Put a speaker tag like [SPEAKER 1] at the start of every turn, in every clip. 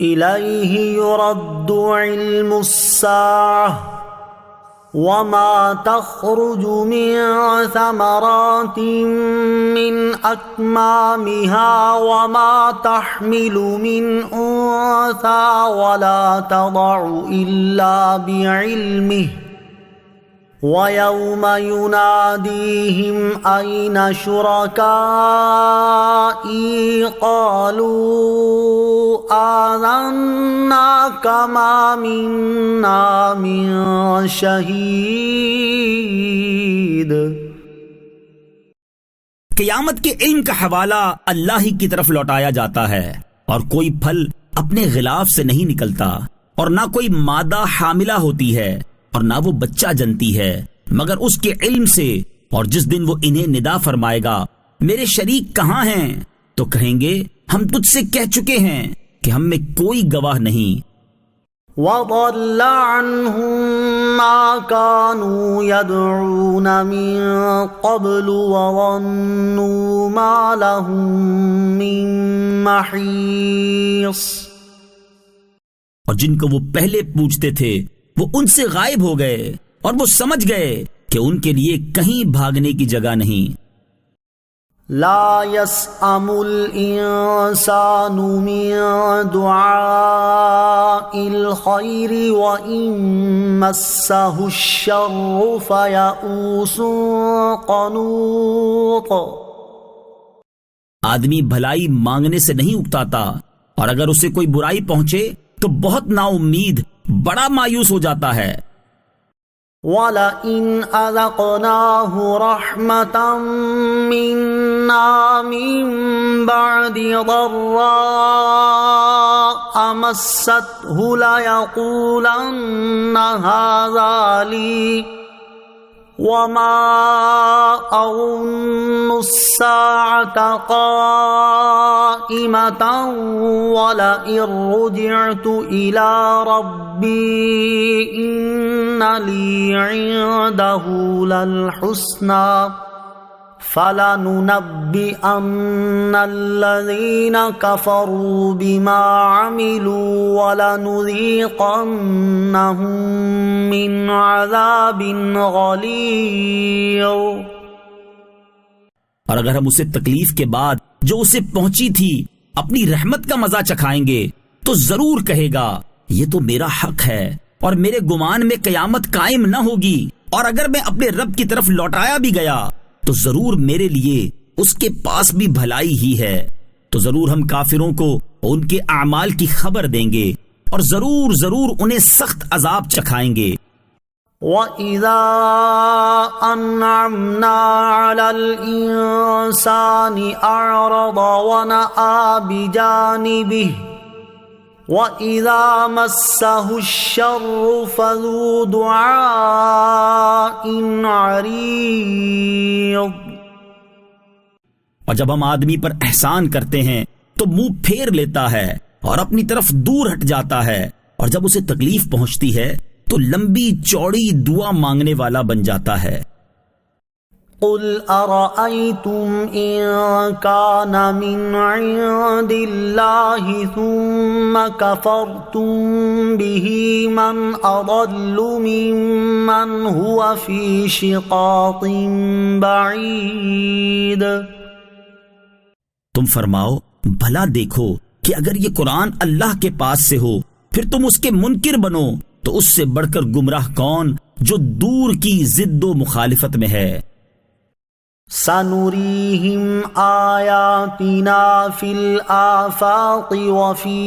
[SPEAKER 1] إليه يرد علم الساعة وما تخرج من ثمرات من أكمامها وما تحمل من أنثى ولا تضع إلا بعلمه ويوم يناديهم أين شركائي قالوا آذنا كما منا من شهيد۔
[SPEAKER 2] قیامت کے علم کا حوالہ اللہ ہی کی طرف لوٹایا جاتا ہے، اور کوئی پھل اپنے غلاف سے نہیں نکلتا، اور نہ کوئی مادہ حاملہ ہوتی ہے، اور نہ وہ بچہ جنتی ہے مگر اس کے علم سے۔ اور جس دن وہ انہیں ندا فرمائے گا میرے شریک کہاں ہیں، تو کہیں گے ہم تجھ سے کہہ چکے ہیں کہ ہم میں کوئی گواہ نہیں۔
[SPEAKER 1] وَضَلَّ عَنْهُمْ مَا كَانُوا يَدْعُونَ مِن قَبْلُ وَظَنُّوا مَا لَهُم مِّن مَّحِيصٍ۔
[SPEAKER 2] اور جن کو وہ پہلے پوچھتے تھے وہ ان سے غائب ہو گئے، اور وہ سمجھ گئے کہ ان کے لیے کہیں بھاگنے کی جگہ نہیں۔
[SPEAKER 1] لا يسأم الإنسان من دعاء الخير وإن مسه الشر فيئوس قنوط۔
[SPEAKER 2] آدمی بھلائی مانگنے سے نہیں اکتاتا، اور اگر اسے کوئی برائی پہنچے تو بہت نا امید، بڑا مایوس ہو جاتا ہے۔
[SPEAKER 1] وَلَئِنْ أَذَقْنَاهُ رَحْمَةً مِّنَّا مِن بَعْدِ ضَرَّاءَ مَسَّتْهُ لَيَقُولَنَّ هَٰذَا لِي وَمَا أَظُنُّ السَّاعَةَ قَائِمَةً وَلَئِن رُّجِعْتُ إِلَىٰ رَبِّي إِنَّ لِي عِندَهُ لَلْحُسْنَىٰ فَلَنُنَبِّئَنَّ الَّذِينَ كَفَرُوا بِمَا عَمِلُوا وَلَنُذِيقَنَّهُم مِّنْ عَذَابٍ غَلِيظٍ۔
[SPEAKER 2] اور اگر ہم اسے تکلیف کے بعد جو اسے پہنچی تھی اپنی رحمت کا مزہ چکھائیں گے تو ضرور کہے گا یہ تو میرا حق ہے، اور میرے گمان میں قیامت قائم نہ ہوگی، اور اگر میں اپنے رب کی طرف لوٹایا بھی گیا تو ضرور میرے لیے اس کے پاس بھی بھلائی ہی ہے۔ تو ضرور ہم کافروں کو ان کے اعمال کی خبر دیں گے، اور ضرور ضرور انہیں سخت عذاب چکھائیں گے۔
[SPEAKER 1] وَإِذَا أَنْعَمْنَا عَلَى الْإِنسَانِ أَعْرَضَ وَنَأَىٰ بِجَانِبِهِ وَإِذَا مَسَّهُ الشَّرُّ فَذُو دُعَاءٍ عَرِيضٍ۔
[SPEAKER 2] اور جب ہم آدمی پر احسان کرتے ہیں تو منہ پھیر لیتا ہے اور اپنی طرف دور ہٹ جاتا ہے، اور جب اسے تکلیف پہنچتی ہے تو لمبی چوڑی دعا مانگنے والا بن جاتا ہے۔
[SPEAKER 1] قُلْ أَرَأَيْتُمْ إِن كَانَ مِنْ عِندِ اللَّهِ ثُمَّ كَفَرْتُمْ بِهِ مَنْ أَضَلُّ مِمَّنْ هُوَ فِي شِقَاقٍ بَعِيدٍ۔
[SPEAKER 2] تم فرماؤ بھلا دیکھو کہ اگر یہ قرآن اللہ کے پاس سے ہو پھر تم اس کے منکر بنو تو اس سے بڑھ کر گمراہ کون جو دور کی ضد و مخالفت میں ہے۔
[SPEAKER 1] سَنُرِيهِمْ آيَاتِنَا فِي الْآفَاقِ وَفِي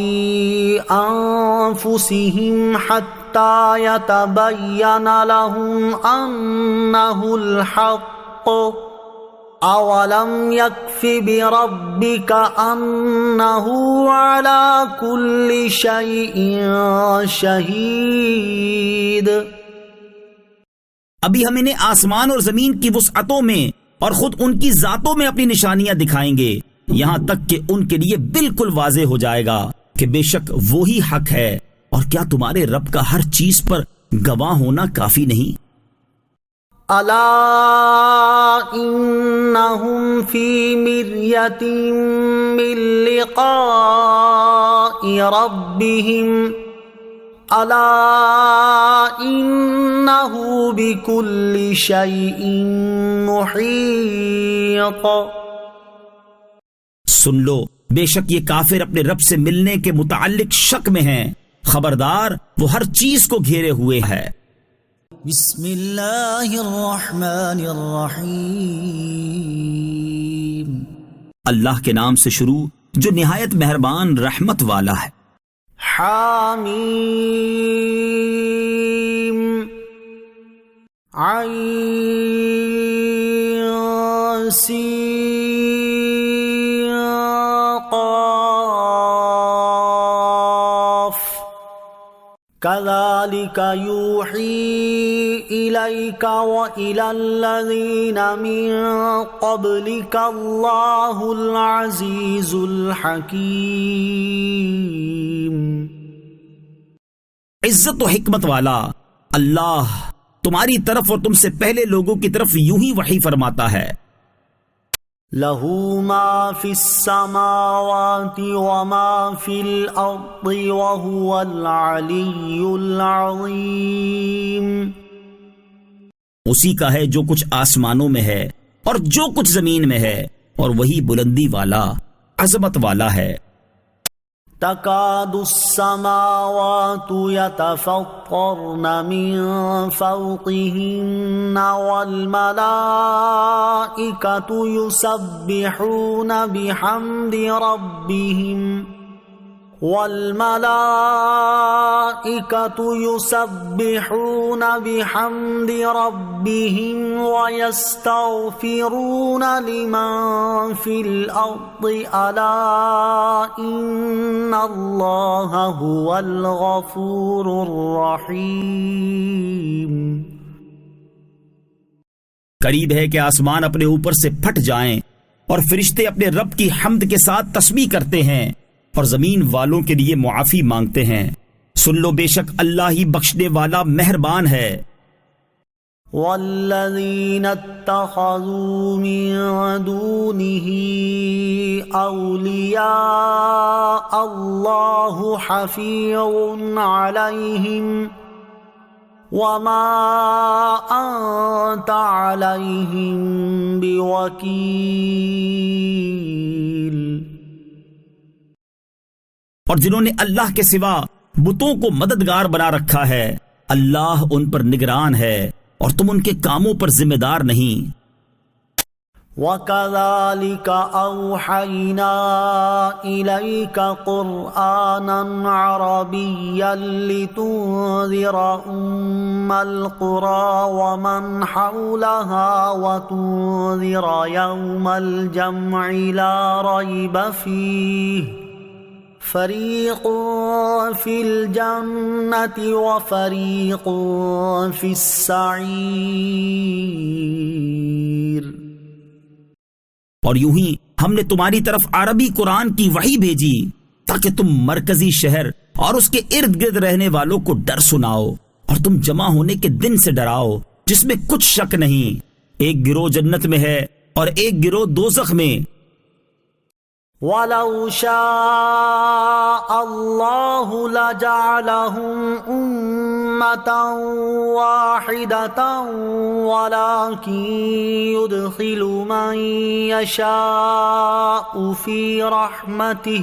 [SPEAKER 1] أَنفُسِهِمْ حَتَّى يَتَبَيَّنَ لَهُمْ أَنَّهُ الْحَقُّ أَوَلَمْ يَكْفِ بِرَبِّكَ أَنَّهُ عَلَى كُلِّ شَيْءٍ شَهِيدٌ۔
[SPEAKER 2] ابھی ہم انہیں آسمان اور زمین کی وسعتوں میں اور خود ان کی ذاتوں میں اپنی نشانیاں دکھائیں گے، یہاں تک کہ ان کے لیے بالکل واضح ہو جائے گا کہ بے شک وہی حق ہے، اور کیا تمہارے رب کا ہر چیز پر گواہ ہونا کافی نہیں؟
[SPEAKER 1] الا انہم فی مریۃ من لقاء ربہم الا انہ بکل شیء محیط۔
[SPEAKER 2] سن لو، بے شک یہ کافر اپنے رب سے ملنے کے متعلق شک میں ہیں، خبردار وہ ہر چیز کو گھیرے ہوئے ہے۔
[SPEAKER 1] بسم اللہ الرحمن الرحیم،
[SPEAKER 2] اللہ کے نام سے شروع جو نہایت مہربان رحمت والا ہے۔
[SPEAKER 1] حامیم عین سین قاف كذلك يوحي إليك وإلى الذين من قبلك الله العزيز الحكيم۔
[SPEAKER 2] عزت و حکمت والا اللہ تمہاری طرف اور تم سے پہلے لوگوں کی طرف یوں ہی وحی فرماتا ہے۔
[SPEAKER 1] له ما في السماوات وما في الأرض وهو العلي العظيم۔
[SPEAKER 2] اسی کا ہے جو کچھ آسمانوں میں ہے اور جو کچھ زمین میں ہے، اور وہی بلندی والا عظمت والا ہے۔
[SPEAKER 1] تكاد السماوات يتفطرن من فوقهن والملائكة يسبحون بحمد ربهم ويستغفرون لمن في الأرض ألا إن الله هو الغفور الرحيم۔
[SPEAKER 2] قریب ہے کہ آسمان اپنے اوپر سے پھٹ جائیں اور فرشتے اپنے رب کی حمد کے ساتھ تسبیح کرتے ہیں اور زمین والوں کے لیے معافی مانگتے ہیں۔ سن لو، بے شک اللہ ہی بخشنے والا مہربان ہے۔
[SPEAKER 1] والذین اتخذوا من دونه اولیاء اللہ حفیظ علیہم وما انت علیہم بوکیل۔
[SPEAKER 2] اور جنہوں نے اللہ کے سوا بتوں کو مددگار بنا رکھا ہے، اللہ ان پر نگران ہے اور تم ان کے کاموں پر ذمہ دار نہیں۔
[SPEAKER 1] وَكَذَلِكَ أَوْحَيْنَا إِلَيْكَ قُرْآنًا عَرَبِيًّا لِتُنذِرَ أُمَّ الْقُرَى وَمَنْ حَوْلَهَا وَتُنذِرَ يَوْمَ الْجَمْعِ لَا رَيْبَ فِيهِ فریق فی الجنت وفریق فی السعیر۔
[SPEAKER 2] اور یوں ہی ہم نے تمہاری طرف عربی قرآن کی وحی بھیجی تاکہ تم مرکزی شہر اور اس کے ارد گرد رہنے والوں کو ڈر سناؤ اور تم جمع ہونے کے دن سے ڈراؤ جس میں کچھ شک نہیں، ایک گروہ جنت میں ہے اور ایک گروہ دوزخ میں۔
[SPEAKER 1] وَلَوْ شَاءَ اللَّهُ لَجَعَلَهُمْ أُمَّةً وَاحِدَةً وَلَكِنْ يُدْخِلُ مَنْ يَشَاءُ فِي رَحْمَتِهِ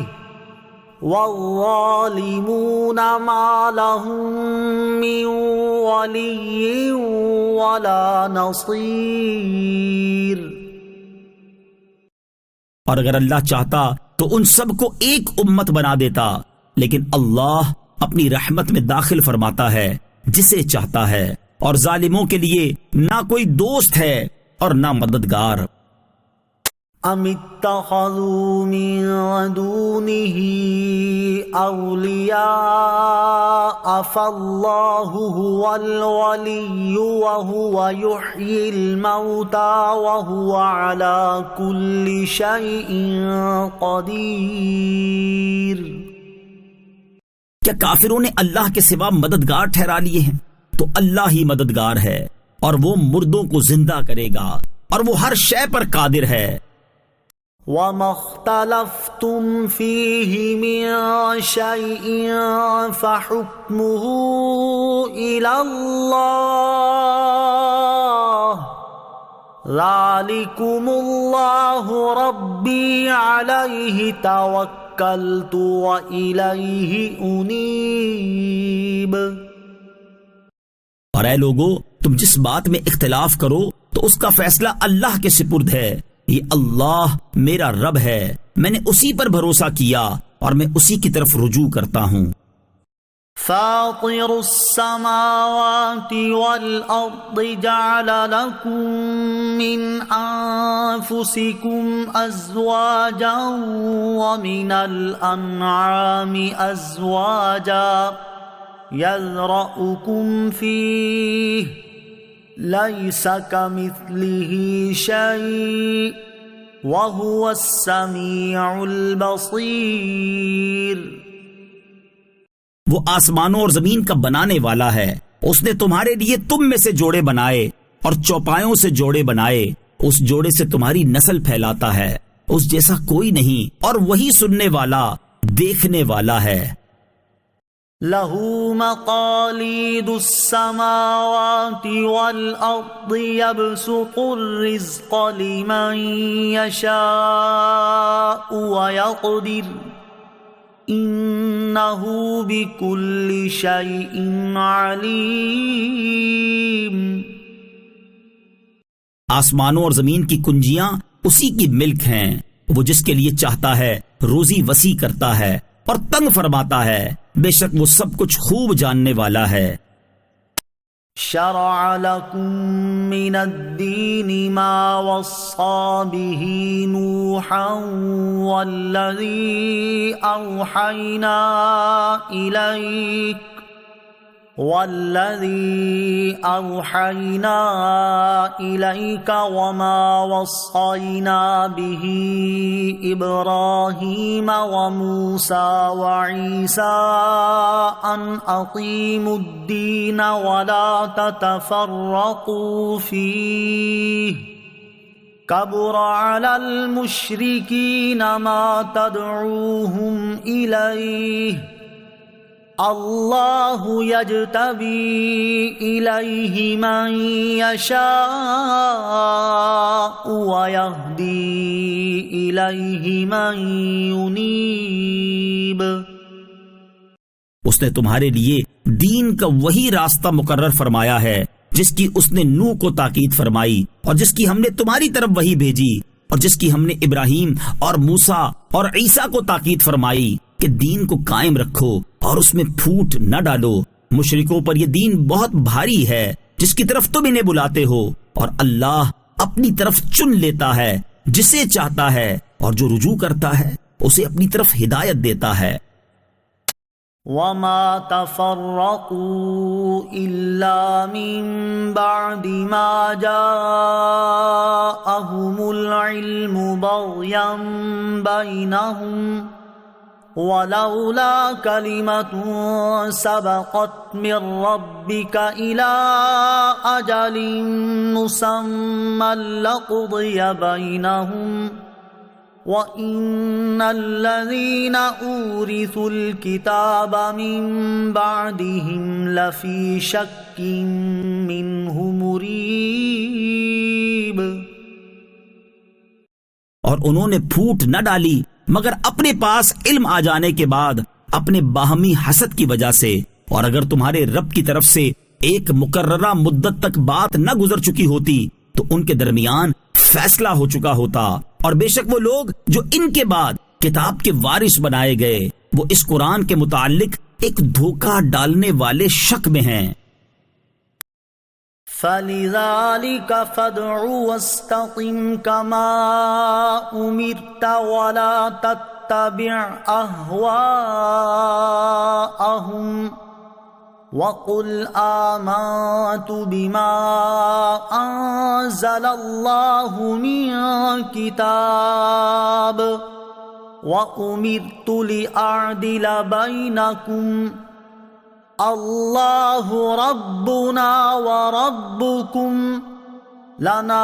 [SPEAKER 1] وَالظَّالِمُونَ مَا لَهُم مِّن وَلِيٍّ وَلَا نَصِيرٍ۔
[SPEAKER 2] اور اگر اللہ چاہتا تو ان سب کو ایک امت بنا دیتا، لیکن اللہ اپنی رحمت میں داخل فرماتا ہے جسے چاہتا ہے، اور ظالموں کے لیے نہ کوئی دوست ہے اور نہ مددگار۔
[SPEAKER 1] ام اتخذوا من دونه اولیاء فاللہ هو الولی وهو یحیی الموتى وهو على كل شیء قدیر۔
[SPEAKER 2] کیا کافروں نے اللہ کے سوا مددگار ٹھہرا لیے ہیں؟ تو اللہ ہی مددگار ہے اور وہ مردوں کو زندہ کرے گا اور وہ ہر شے پر قادر ہے۔
[SPEAKER 1] وَمَا اخْتَلَفْتُمْ فِيهِ مِنْ شَيْءٍ فَحُكْمُهُ إِلَى اللَّهِ ذَلِكُمُ اللَّهُ رَبِّي عَلَيْهِ تَوَكَّلْتُ وَإِلَيْهِ أُنِيبُ۔
[SPEAKER 2] اور اے لوگو، تم جس بات میں اختلاف کرو تو اس کا فیصلہ اللہ کے سپرد ہے۔ یہ اللہ میرا رب ہے، میں نے اسی پر بھروسہ کیا اور میں اسی کی طرف رجوع کرتا ہوں۔
[SPEAKER 1] فاطر السماوات والأرض جعل لكم من أنفسكم أزواجا ومن الأنعام أزواجا يذرأكم فيه ليس كمثله شيء وهو السميع البصير۔
[SPEAKER 2] وہ آسمانوں اور زمین کا بنانے والا ہے، اس نے تمہارے لیے تم میں سے جوڑے بنائے اور چوپایوں سے جوڑے بنائے، اس جوڑے سے تمہاری نسل پھیلاتا ہے، اس جیسا کوئی نہیں، اور وہی سننے والا دیکھنے والا ہے۔
[SPEAKER 1] لَهُ مَقَالِيدُ السَّمَاوَاتِ وَالْأَرْضِ يَبْسُطُ الرِّزْقَ لِمَن يَشَاءُ وَيَقْدِرُ إِنَّهُ بِكُلِّ شَيْءٍ عَلِيمٌ۔
[SPEAKER 2] آسمانوں اور زمین کی کنجیاں اسی کی ملک ہیں، وہ جس کے لیے چاہتا ہے روزی وسیع کرتا ہے اور تنگ فرماتا ہے، بے شک وہ سب کچھ خوب جاننے والا ہے۔
[SPEAKER 1] شرع لكم من الدين ما وصى به نوحا والذي أوحينا إليك وما وصينا به إبراهيم وموسى وعيسى أن أقيموا الدين ولا تتفرقوا فيه كبر على المشركين ما تدعوهم إليه اللہ یجتبی الیہ من یشاء ویہدی الیہ من ینیب۔
[SPEAKER 2] اس نے تمہارے لیے دین کا وہی راستہ مقرر فرمایا ہے جس کی اس نے نوح کو تاکید فرمائی اور جس کی ہم نے تمہاری طرف وحی بھیجی اور جس کی ہم نے ابراہیم اور موسیٰ اور عیسیٰ کو تاکید فرمائی کہ دین کو قائم رکھو اور اس میں پھوٹ نہ ڈالو۔ مشرکوں پر یہ دین بہت بھاری ہے جس کی طرف تم انہیں بلاتے ہو، اور اللہ اپنی طرف چن لیتا ہے جسے چاہتا ہے، اور جو رجوع کرتا ہے اسے اپنی طرف ہدایت دیتا ہے۔
[SPEAKER 1] وَمَا تَفَرَّقُوا إِلَّا مِن بَعْدِ مَا جَاءَهُمُ الْعِلْمُ بَغْيًا بَيْنَهُمْ وَلَوْلَا كَلِمَةٌ سَبَقَتْ مِن رَّبِّكَ إِلَىٰ أَجَلٍ مُّسَمًّى لَّقُضِيَ بَيْنَهُمْ وَإِنَّ الَّذِينَ أُورِثُوا الْكِتَابَ مِن بَعْدِهِمْ لَفِي شَكٍّ مِّنْهُ مُرِيبٍ۔
[SPEAKER 2] اور انہوں نے پھوٹ نہ ڈالی مگر اپنے پاس علم آ جانے کے بعد اپنے باہمی حسد کی وجہ سے، اور اگر تمہارے رب کی طرف سے ایک مقررہ مدت تک بات نہ گزر چکی ہوتی تو ان کے درمیان فیصلہ ہو چکا ہوتا، اور بے شک وہ لوگ جو ان کے بعد کتاب کے وارث بنائے گئے وہ اس قرآن کے متعلق ایک دھوکہ ڈالنے والے شک میں ہیں۔
[SPEAKER 1] فَلِذَلِكَ فَادْعُ وَاسْتَقِمْ كَمَا أُمِرْتَ وَلَا تَتَّبِعْ أَهْوَاءَهُمْ وَقُلْ آمَنْتُ بِمَا أَنزَلَ اللَّهُ مِنْ كِتَابٍ وَأُمِرْتُ لِأَعْدِلَ بَيْنَكُمْ اللہ ربنا وربکم لنا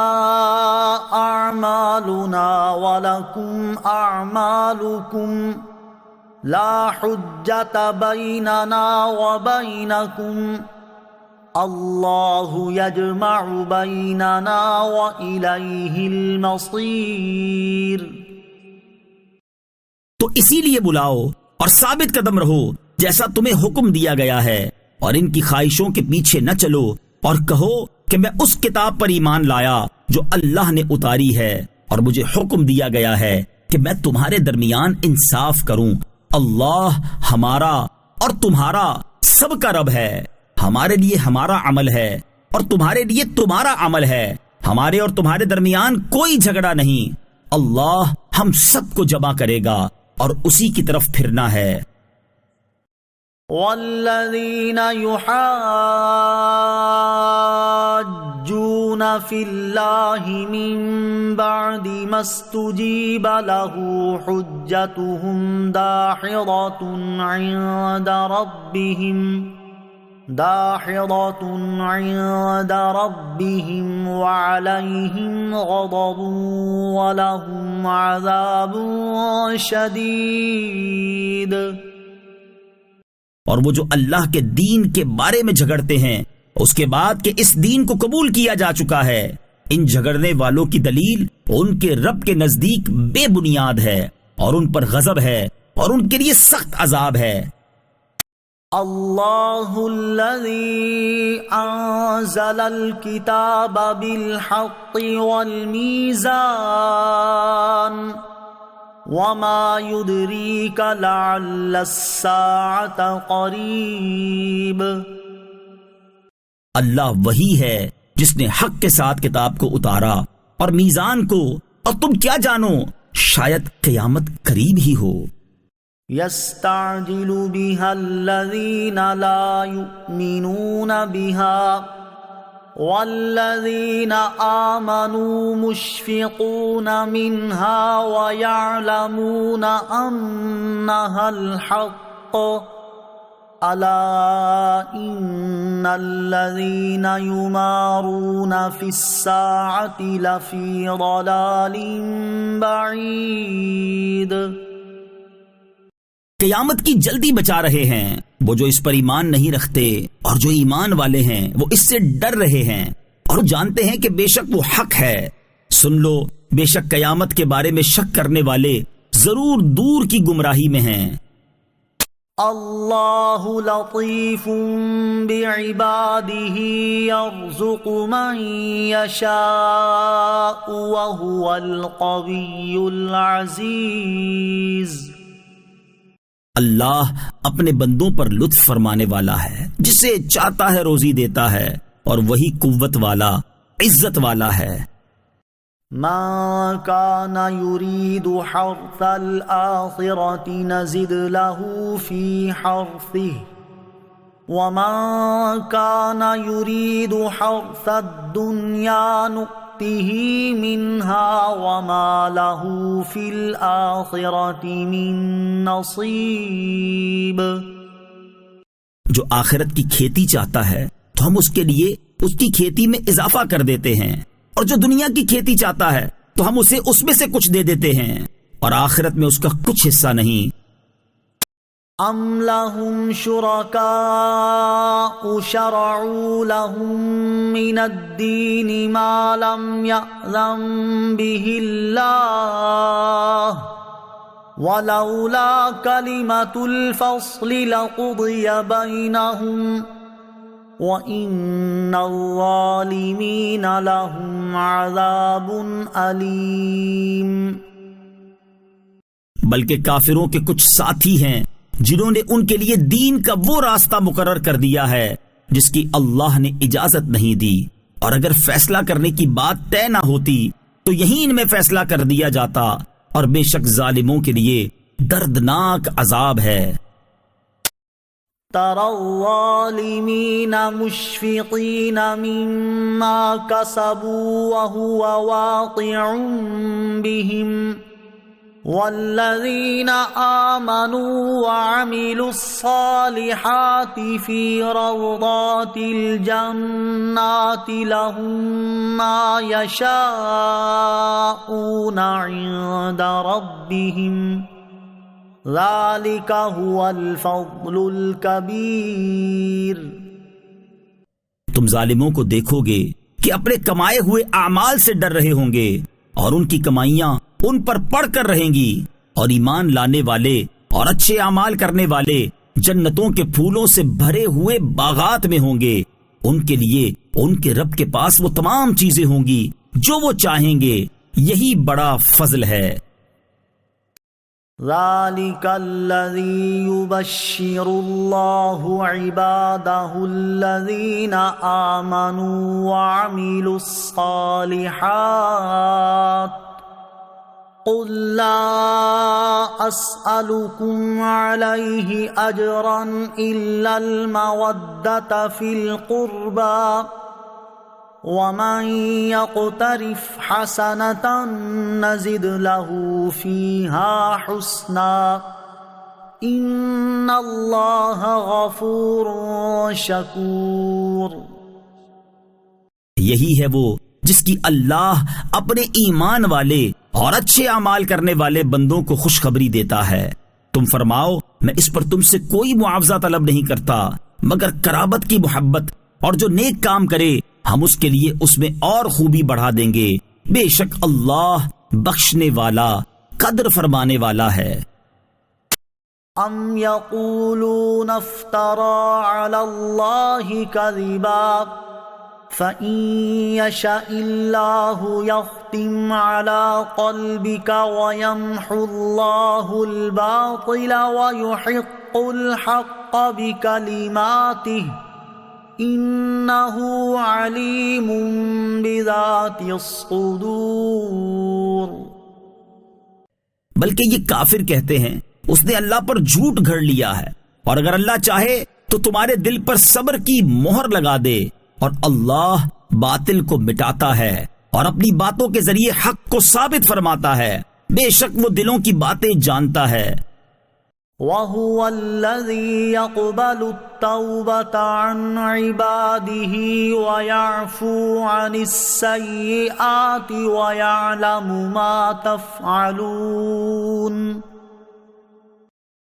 [SPEAKER 1] اعمالنا ولکم اعمالکم لا حجت بیننا وبینکم اللہ یجمع بیننا وإلیہ المصیر۔
[SPEAKER 2] تو اسی لیے بلاؤ اور ثابت قدم رہو جیسا تمہیں حکم دیا گیا ہے، اور ان کی خواہشوں کے پیچھے نہ چلو، اور کہو کہ میں اس کتاب پر ایمان لایا جو اللہ نے اتاری ہے، اور مجھے حکم دیا گیا ہے کہ میں تمہارے درمیان انصاف کروں۔ اللہ ہمارا اور تمہارا سب کا رب ہے، ہمارے لیے ہمارا عمل ہے اور تمہارے لیے تمہارا عمل ہے، ہمارے اور تمہارے درمیان کوئی جھگڑا نہیں۔ اللہ ہم سب کو جمع کرے گا اور اسی کی طرف پھرنا ہے۔
[SPEAKER 1] والذین یحاجون فی اللہ من بعد ما استجیب له حجتهم داحضة عند ربهم وعليهم غضب ولهم عذاب شدید۔
[SPEAKER 2] اور وہ جو اللہ کے دین کے بارے میں جھگڑتے ہیں اس کے بعد کہ اس دین کو قبول کیا جا چکا ہے، ان جھگڑنے والوں کی دلیل ان کے رب کے نزدیک بے بنیاد ہے، اور ان پر غضب ہے اور ان کے لیے سخت عذاب ہے۔
[SPEAKER 1] اللہ الذی انزل الکتاب بالحق والمیزان وما يدريك لعل الساعة قریب۔
[SPEAKER 2] اللہ وہی ہے جس نے حق کے ساتھ کتاب کو اتارا اور میزان کو، اور تم کیا جانو شاید قیامت قریب ہی ہو۔
[SPEAKER 1] يستعجل بها الذين لا يؤمنون بها والذين آمنوا مشفقون منها ويعلمون أنها الحق ألا إن الذين يمارون في الساعة لفي ضلال بعيد۔
[SPEAKER 2] قیامت کی جلدی بچا رہے ہیں وہ جو اس پر ایمان نہیں رکھتے، اور جو ایمان والے ہیں وہ اس سے ڈر رہے ہیں اور جانتے ہیں کہ بے شک وہ حق ہے۔ سن لو بے شک قیامت کے بارے میں شک کرنے والے ضرور دور کی گمراہی میں ہیں۔
[SPEAKER 1] اللہ لطیف بعباده یرزق من یشاء وهو القوی العزیز۔
[SPEAKER 2] اللہ اپنے بندوں پر لطف فرمانے والا ہے، جسے چاہتا ہے روزی دیتا ہے، اور وہی قوت والا عزت والا ہے۔
[SPEAKER 1] من كان يريد حرث الآخرة نزد له في حرثه ومن كان يريد حرث الدنيا نؤته منها وما له في الآخرة من نصيب۔
[SPEAKER 2] جو آخرت کی کھیتی چاہتا ہے تو ہم اس کے لیے اس کی کھیتی میں اضافہ کر دیتے ہیں، اور جو دنیا کی کھیتی چاہتا ہے تو ہم اسے اس میں سے کچھ دے دیتے ہیں، اور آخرت میں اس کا کچھ حصہ نہیں۔
[SPEAKER 1] ام لهم شركاء شرعوا لهم من الدين ما لم يأذن به الله ولولا كلمة الفصل لقضي بينهم وَإِنَّ الظَّالِمِينَ لَهُمْ عَذَابٌ أَلِيمٌ۔
[SPEAKER 2] بلکہ کافروں کے کچھ ساتھی ہیں جنہوں نے ان کے لیے دین کا وہ راستہ مقرر کر دیا ہے جس کی اللہ نے اجازت نہیں دی، اور اگر فیصلہ کرنے کی بات طے نہ ہوتی تو یہیں ان میں فیصلہ کر دیا جاتا، اور بے شک ظالموں کے لیے دردناک عذاب ہے۔
[SPEAKER 1] تَرَى الظَّالِمِينَ مُشْفِقِينَ مِمَّا كَسَبُوا وَهُوَ وَاقِعٌ بِهِمْ والذین آمنوا وعملوا الصالحات فی روضات الجنات لهم ما یشاءون عند ربهم ذلك هو الفضل الكبیر۔
[SPEAKER 2] تم ظالموں کو دیکھو گے کہ اپنے کمائے ہوئے اعمال سے ڈر رہے ہوں گے اور ان کی کمائیاں ان پر پڑ کر رہیں گی، اور ایمان لانے والے اور اچھے اعمال کرنے والے جنتوں کے پھولوں سے بھرے ہوئے باغات میں ہوں گے۔ ان کے لیے ان کے رب کے پاس وہ تمام چیزیں ہوں گی جو وہ چاہیں گے، یہی بڑا فضل ہے۔
[SPEAKER 1] ذلك الذي يبشر الله عباده الذين آمنوا وعملوا الصالحات قل لا أسألكم عليه أجرا إلا المودة في القربى ومن يقترف حسنة نزد له فيها حسنا إن الله غفور شكور۔
[SPEAKER 2] یہی ہے وہ جس کی اللہ اپنے ایمان والے اور اچھے اعمال کرنے والے بندوں کو خوشخبری دیتا ہے۔ تم فرماؤ میں اس پر تم سے کوئی معاوضہ طلب نہیں کرتا مگر قرابت کی محبت، اور جو نیک کام کرے ہم اس کے لیے اس میں اور خوبی بڑھا دیں گے، بے شک اللہ بخشنے والا قدر فرمانے والا ہے۔
[SPEAKER 1] ام یقولون افترى على الله كذبا فإن يشاء الله يختم على قلبك ويمحو الله الباطل ويحق الحق بكلماته انه علیم بذات الصدور۔
[SPEAKER 2] بلکہ یہ کافر کہتے ہیں اس نے اللہ پر جھوٹ گھڑ لیا ہے، اور اگر اللہ چاہے تو تمہارے دل پر صبر کی مہر لگا دے، اور اللہ باطل کو مٹاتا ہے اور اپنی باتوں کے ذریعے حق کو ثابت فرماتا ہے، بے شک وہ دلوں کی باتیں جانتا ہے۔
[SPEAKER 1] وَهُوَ الَّذِي يَقْبَلُ التَّوْبَةَ عَنْ عِبَادِهِ وَيَعْفُو عَنِ السَّيِّئَاتِ وَيَعْلَمُ مَا تَفْعَلُونَ۔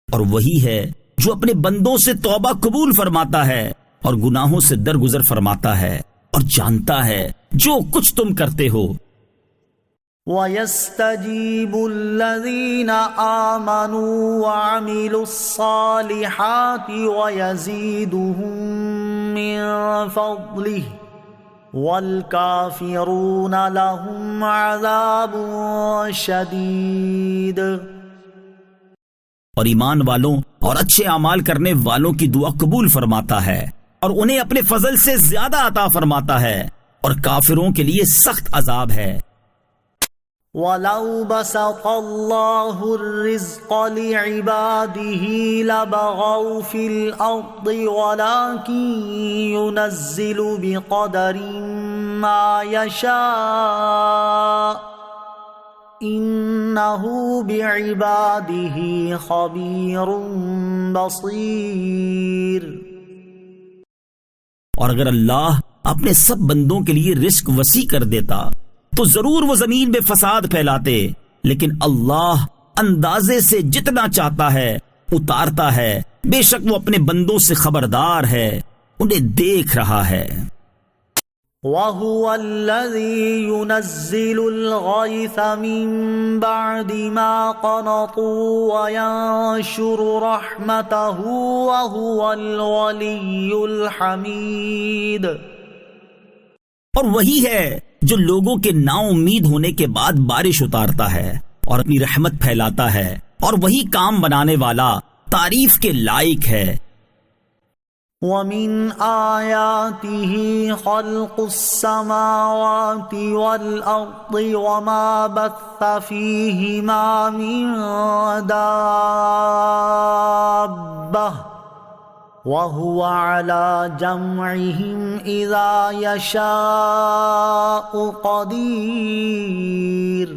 [SPEAKER 2] اور وہی ہے جو اپنے بندوں سے توبہ قبول فرماتا ہے اور گناہوں سے درگزر فرماتا ہے، اور جانتا ہے جو کچھ تم کرتے ہو۔
[SPEAKER 1] وَيَسْتَجِيبُ الَّذِينَ آمَنُوا وَعَمِلُوا الصَّالِحَاتِ وَيَزِيدُهُم مِّن فَضْلِهِ وَالْكَافِرُونَ لَهُمْ عَذَابٌ شَدِيدٌ۔
[SPEAKER 2] اور ایمان والوں اور اچھے اعمال کرنے والوں کی دعا قبول فرماتا ہے اور انہیں اپنے فضل سے زیادہ عطا فرماتا ہے، اور کافروں کے لیے سخت عذاب ہے۔
[SPEAKER 1] وَلَوْ بَسَطَ اللَّهُ الرِّزْقَ لِعِبَادِهِ لَبَغَوْا فِي الْأَرْضِ وَلَكِن يُنَزِّلُ بِقَدَرٍ مَّا يَشَاءُ إِنَّهُ بِعِبَادِهِ خَبِيرٌ بَصِيرٌ۔
[SPEAKER 2] اور اگر اللہ اپنے سب بندوں کے لیے رزق وسیع کر دیتا تو ضرور وہ زمین میں فساد پھیلاتے، لیکن اللہ اندازے سے جتنا چاہتا ہے اتارتا ہے، بے شک وہ اپنے بندوں سے خبردار ہے، انہیں دیکھ رہا ہے۔
[SPEAKER 1] وَهُوَ الَّذِي يُنَزِّلُ الْغَيْثَ مِن بَعْدِ مَا قَنَطُوا وَيَنشُرُ رَحْمَتَهُ وَهُوَ الْوَلِيُّ الْحَمِيدُ۔
[SPEAKER 2] اور وہی ہے جو لوگوں کے نا امید ہونے کے بعد بارش اتارتا ہے اور اپنی رحمت پھیلاتا ہے، اور وہی کام بنانے والا تعریف کے لائق ہے۔
[SPEAKER 1] وَمِنْ آيَاتِهِ خَلْقُ السَّمَاوَاتِ وَالْأَرْضِ وَمَا بَثَّ فِيهِمَا مِن دَابَّةٍ وَهُوَ عَلَى جَمْعِهِمْ إِذَا يَشَاءُ قَدِيرٌ۔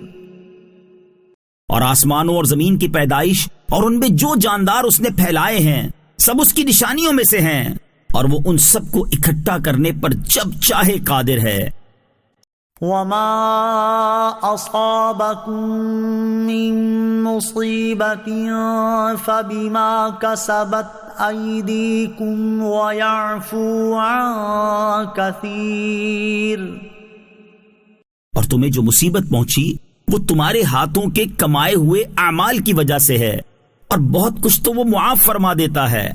[SPEAKER 2] اور آسمانوں اور زمین کی پیدائش اور ان میں جو جاندار اس نے پھیلائے ہیں سب اس کی نشانیوں میں سے ہیں، اور وہ ان سب کو اکٹھا کرنے پر جب چاہے قادر ہے۔
[SPEAKER 1] وما أصابكم من مصيبة فبما كسبت أيديكم ويعفو عن كثير۔
[SPEAKER 2] اور تمہیں جو مصیبت پہنچی وہ تمہارے ہاتھوں کے کمائے ہوئے اعمال کی وجہ سے ہے، اور بہت کچھ تو وہ معاف فرما دیتا ہے۔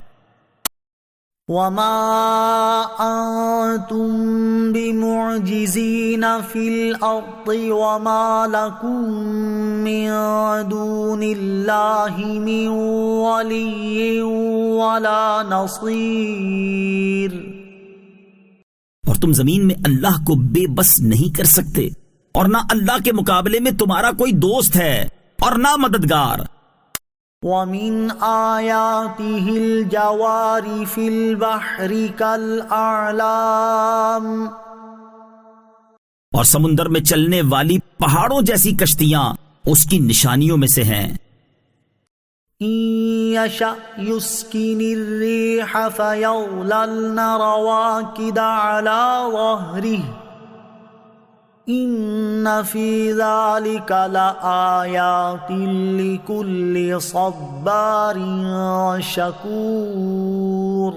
[SPEAKER 1] وما أنتم بمعجزين في الأرض وما لكم من دون الله من ولي ولا نصير۔
[SPEAKER 2] اور تم زمین میں اللہ کو بے بس نہیں کر سکتے، اور نہ اللہ کے مقابلے میں تمہارا کوئی دوست ہے اور نہ مددگار۔
[SPEAKER 1] وَمِنْ آيَاتِهِ الْجَوَارِ فِي الْبَحْرِ كَالْأَعْلَامِ،
[SPEAKER 2] اور سمندر میں چلنے والی پہاڑوں جیسی کشتیاں اس کی نشانیوں میں سے ہیں۔
[SPEAKER 1] إِن يَشَأْ يُسْكِنِ الرِّيحَ فَيَظْلَلْنَ رَوَاكِدَ عَلَى ظَهْرِهِ إِنَّ فِي ذَلِكَ لَآيَاتٍ لِكُلِّ صَبَّارٍ شَكُورٍ۔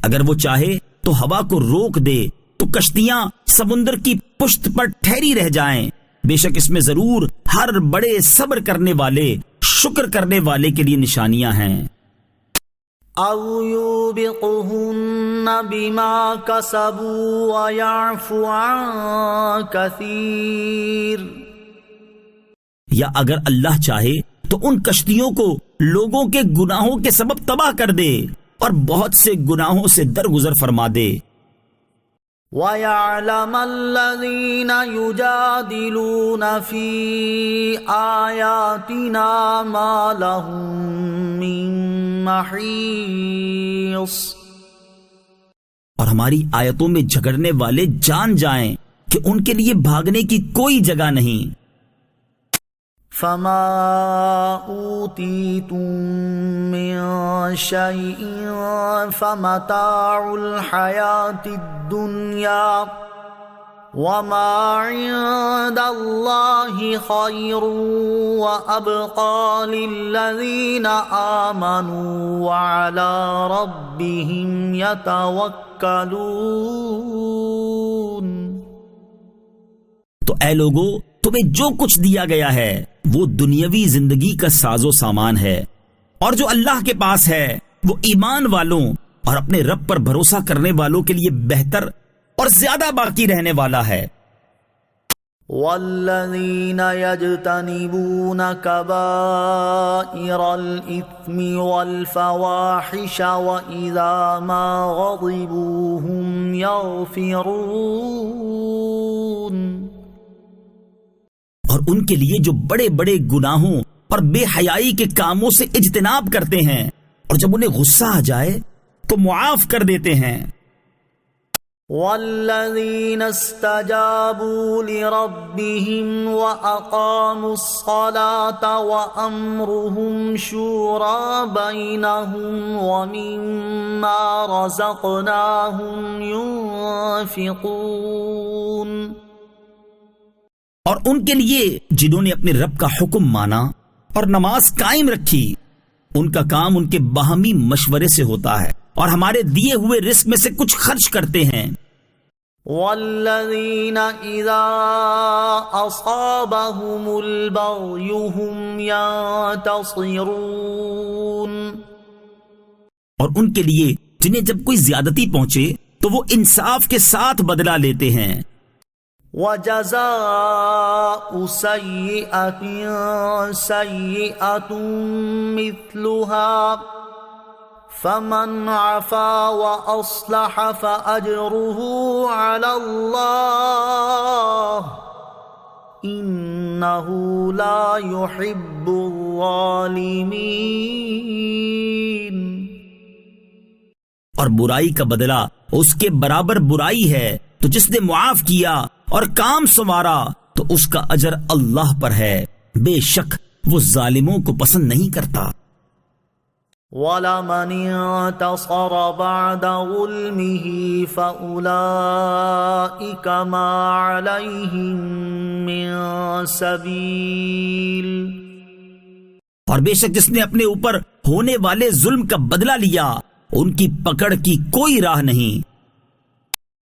[SPEAKER 2] اگر وہ چاہے تو ہوا کو روک دے تو کشتیاں سمندر کی پشت پر ٹھہری رہ جائیں، بے شک اس میں ضرور ہر بڑے صبر کرنے والے، شکر کرنے والے کے لیے نشانیاں ہیں۔
[SPEAKER 1] أَوْ يُوبِقْهُنَّ بِمَا كَسَبُوا وَيَعْفُ عَن كَثِيرٍ،
[SPEAKER 2] یا اگر اللہ چاہے تو ان کشتیوں کو لوگوں کے گناہوں کے سبب تباہ کر دے اور بہت سے گناہوں سے درگزر فرما دے۔
[SPEAKER 1] وَيَعْلَمَ الَّذِينَ يُجَادِلُونَ فِي آيَاتِنَا مَا لَهُم مِّن مَّحِيصٍ،
[SPEAKER 2] اور ہماری آیتوں میں جھگڑنے والے جان جائیں کہ ان کے لیے بھاگنے کی کوئی جگہ نہیں۔
[SPEAKER 1] فَمَا أُوتِيتُم مِّن شَيْءٍ فَمَتَاعُ الْحَيَاةِ الدُّنْيَا وَمَا عِندَ اللَّهِ خَيْرٌ وَأَبْقَىٰ لِلَّذِينَ آمَنُوا وَعَلَىٰ رَبِّهِمْ يَتَوَكَّلُونَ۔
[SPEAKER 2] تو اے لوگو، تمہیں جو کچھ دیا گیا ہے وہ دنیاوی زندگی کا ساز و سامان ہے، اور جو اللہ کے پاس ہے وہ ایمان والوں اور اپنے رب پر بھروسہ کرنے والوں کے لیے بہتر اور زیادہ باقی رہنے والا ہے۔
[SPEAKER 1] والذین یجتنبون کبائر الإثم والفواحش وإذا ما غضبوا هم یغفرون،
[SPEAKER 2] اور ان کے لیے جو بڑے بڑے گناہوں اور بے حیائی کے کاموں سے اجتناب کرتے ہیں اور جب انہیں غصہ آ جائے تو معاف کر دیتے ہیں۔
[SPEAKER 1] والذین استجابوا لربهم وأقاموا الصلاة وأمرهم شورى بينهم ومما رزقناهم ينفقون،
[SPEAKER 2] اور ان کے لیے جنہوں نے اپنے رب کا حکم مانا اور نماز قائم رکھی، ان کا کام ان کے باہمی مشورے سے ہوتا ہے اور ہمارے دیے ہوئے رزق میں سے کچھ خرچ کرتے ہیں۔
[SPEAKER 1] والذین اذا اصابهم البغی هم ینتصرون،
[SPEAKER 2] اور ان کے لیے جنہیں جب کوئی زیادتی پہنچے تو وہ انصاف کے ساتھ بدلہ لیتے ہیں۔
[SPEAKER 1] وَجَزَاءُ سَيِّئَةٍ سَيِّئَةٌ مِثْلُهَا فَمَنْ عَفَا وَأَصْلَحَ فَأَجْرُهُ عَلَى اللَّهِ إِنَّهُ لَا يُحِبُّ الظَّالِمِينَ۔
[SPEAKER 2] اور برائی کا بدلہ اس کے برابر برائی ہے، تو جس نے معاف کیا اور کام سنوارا تو اس کا اجر اللہ پر ہے، بے شک وہ ظالموں کو پسند نہیں کرتا۔
[SPEAKER 1] وَلَمَنِ انتَصَرَ بَعْدَ ظُلْمِهِ فَأُولَئِكَ مَا عَلَيْهِم مِّن سَبِيلٍ۔
[SPEAKER 2] اور بے شک جس نے اپنے اوپر ہونے والے ظلم کا بدلہ لیا، ان کی پکڑ کی کوئی راہ نہیں۔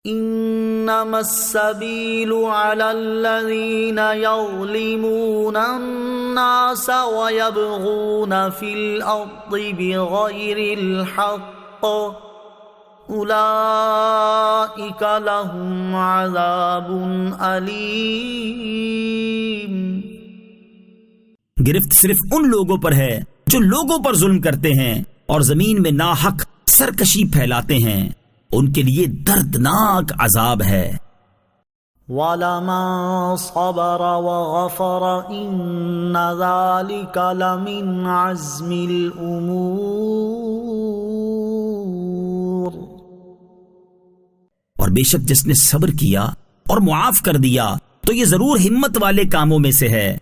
[SPEAKER 1] انما السبیل علی الذین یظلمون الناس ویبغون فی الارض بغیر الحق اولئک لهم عذاب علیم۔
[SPEAKER 2] گرفت صرف ان لوگوں پر ہے جو لوگوں پر ظلم کرتے ہیں اور زمین میں ناحق سرکشی پھیلاتے ہیں، ان کے لیے دردناک عذاب ہے۔
[SPEAKER 1] وَلَمَن صَبَرَ وَغَفَرَ إِنَّ ذَلِكَ لَمِنْ عَزْمِ الْأُمُورِ۔
[SPEAKER 2] اور بے شک جس نے صبر کیا اور معاف کر دیا تو یہ ضرور ہمت والے کاموں میں سے ہے۔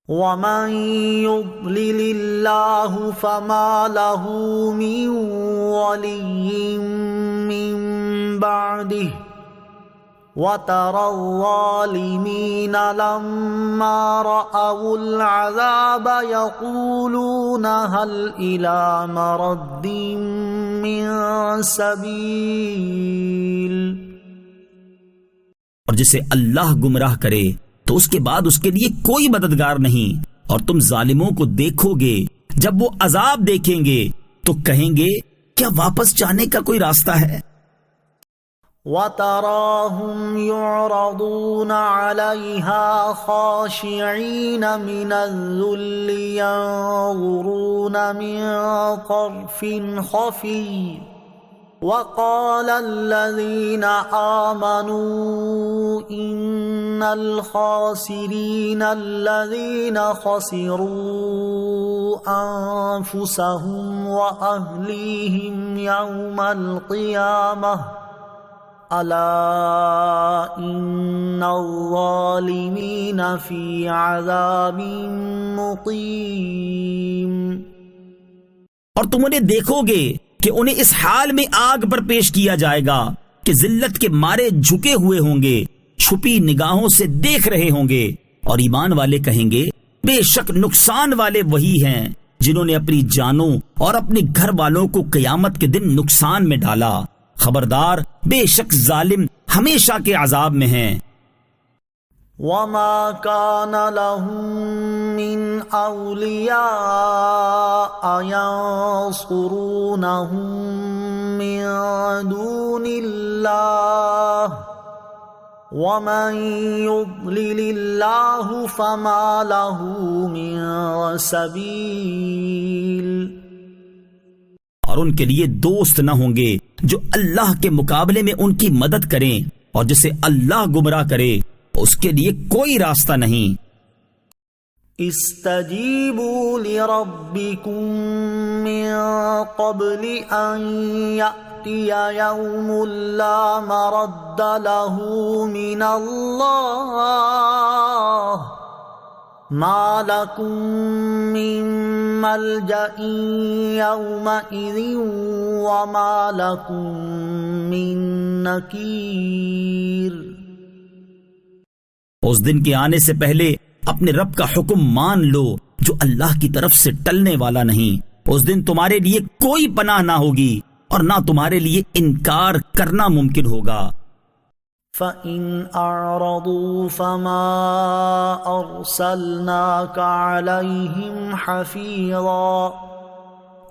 [SPEAKER 1] وَمَن يُضْلِلِ اللَّهُ فَمَا لَهُ مِن وَلِيٍّ مِّن بَعْدِهِ وَتَرَى الظَّالِمِينَ لَمَّا رَأَوُا الْعَذَابَ يَقُولُونَ هَلْ إِلَى مَرَدٍ مِّن سَبِيلٍ۔
[SPEAKER 2] اور جسے اللہ گمراہ کرے تو اس کے بعد اس کے لیے کوئی مددگار نہیں، اور تم ظالموں کو دیکھو گے جب وہ عذاب دیکھیں گے تو کہیں گے کیا واپس جانے کا کوئی راستہ ہے؟
[SPEAKER 1] وَتَرَاهُمْ يُعْرَضُونَ عَلَيْهَا خَاشِعِينَ مِنَ الذُّلِّ يَنظُرُونَ مِن طَرْفٍ خَفِيٍّ وَقَالَ الَّذِينَ آمَنُوا إِنَّ الْخَاسِرِينَ الَّذِينَ خَسِرُوا أَنفُسَهُمْ وَأَهْلِيهِمْ يَوْمَ الْقِيَامَةِ أَلَا إِنَّ الظَّالِمِينَ فِي عَذَابٍ مُقِيمٍ۔
[SPEAKER 2] اور تم انہیں دیکھو گے کہ انہیں اس حال میں آگ پر پیش کیا جائے گا کہ ذلت کے مارے جھکے ہوئے ہوں گے، چھپی نگاہوں سے دیکھ رہے ہوں گے، اور ایمان والے کہیں گے بے شک نقصان والے وہی ہیں جنہوں نے اپنی جانوں اور اپنے گھر والوں کو قیامت کے دن نقصان میں ڈالا۔ خبردار، بے شک ظالم ہمیشہ کے عذاب میں ہیں۔
[SPEAKER 1] وَمَا كَانَ لَهُم مِّنْ أَوْلِيَاءَ يَنصُرُونَهُم مِّن دُونِ اللَّهِ وَمَن يُضْلِلِ اللَّهُ فَمَا لَهُ مِن سَبِيلٍ۔
[SPEAKER 2] اور ان کے لیے دوست نہ ہوں گے جو اللہ کے مقابلے میں ان کی مدد کریں، اور جسے اللہ گمراہ کرے اس کے لیے کوئی راستہ نہیں۔
[SPEAKER 1] استجیبوا لربکم من قبل ان یأتی یوم لا مرد له من اللہ ما لکم من ملجأ یومئذ وما لکم من نکیر۔
[SPEAKER 2] اس دن کے آنے سے پہلے اپنے رب کا حکم مان لو جو اللہ کی طرف سے ٹلنے والا نہیں۔ اس دن تمہارے لیے کوئی پناہ نہ ہوگی اور نہ تمہارے لیے انکار کرنا ممکن ہوگا۔
[SPEAKER 1] فَإِنْ أَعْرَضُوا فَمَا أَرْسَلْنَاكَ عَلَيْهِمْ حَفِيظًا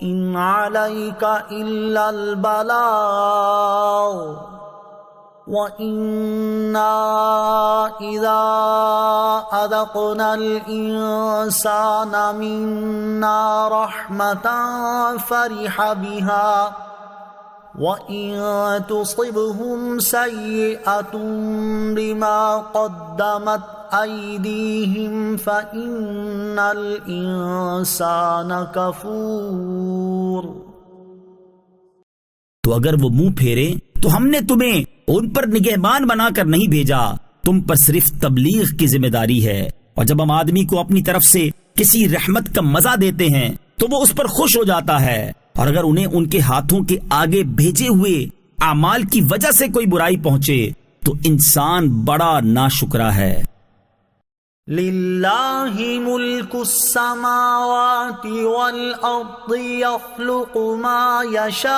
[SPEAKER 1] إِنْ عَلَيْكَ إِلَّا الْبَلَاغُ وَإِنَّا إِذَا أَذَقْنَا الْإِنسَانَ مِنَّا رَحْمَةً فَرِحَ بِهَا وَإِن تُصِبْهُمْ سَيِّئَةٌ بِمَا قَدَّمَتْ أَيْدِيهِمْ فَإِنَّ الْإِنسَانَ كَفُورٌ۔
[SPEAKER 2] تو اگر وہ منہ پھیرے تو ہم نے تمہیں ان پر نگہبان بنا کر نہیں بھیجا تم پر صرف تبلیغ کی ذمہ داری ہے، اور جب ہم آدمی کو اپنی طرف سے کسی رحمت کا مزہ دیتے ہیں تو وہ اس پر خوش ہو جاتا ہے، اور اگر انہیں ان کے ہاتھوں کے آگے بھیجے ہوئے اعمال کی وجہ سے کوئی برائی پہنچے تو انسان بڑا ناشکرا ہے۔
[SPEAKER 1] للہ ملک السماوات والارض یخلق ما یشاء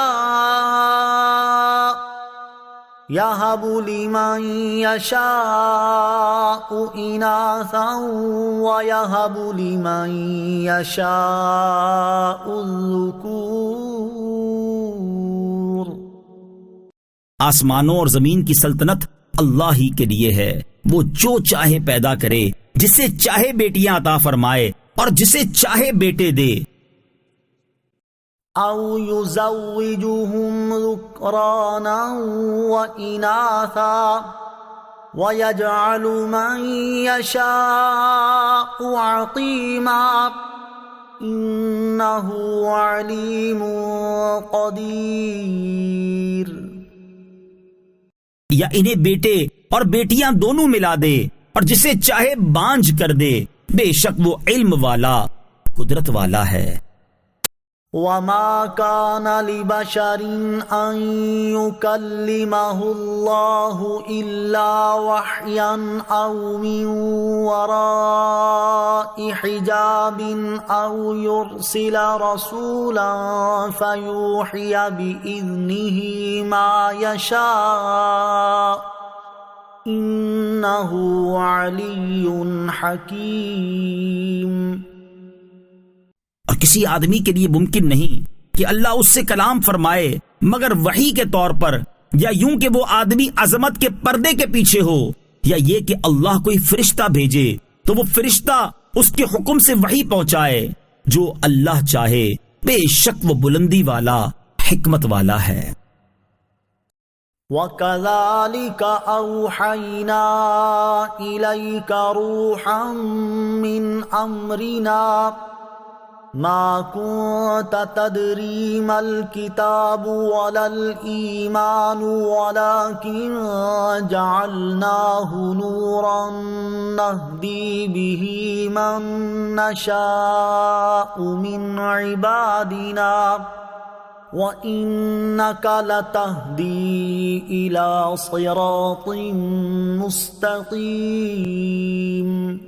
[SPEAKER 1] یہب لمن یشاء اناثا ویہب لمن یشاء الذکور۔
[SPEAKER 2] آسمانوں اور زمین کی سلطنت اللہ ہی کے لیے ہے، وہ جو چاہے پیدا کرے، جسے چاہے بیٹیاں عطا فرمائے اور جسے چاہے بیٹے دے۔
[SPEAKER 1] او یزوجہم ذکرانا واناثا ویجعل من یشاء عقیما انہ علیم قدیر۔
[SPEAKER 2] یا انہیں بیٹے اور بیٹیاں دونوں ملا دے اور جسے چاہے بانجھ کر دے، بے شک وہ علم والا، قدرت والا ہے۔
[SPEAKER 1] وما كان لبشر أن يكلمه الله إلا وحيا أو من وراء حجاب أو يرسل رسولا فيوحي بإذنه ما يشاء إنه علي حكيم۔
[SPEAKER 2] اور کسی آدمی کے لیے ممکن نہیں کہ اللہ اس سے کلام فرمائے مگر وحی کے طور پر، یا یوں کہ وہ آدمی عظمت کے پردے کے پیچھے ہو، یا یہ کہ اللہ کوئی فرشتہ بھیجے تو وہ فرشتہ اس کے حکم سے وحی پہنچائے، جو اللہ چاہے، بے شک وہ بلندی والا، حکمت والا ہے۔
[SPEAKER 1] وَكَذَلِكَ أَوْحَيْنَا إِلَيْكَ رُوحًا مِّنْ أَمْرِنَا ما كنت تدري ما الكتاب ولا الإيمان ولكن جعلناه نورا نهدي به من نشاء من عبادنا وإنك لتهدي إلى صراط مستقيم۔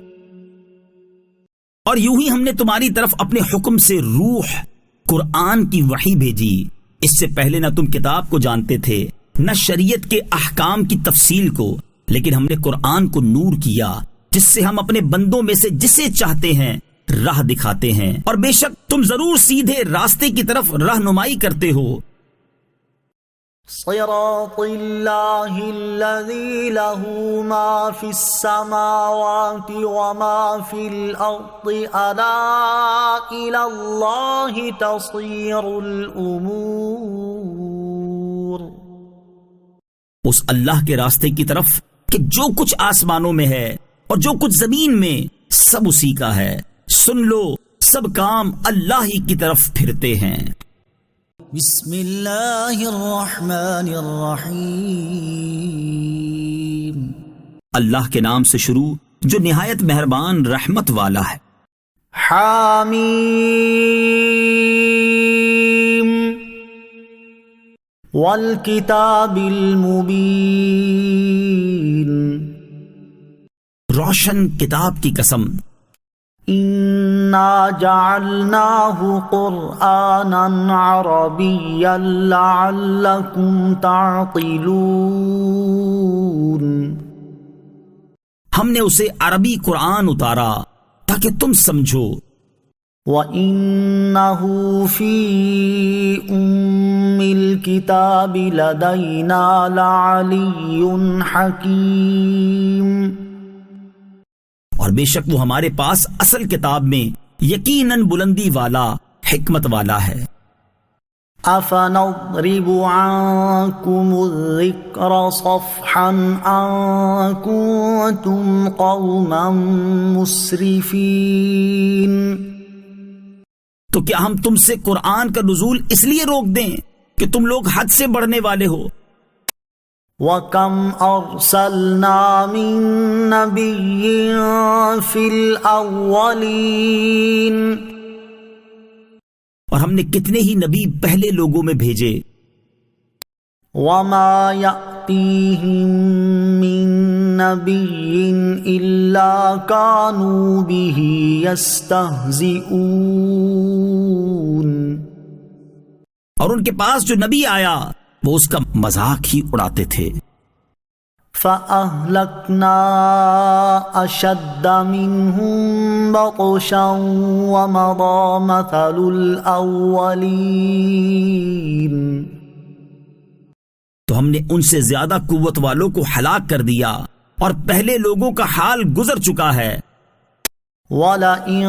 [SPEAKER 2] اور یوں ہی ہم نے تمہاری طرف اپنے حکم سے روح قرآن کی وحی بھیجی۔ اس سے پہلے نہ تم کتاب کو جانتے تھے نہ شریعت کے احکام کی تفصیل کو، لیکن ہم نے قرآن کو نور کیا جس سے ہم اپنے بندوں میں سے جسے چاہتے ہیں راہ دکھاتے ہیں، اور بے شک تم ضرور سیدھے راستے کی طرف رہنمائی کرتے ہو۔
[SPEAKER 1] صراط اللہ الذی لہ ما فی السماوات وما فی الارض الا الی اللہ تصیر الامور۔
[SPEAKER 2] اس اللہ کے راستے کی طرف کہ جو کچھ آسمانوں میں ہے اور جو کچھ زمین میں سب اسی کا ہے، سن لو سب کام اللہ ہی کی طرف پھرتے ہیں۔
[SPEAKER 1] بسم اللہ الرحمن الرحیم۔
[SPEAKER 2] اللہ کے نام سے شروع جو نہایت مہربان رحمت والا ہے۔
[SPEAKER 1] حامیم والکتاب المبین۔
[SPEAKER 2] روشن کتاب کی قسم۔
[SPEAKER 1] اِنَّا جَعَلْنَاهُ قُرْآنًا عَرَبِيًّا لَعَلَّكُمْ تَعْقِلُونَ۔
[SPEAKER 2] ہم نے اسے عربی قرآن اتارا تاکہ تم سمجھو۔
[SPEAKER 1] وَإِنَّهُ فِي أُمِّ الْكِتَابِ لَدَيْنَا لَعَلِيٌّ حَكِيمٌ۔
[SPEAKER 2] اور بے شک وہ ہمارے پاس اصل کتاب میں یقیناً بلندی والا، حکمت والا ہے۔
[SPEAKER 1] أَفَنَضْرِبُ عَنكُمُ الذِّكْرَ صَفْحًا أَن كُنتُمْ قَوْمًا مُسْرِفِينَ۔
[SPEAKER 2] تو کیا ہم تم سے قرآن کا نزول اس لیے روک دیں کہ تم لوگ حد سے بڑھنے والے ہو؟
[SPEAKER 1] وَكَمْ أَرْسَلْنَا مِن نَبِيٍّ فِي الْأَوَّلِينَ،
[SPEAKER 2] اور ہم نے کتنے ہی نبی پہلے لوگوں میں بھیجے،
[SPEAKER 1] وَمَا يَأْتِيهِم مِّن نَبِيٍّ إِلَّا كَانُوا بِهِ يَسْتَهْزِئُونَ،
[SPEAKER 2] اور ان کے پاس جو نبی آیا وہ اس کا مذاق ہی اڑاتے تھے۔
[SPEAKER 1] فَأَهْلَكْنَا أَشَدَّ مِنْهُمْ بَطْشًا وَمَضَى مَثَلُ الْأَوَّلِينَ،
[SPEAKER 2] تو ہم نے ان سے زیادہ قوت والوں کو ہلاک کر دیا اور پہلے لوگوں کا حال گزر چکا ہے۔
[SPEAKER 1] وَلَئِن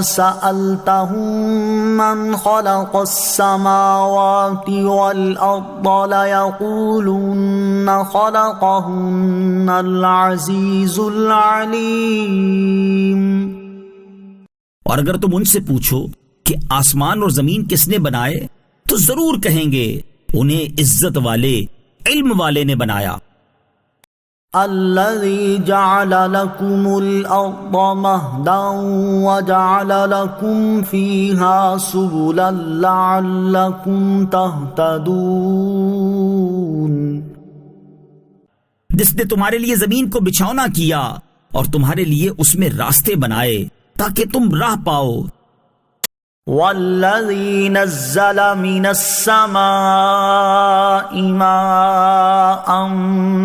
[SPEAKER 1] سَأَلْتَهُم مَّنْ خَلَقَ السَّمَاوَاتِ وَالْأَرْضَ لَيَقُولُنَّ خَلَقَهُنَّ الْعَزِيزُ الْعَلِيمُ،
[SPEAKER 2] اور اگر تم ان سے پوچھو کہ آسمان اور زمین کس نے بنائے تو ضرور کہیں گے انہیں عزت والے علم والے نے بنایا۔
[SPEAKER 1] الذي جعل لكم الأرض مهدا وجعل لكم فيها سبلا لعلكم تهتدون،
[SPEAKER 2] جس نے تمہارے لیے زمین کو بچھونا کیا اور تمہارے لیے اس میں راستے بنائے تاکہ تم راہ پاؤ۔
[SPEAKER 1] والذي نزل من السماء ماء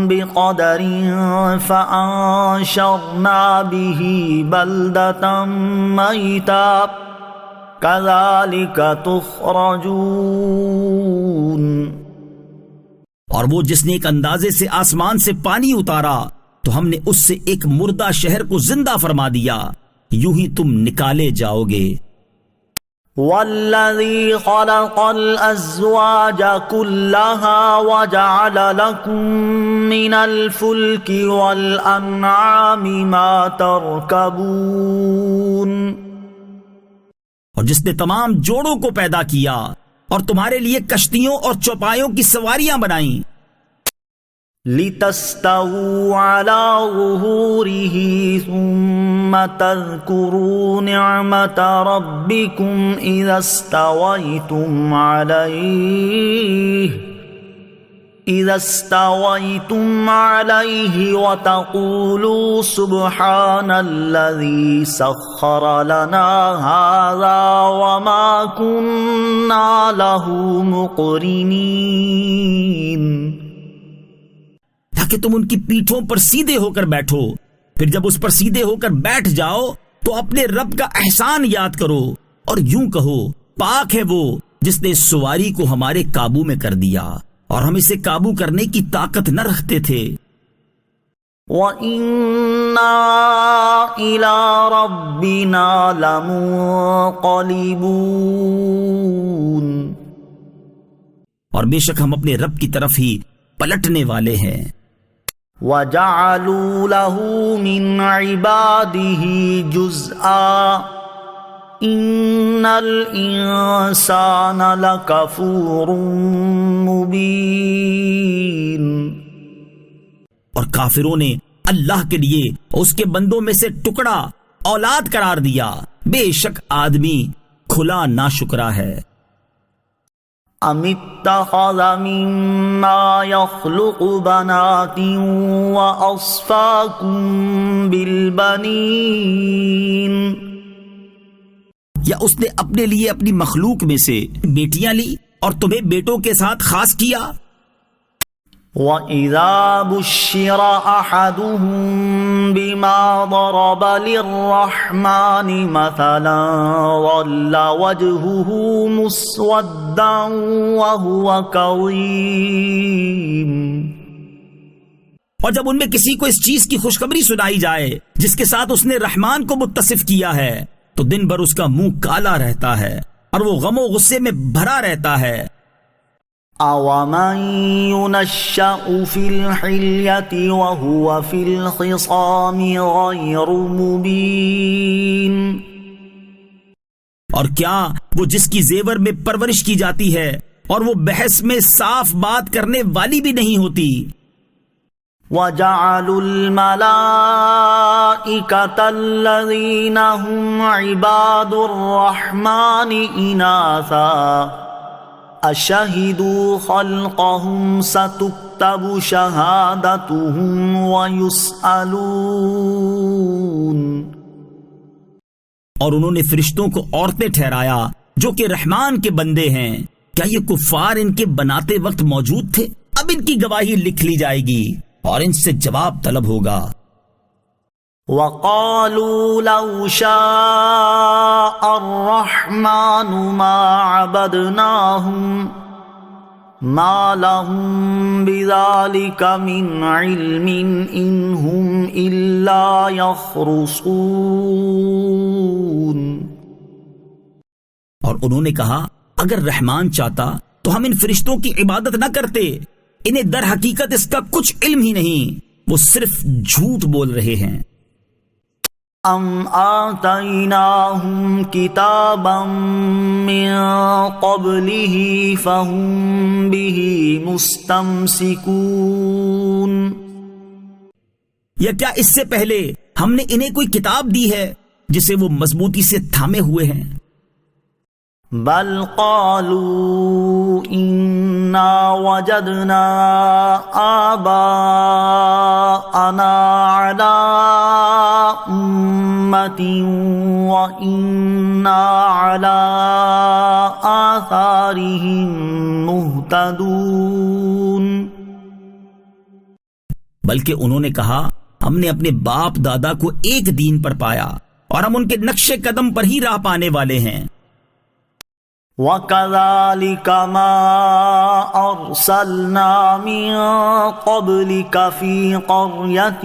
[SPEAKER 1] بقدر فأنشرنا به بلدة ميتا كذلك تخرجون،
[SPEAKER 2] اور وہ جس نے ایک اندازے سے آسمان سے پانی اتارا تو ہم نے اس سے ایک مردہ شہر کو زندہ فرما دیا، یوں ہی تم نکالے جاؤ گے۔
[SPEAKER 1] والذي خلق الأزواج كلها وجعل لكم من الفلك والأنعام ما تركبون،
[SPEAKER 2] اور جس نے تمام جوڑوں کو پیدا کیا اور تمہارے لیے کشتیوں اور چوپایوں کی سواریاں بنائیں،
[SPEAKER 1] لتستووا على ظهوره ثم تذكروا نعمة ربكم إذا استويتم عليه وتقولوا سبحان الذي سخر لنا هذا وما كنا له مقرنين،
[SPEAKER 2] تاکہ تم ان کی پیٹھوں پر سیدھے ہو کر بیٹھو، پھر جب اس پر سیدھے ہو کر بیٹھ جاؤ تو اپنے رب کا احسان یاد کرو اور یوں کہو پاک ہے وہ جس نے اس سواری کو ہمارے قابو میں کر دیا اور ہم اسے قابو کرنے کی طاقت نہ رکھتے تھے۔
[SPEAKER 1] وَإِنَّا إِلَى رَبِّنَا لَمُنقَلِبُونَ،
[SPEAKER 2] اور بے شک ہم اپنے رب کی طرف ہی پلٹنے والے ہیں۔
[SPEAKER 1] وَجَعَلُوا لَهُ مِنْ عِبَادِهِ جُزْءًا إِنَّ الْإِنسَانَ لَكَفُورٌ مُبِينٌ،
[SPEAKER 2] اور کافروں نے اللہ کے لیے اس کے بندوں میں سے ٹکڑا اولاد قرار دیا، بے شک آدمی کھلا ناشکرا ہے۔
[SPEAKER 1] ام اتخذ مما يخلق بنات واصفاكم بالبنين،
[SPEAKER 2] یا اس نے اپنے لیے اپنی مخلوق میں سے بیٹیاں لی اور تمہیں بیٹوں کے ساتھ خاص کیا۔
[SPEAKER 1] وَإِذَا بُشِّرَ أَحَدُهُم بِمَا ضَرَبَ لِلرَّحْمَنِ مَثَلًا ظَلَّ وَجْهُهُ مُسْوَدًّا وَهُوَ كَظِيمٌ،
[SPEAKER 2] اور جب ان میں کسی کو اس چیز کی خوشخبری سنائی جائے جس کے ساتھ اس نے رحمان کو متصف کیا ہے تو دن بھر اس کا منہ کالا رہتا ہے اور وہ غم و غصے میں بھرا رہتا ہے۔
[SPEAKER 1] أَوَمَن يُنَشَّأُ فِي الْحِلْيَةِ وَهُوَ فِي الْخِصَامِ غَيْرُ مُبِينٍ،
[SPEAKER 2] اور کیا وہ جس کی زیور میں پرورش کی جاتی ہے اور وہ بحث میں صاف بات کرنے والی بھی نہیں ہوتی،
[SPEAKER 1] وَجَعَلُوا الْمَلَائِكَةَ الَّذِينَ هُمْ عِبَادُ الرَّحْمَنِ إِنَاثًا أَشَهِدُوا خَلْقَهُمْ سَتُكْتَبُ شَهَادَتُهُمْ وَيُسْأَلُونَ۔
[SPEAKER 2] اور انہوں نے فرشتوں کو عورتیں ٹھہرایا جو کہ رحمان کے بندے ہیں۔ کیا یہ کفار ان کے بناتے وقت موجود تھے؟ اب ان کی گواہی لکھ لی جائے گی اور ان سے جواب طلب ہوگا۔
[SPEAKER 1] وَقَالُوا لَوْ شَاءَ الرَّحْمَنُ مَا عَبَدْنَاهُمْ مَا لَهُمْ بِذَلِكَ مِنْ عِلْمٍ إِنْ هُمْ إِلَّا يَخْرُصُونَ۔
[SPEAKER 2] اور انہوں نے کہا اگر رحمان چاہتا تو ہم ان فرشتوں کی عبادت نہ کرتے، انہیں در حقیقت اس کا کچھ علم ہی نہیں، وہ صرف جھوٹ بول رہے ہیں۔
[SPEAKER 1] ام آتیناہم کتابا من قبلہ فہم بہ مستمسکون۔
[SPEAKER 2] یا کیا اس سے پہلے ہم نے انہیں کوئی کتاب دی ہے جسے وہ مضبوطی سے تھامے ہوئے ہیں؟
[SPEAKER 1] بل قالوا انا وجدنا آباءنا على امة وإنا على آثارهم مهتدون۔
[SPEAKER 2] بلکہ انہوں نے کہا ہم نے اپنے باپ دادا کو ایک دین پر پایا اور ہم ان کے نقش قدم پر ہی راہ پانے والے ہیں۔
[SPEAKER 1] وَكَذَلِكَ مَا أَرْسَلْنَا مِن قَبْلِكَ فِي قَرْيَةٍ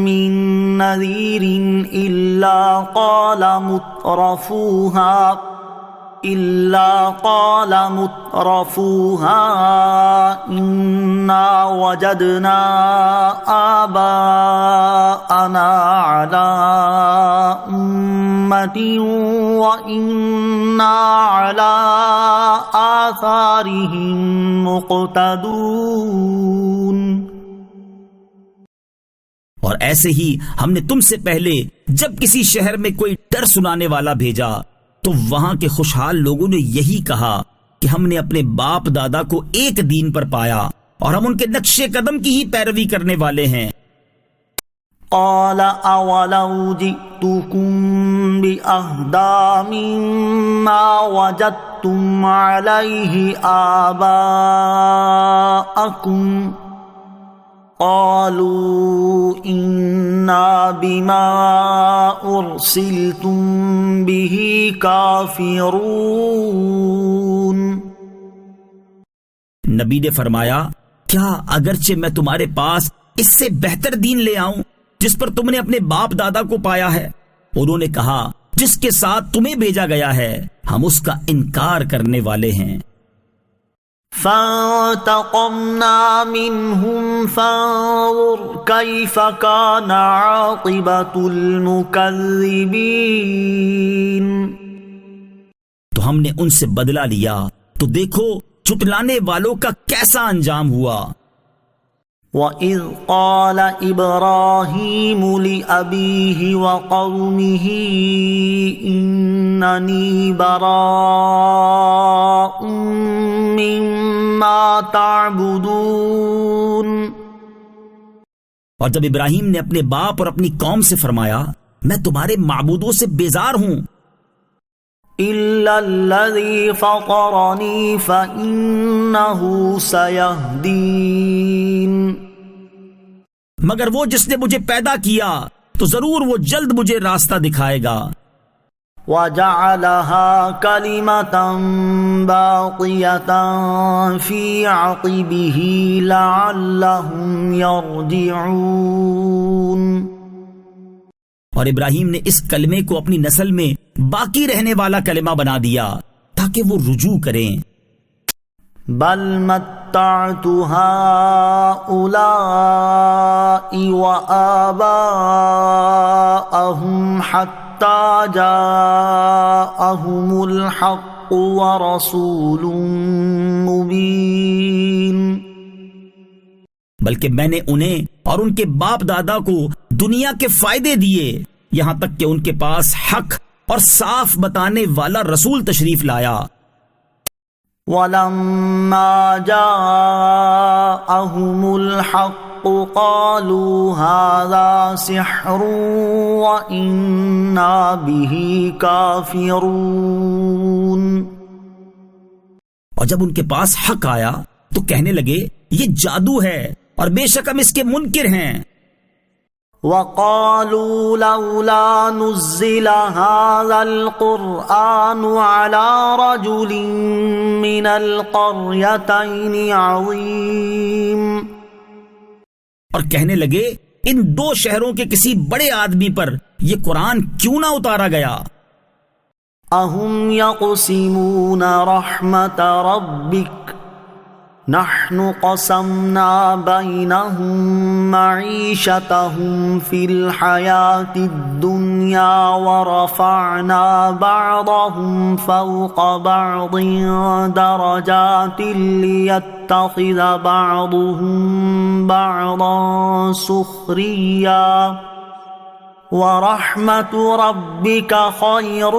[SPEAKER 1] مِّن نَّذِيرٍ إِلَّا قَالَ مُتْرَفُوهَا إِنَّا وَجَدْنَا آبَاءَنَا عَلَى أُمَّةٍ وَإِنَّا عَلَى آثَارِهِم مُقْتَدُونَ۔
[SPEAKER 2] اور ایسے ہی ہم نے تم سے پہلے جب کسی شہر میں کوئی ڈر سنانے والا بھیجا تو وہاں کے خوشحال لوگوں نے یہی کہا کہ ہم نے اپنے باپ دادا کو ایک دین پر پایا اور ہم ان کے نقش قدم کی ہی پیروی کرنے والے ہیں۔
[SPEAKER 1] قال اولو جئتکم بأہدی مما وجدتم علیہ آباءکم قالوا انا بما ارسلتم به کافرون۔
[SPEAKER 2] نبی نے فرمایا کیا اگرچہ میں تمہارے پاس اس سے بہتر دین لے آؤں جس پر تم نے اپنے باپ دادا کو پایا ہے؟ انہوں نے کہا جس کے ساتھ تمہیں بھیجا گیا ہے ہم اس کا انکار کرنے والے ہیں۔
[SPEAKER 1] فانتقمنا منهم فانظر كيف كان عاقبة المكذبين۔
[SPEAKER 2] تو ہم نے ان سے بدلہ لیا تو دیکھو چٹلانے والوں کا کیسا انجام ہوا۔
[SPEAKER 1] وَإِذْ قَالَ إِبْرَاهِيمُ لِأَبِيهِ وَقَوْمِهِ إِنَّنِي بَرَاءٌ مِّمَّا تَعْبُدُونَ۔
[SPEAKER 2] اور جب ابراہیم نے اپنے باپ اور اپنی قوم سے فرمایا میں تمہارے معبودوں سے بیزار ہوں،
[SPEAKER 1] إِلَّا الَّذِي فَطَرَنِي فَإِنَّهُ سَيَهْدِينِ۔
[SPEAKER 2] مگر وہ جس نے مجھے پیدا کیا تو ضرور وہ جلد مجھے راستہ دکھائے گا۔
[SPEAKER 1] وَجَعَلَهَا كَلِمَةً بَاقِيَةً فِي عَقِبِهِ لَعَلَّهُمْ يَرْجِعُونَ۔
[SPEAKER 2] اور ابراہیم نے اس کلمے کو اپنی نسل میں باقی رہنے والا کلمہ بنا دیا تاکہ وہ رجوع کریں۔
[SPEAKER 1] بل متعت هؤلاء وآباءهم حتى جاءهم الحق ورسول مبين۔
[SPEAKER 2] بلکہ میں نے انہیں اور ان کے باپ دادا کو دنیا کے فائدے دیے یہاں تک کہ ان کے پاس حق اور صاف بتانے والا رسول تشریف لایا.
[SPEAKER 1] وَلَمَّا جَاءَهُمُ الْحَقُّ قَالُوا هَذَا سِحْرٌ وَإِنَّا بِهِ كَافِرُونَ.
[SPEAKER 2] اور جب ان کے پاس حق آیا تو کہنے لگے یہ جادو ہے اور بے شک ہم اس کے منکر ہیں.
[SPEAKER 1] وَقَالُوا لَوْلَا نُزِّلَ هَذَا الْقُرْآنُ عَلَى رَجُلٍ مِّنَ الْقَرْيَتَيْنِ عَظِيمٍ.
[SPEAKER 2] اور کہنے لگے ان دو شہروں کے کسی بڑے آدمی پر یہ قرآن کیوں نہ اتارا گیا.
[SPEAKER 1] أَهُمْ يَقْسِمُونَ رَحْمَةَ رَبِّكَ نَحْنُ قَسَمْنَا بَيْنَهُمْ مَعِيشَتَهُمْ فِي الْحَيَاةِ الدُّنْيَا وَرَفَعْنَا بَعْضَهُمْ فَوْقَ بَعْضٍ دَرَجَاتٍ لِيَتَّخِذَ بَعْضُهُمْ بَعْضًا سُخْرِيًّا وَرَحْمَةُ رَبِّكَ خَيْرٌ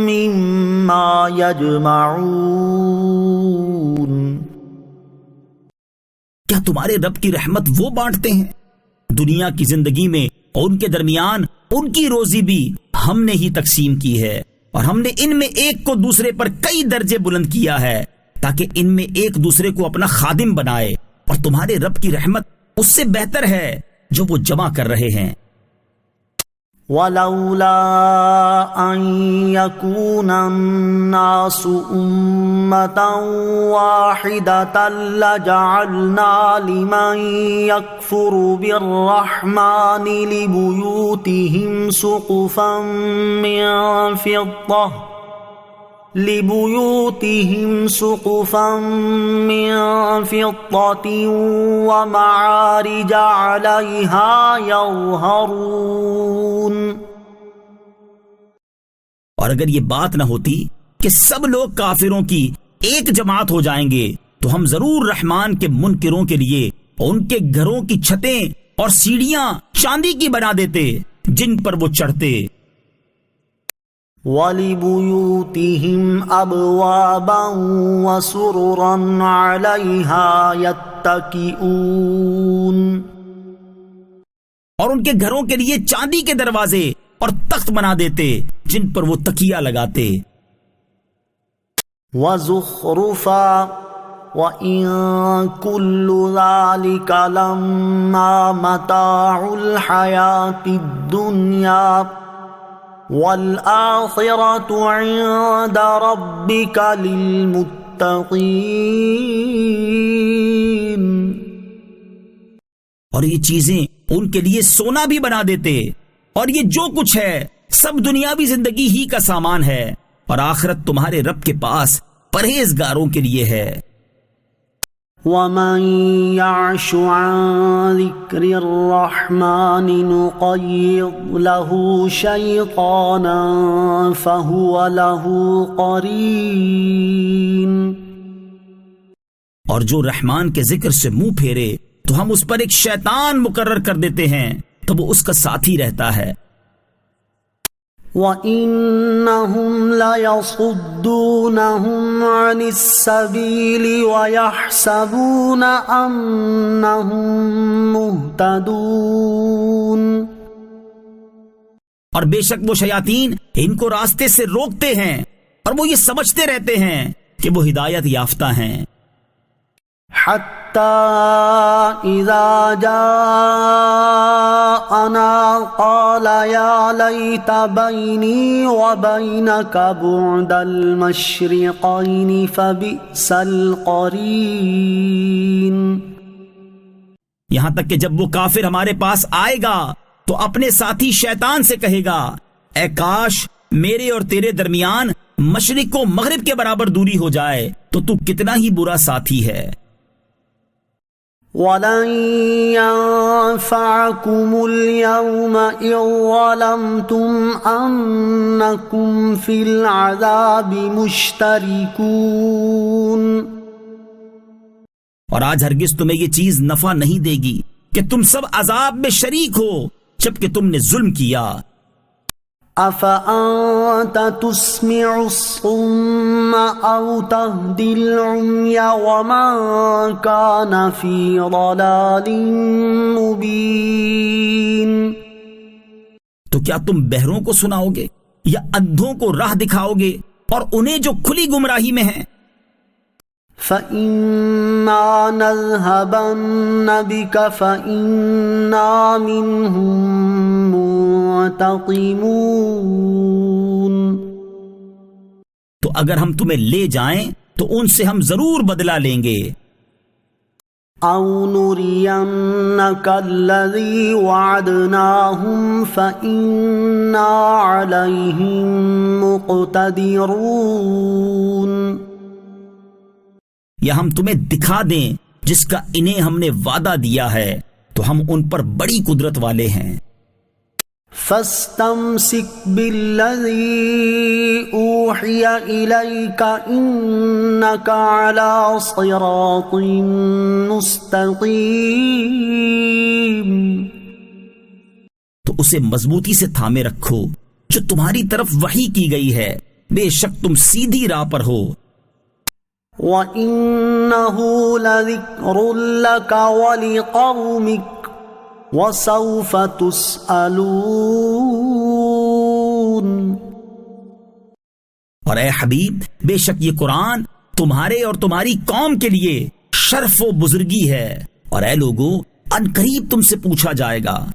[SPEAKER 1] مِّمَّا يَجْمَعُونَ.
[SPEAKER 2] کیا تمہارے رب کی رحمت وہ بانٹتے ہیں؟ دنیا کی زندگی میں اور ان کے درمیان ان کی روزی بھی ہم نے ہی تقسیم کی ہے اور ہم نے ان میں ایک کو دوسرے پر کئی درجے بلند کیا ہے تاکہ ان میں ایک دوسرے کو اپنا خادم بنائے، اور تمہارے رب کی رحمت اس سے بہتر ہے جو وہ جمع کر رہے ہیں.
[SPEAKER 1] وَلَوْلَا أَن يَكُونَ النَّاسُ أُمَّةً وَاحِدَةً لَجَعَلْنَا لِمَن يَكْفُرُ بِالرَّحْمَٰنِ لِبُيُوتِهِمْ سُقُفًا مِّن فِضَّةٍ وَمَعَارِجَ عَلَيْهَا يَظْهَرُونَ.
[SPEAKER 2] اور اگر یہ بات نہ ہوتی کہ سب لوگ کافروں کی ایک جماعت ہو جائیں گے تو ہم ضرور رحمان کے منکروں کے لیے ان کے گھروں کی چھتیں اور سیڑھیاں چاندی کی بنا دیتے جن پر وہ چڑھتے.
[SPEAKER 1] وَلِبُيُوتِهِمْ أَبْوَابًا وَسُرُرًا عَلَيْهَا يَتَّكِئُونَ.
[SPEAKER 2] اور ان کے گھروں کے لیے چاندی کے دروازے اور تخت بنا دیتے جن پر وہ تکیہ لگاتے.
[SPEAKER 1] وَزُخْرُفًا وَإِن كُلُّ ذَلِكَ لَمَّا مَتَاعُ الْحَيَاةِ الدُّنْيَا وَالْآخِرَةُ عِندَ رَبِّكَ لِلْمُتَّقِينَ.
[SPEAKER 2] اور یہ چیزیں ان کے لیے سونا بھی بنا دیتے، اور یہ جو کچھ ہے سب دنیاوی زندگی ہی کا سامان ہے، اور آخرت تمہارے رب کے پاس پرہیزگاروں کے لیے ہے.
[SPEAKER 1] وَمَن يَعْشُ عَن ذِكْرِ الرَّحْمَٰنِ نُقَيِّضْ لَهُ شَيْطَانًا فَهُوَ لَهُ قَرِينٌ.
[SPEAKER 2] اور جو رحمان کے ذکر سے منہ پھیرے تو ہم اس پر ایک شیطان مقرر کر دیتے ہیں تو وہ اس کا ساتھی رہتا ہے.
[SPEAKER 1] وَإِنَّهُمْ لَيَصُدُّونَهُمْ عَنِ السَّبِيلِ وَيَحْسَبُونَ أَنَّهُمْ مُهْتَدُونَ. اور بے شک وہ شیاطین ان کو راستے سے روکتے ہیں اور وہ یہ سمجھتے رہتے ہیں کہ وہ ہدایت یافتہ ہیں. حَتَّى إِذَا جَاءَنَا قَالَ يَا لَيْتَ بَيْنِي وَبَيْنَكَ بُعْدَ الْمَشْرِقَيْنِ فَبِئْسَ الْقَرِينُ.
[SPEAKER 2] یہاں تک کہ جب وہ کافر ہمارے پاس آئے گا تو اپنے ساتھی شیطان سے کہے گا اے کاش میرے اور تیرے درمیان مشرق و مغرب کے برابر دوری ہو جائے تو کتنا ہی برا ساتھی ہے.
[SPEAKER 1] وَلَن يَنفَعَكُمُ الْيَوْمَ إِذ ظَّلَمْتُمْ أَنَّكُمْ فِي الْعَذَابِ مُشْتَرِكُونَ. اور آج ہرگز تمہیں یہ چیز نفع نہیں دے گی کہ تم سب عذاب میں شریک ہو جبکہ تم نے ظلم کیا۔
[SPEAKER 3] أَفَأَنْتَ تُسْمِعُ الصُّمَّ أَوْ تَهْدِي الْعُمْيَ وَمَنْ كَانَ فِي ضَلَالٍ مُبِينٍ۔
[SPEAKER 1] تو کیا تم بہروں کو سناؤ گے یا اندھوں کو راہ دکھاؤ گے اور انہیں جو کھلی گمراہی میں ہیں؟
[SPEAKER 3] فَإِمَّا نَذْهَبَنَّ بِكَ فَإِنَّا مِنْهُمْ مُنْتَقِمُونَ۔
[SPEAKER 1] تو اگر ہم تمہیں لے جائیں تو ان سے ہم ضرور بدلہ لیں گے۔
[SPEAKER 3] أَوْ نُرِيَنَّكَ الَّذِي وَعَدْنَاهُمْ فَإِنَّا عَلَيْهِمْ مُقْتَدِرُونَ۔
[SPEAKER 1] یا ہم تمہیں دکھا دیں جس کا انہیں ہم نے وعدہ دیا ہے تو ہم ان پر بڑی قدرت والے ہیں۔
[SPEAKER 3] فَاسْتَمْسِكْ بِالَّذِي أُوحِيَ إِلَيْكَ إِنَّكَ عَلَى صِرَاطٍ مُسْتَقِيمٍ۔
[SPEAKER 1] تو اسے مضبوطی سے تھامے رکھو جو تمہاری طرف وحی کی گئی ہے، بے شک تم سیدھی راہ پر ہو۔
[SPEAKER 3] وَإِنَّهُ لَذِكْرٌ لَكَ وَلِقَوْمِكَ وَسَوْفَ تُسْأَلُونَ۔
[SPEAKER 1] اور اے حبیب، بے شک یہ قرآن تمہارے اور تمہاری قوم کے لیے شرف و بزرگی ہے، اور اے لوگو ان قریب تم سے پوچھا جائے گا۔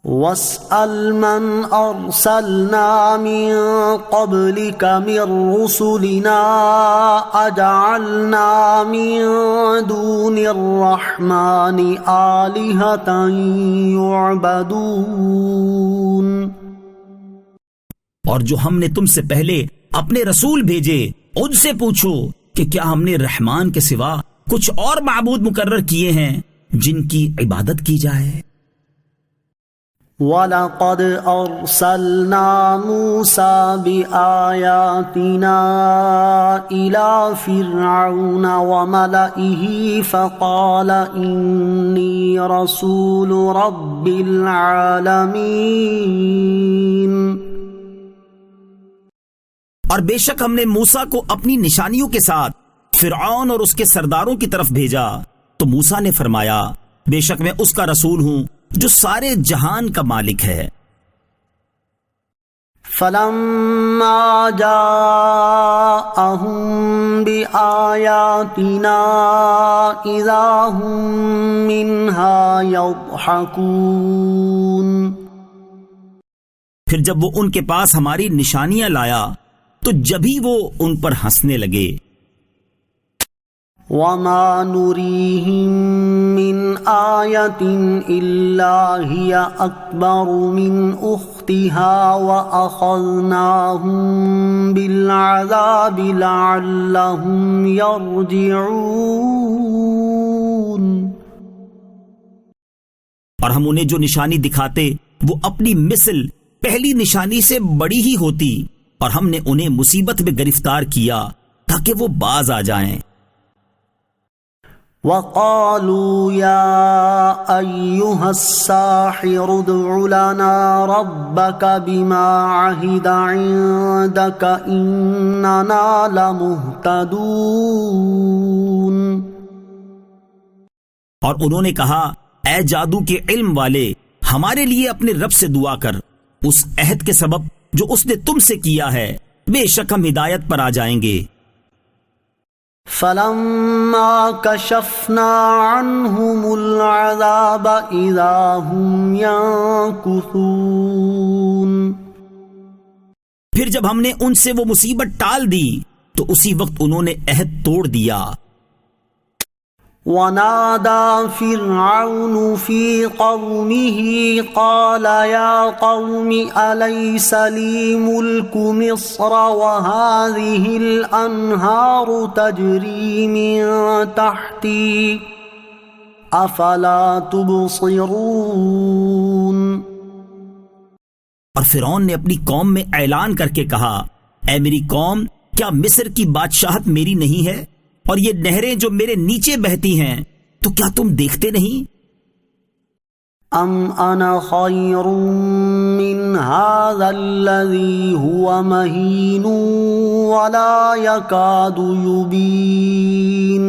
[SPEAKER 3] وَاسْأَلْ مَنْ أَرْسَلْنَا مِن قَبْلِكَ مِن رُّسُلِنَا أَجَعَلْنَا مِن دُونِ الرَّحْمَنِ آلِهَةً يُعْبَدُونَ۔
[SPEAKER 1] اور جو ہم نے تم سے پہلے اپنے رسول بھیجے ان سے پوچھو کہ کیا ہم نے رحمان کے سوا کچھ اور معبود مقرر کیے ہیں جن کی عبادت کی جائے۔
[SPEAKER 3] وَلَقَدْ أَرْسَلْنَا مُوسَى بِآيَاتِنَا إِلَى فِرْعَوْنَ وَمَلَئِهِ فَقَالَ إِنِّي رَسُولُ رَبِّ الْعَالَمِينَ۔
[SPEAKER 1] اور بے شک ہم نے موسیٰ کو اپنی نشانیوں کے ساتھ فرعون اور اس کے سرداروں کی طرف بھیجا، تو موسیٰ نے فرمایا بے شک میں اس کا رسول ہوں جو سارے جہان کا مالک ہے۔
[SPEAKER 3] فَلَمَّا جَاءَهُم بِآيَاتِنَا إِذَا هُم مِّنْهَا يَضْحَكُونَ۔
[SPEAKER 1] پھر جب وہ ان کے پاس ہماری نشانیاں لایا تو جبھی وہ ان پر ہنسنے لگے۔
[SPEAKER 3] وَمَا نُرِيهِم مِّنْ آيَةٍ إِلَّا هِيَ أَكْبَرُ مِنْ أُخْتِهَا وَأَخَذْنَاهُم بِالْعَذَابِ لَعَلَّهُمْ يَرْجِعُونَ۔
[SPEAKER 1] اور ہم انہیں جو نشانی دکھاتے وہ اپنی مثل پہلی نشانی سے بڑی ہی ہوتی، اور ہم نے انہیں مصیبت میں گرفتار کیا تاکہ وہ باز آ جائیں۔
[SPEAKER 3] وَقَالُوا يَا أَيُّهَا السَّاحِرُ ادْعُ لَنَا رَبَّكَ بِمَا عَهِدَ عِندَكَ إِنَّنَا لَمُهْتَدُونَ۔
[SPEAKER 1] اور انہوں نے کہا اے جادو کے علم والے، ہمارے لیے اپنے رب سے دعا کر اس عہد کے سبب جو اس نے تم سے کیا ہے، بے شک ہم ہدایت پر آ جائیں گے۔
[SPEAKER 3] فَلَمَّا كَشَفْنَا عَنْهُمُ الْعَذَابَ إِذَا هُمْ يَنكُثُونَ۔
[SPEAKER 1] پھر جب ہم نے ان سے وہ مصیبت ٹال دی تو اسی وقت انہوں نے عہد توڑ دیا۔
[SPEAKER 3] وَنَادَى فِرْعَوْنُ فِي قَوْمِهِ قَالَ يَا قَوْمِ أَلَيْسَ لِي مُلْكُ مِصْرَ وَهَٰذِهِ الْأَنْهَارُ تَجْرِي مِن تَحْتِي أَفَلَا تُبْصِرُونَ۔
[SPEAKER 1] اور فرعون نے اپنی قوم میں اعلان کر کے کہا اے میری قوم، کیا مصر کی بادشاہت میری نہیں ہے؟ اور یہ نہریں جو میرے نیچے بہتی ہیں، تو کیا تم دیکھتے نہیں؟
[SPEAKER 3] ام انا خیر من هذا الذي هو مهین ولا يكاد يبین،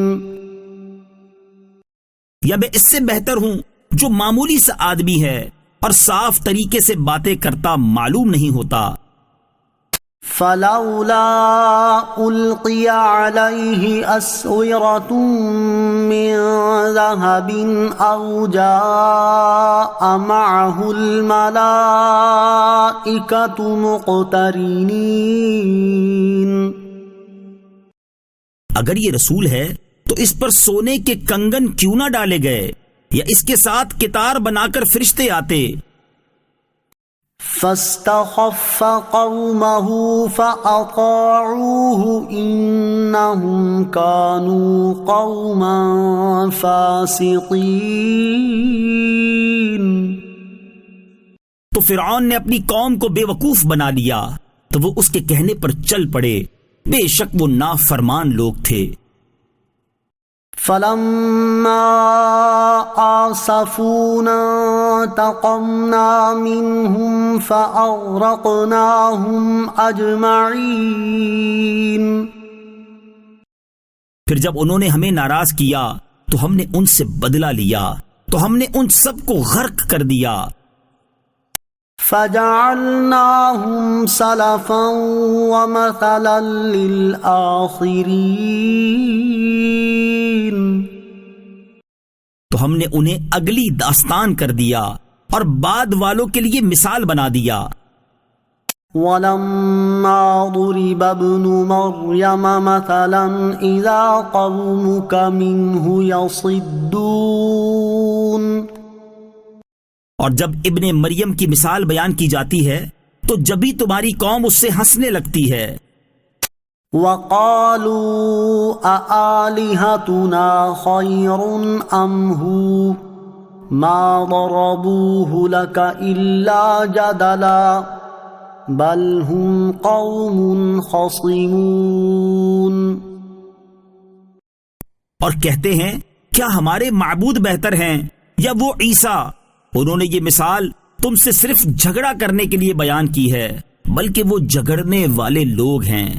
[SPEAKER 1] یا میں اس سے بہتر ہوں جو معمولی سا آدمی ہے اور صاف طریقے سے باتیں کرتا معلوم نہیں ہوتا۔
[SPEAKER 3] فلولا القی علیہ اسورۃ من ذہب او جاء معہ الملائکۃ مقترنین،
[SPEAKER 1] اگر یہ رسول ہے تو اس پر سونے کے کنگن کیوں نہ ڈالے گئے، یا اس کے ساتھ کتار بنا کر فرشتے آتے۔
[SPEAKER 3] فاستخف قومه فأطاعوه إنهم كانوا قوما فاسقين،
[SPEAKER 1] تو فرعون نے اپنی قوم کو بے وقوف بنا لیا تو وہ اس کے کہنے پر چل پڑے، بے شک وہ نافرمان لوگ تھے۔
[SPEAKER 3] فلما آسفونا انتقمنا منهم فأغرقناهم أجمعين،
[SPEAKER 1] پھر جب انہوں نے ہمیں ناراض کیا تو ہم نے ان سے بدلہ لیا، تو ہم نے ان سب کو غرق کر دیا۔
[SPEAKER 3] فجعلناهم سلفا ومثلا للآخرين،
[SPEAKER 1] تو ہم نے انہیں اگلی داستان کر دیا اور بعد والوں کے لیے مثال بنا دیا۔
[SPEAKER 3] وَلَمَّا ضُرِبَ ابْنُ مَرْيَمَ مَثَلًا إِذَا قَوْمُكَ مِنْهُ يَصِدُّونَ،
[SPEAKER 1] اور جب ابن مریم کی مثال بیان کی جاتی ہے تو جبھی تمہاری قوم اس سے ہنسنے لگتی ہے۔
[SPEAKER 3] وَقَالُوا أَآلِهَتُنَا خَيْرٌ أَمْ هُوَ مَا ضَرَبُوهُ لَكَ إِلَّا جَدَلًا بَلْ هُمْ قَوْمٌ خَصِمُونَ،
[SPEAKER 1] اور کہتے ہیں کیا ہمارے معبود بہتر ہیں یا وہ عیسیٰ؟ انہوں نے یہ مثال تم سے صرف جھگڑا کرنے کے لیے بیان کی ہے، بلکہ وہ جھگڑنے والے لوگ ہیں۔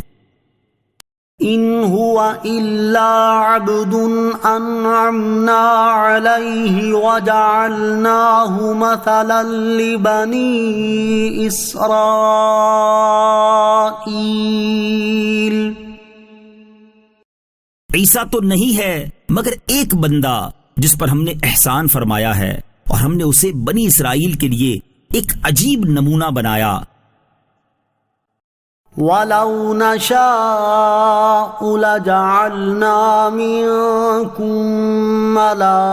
[SPEAKER 3] إِنْ هُوَ إِلَّا عَبْدٌ أَنْعَمْنَا عَلَيْهِ وَجَعَلْنَاهُ مَثَلًا لِبَنِي إِسْرَائِيلَ،
[SPEAKER 1] عیسیٰ تو نہیں ہے مگر ایک بندہ جس پر ہم نے احسان فرمایا ہے، اور ہم نے اسے بنی اسرائیل کے لیے ایک عجیب نمونہ بنایا۔
[SPEAKER 3] وَلَوْ نَشَاءُ لَجَعَلْنَا مِنكُم مَّلَائِكَةً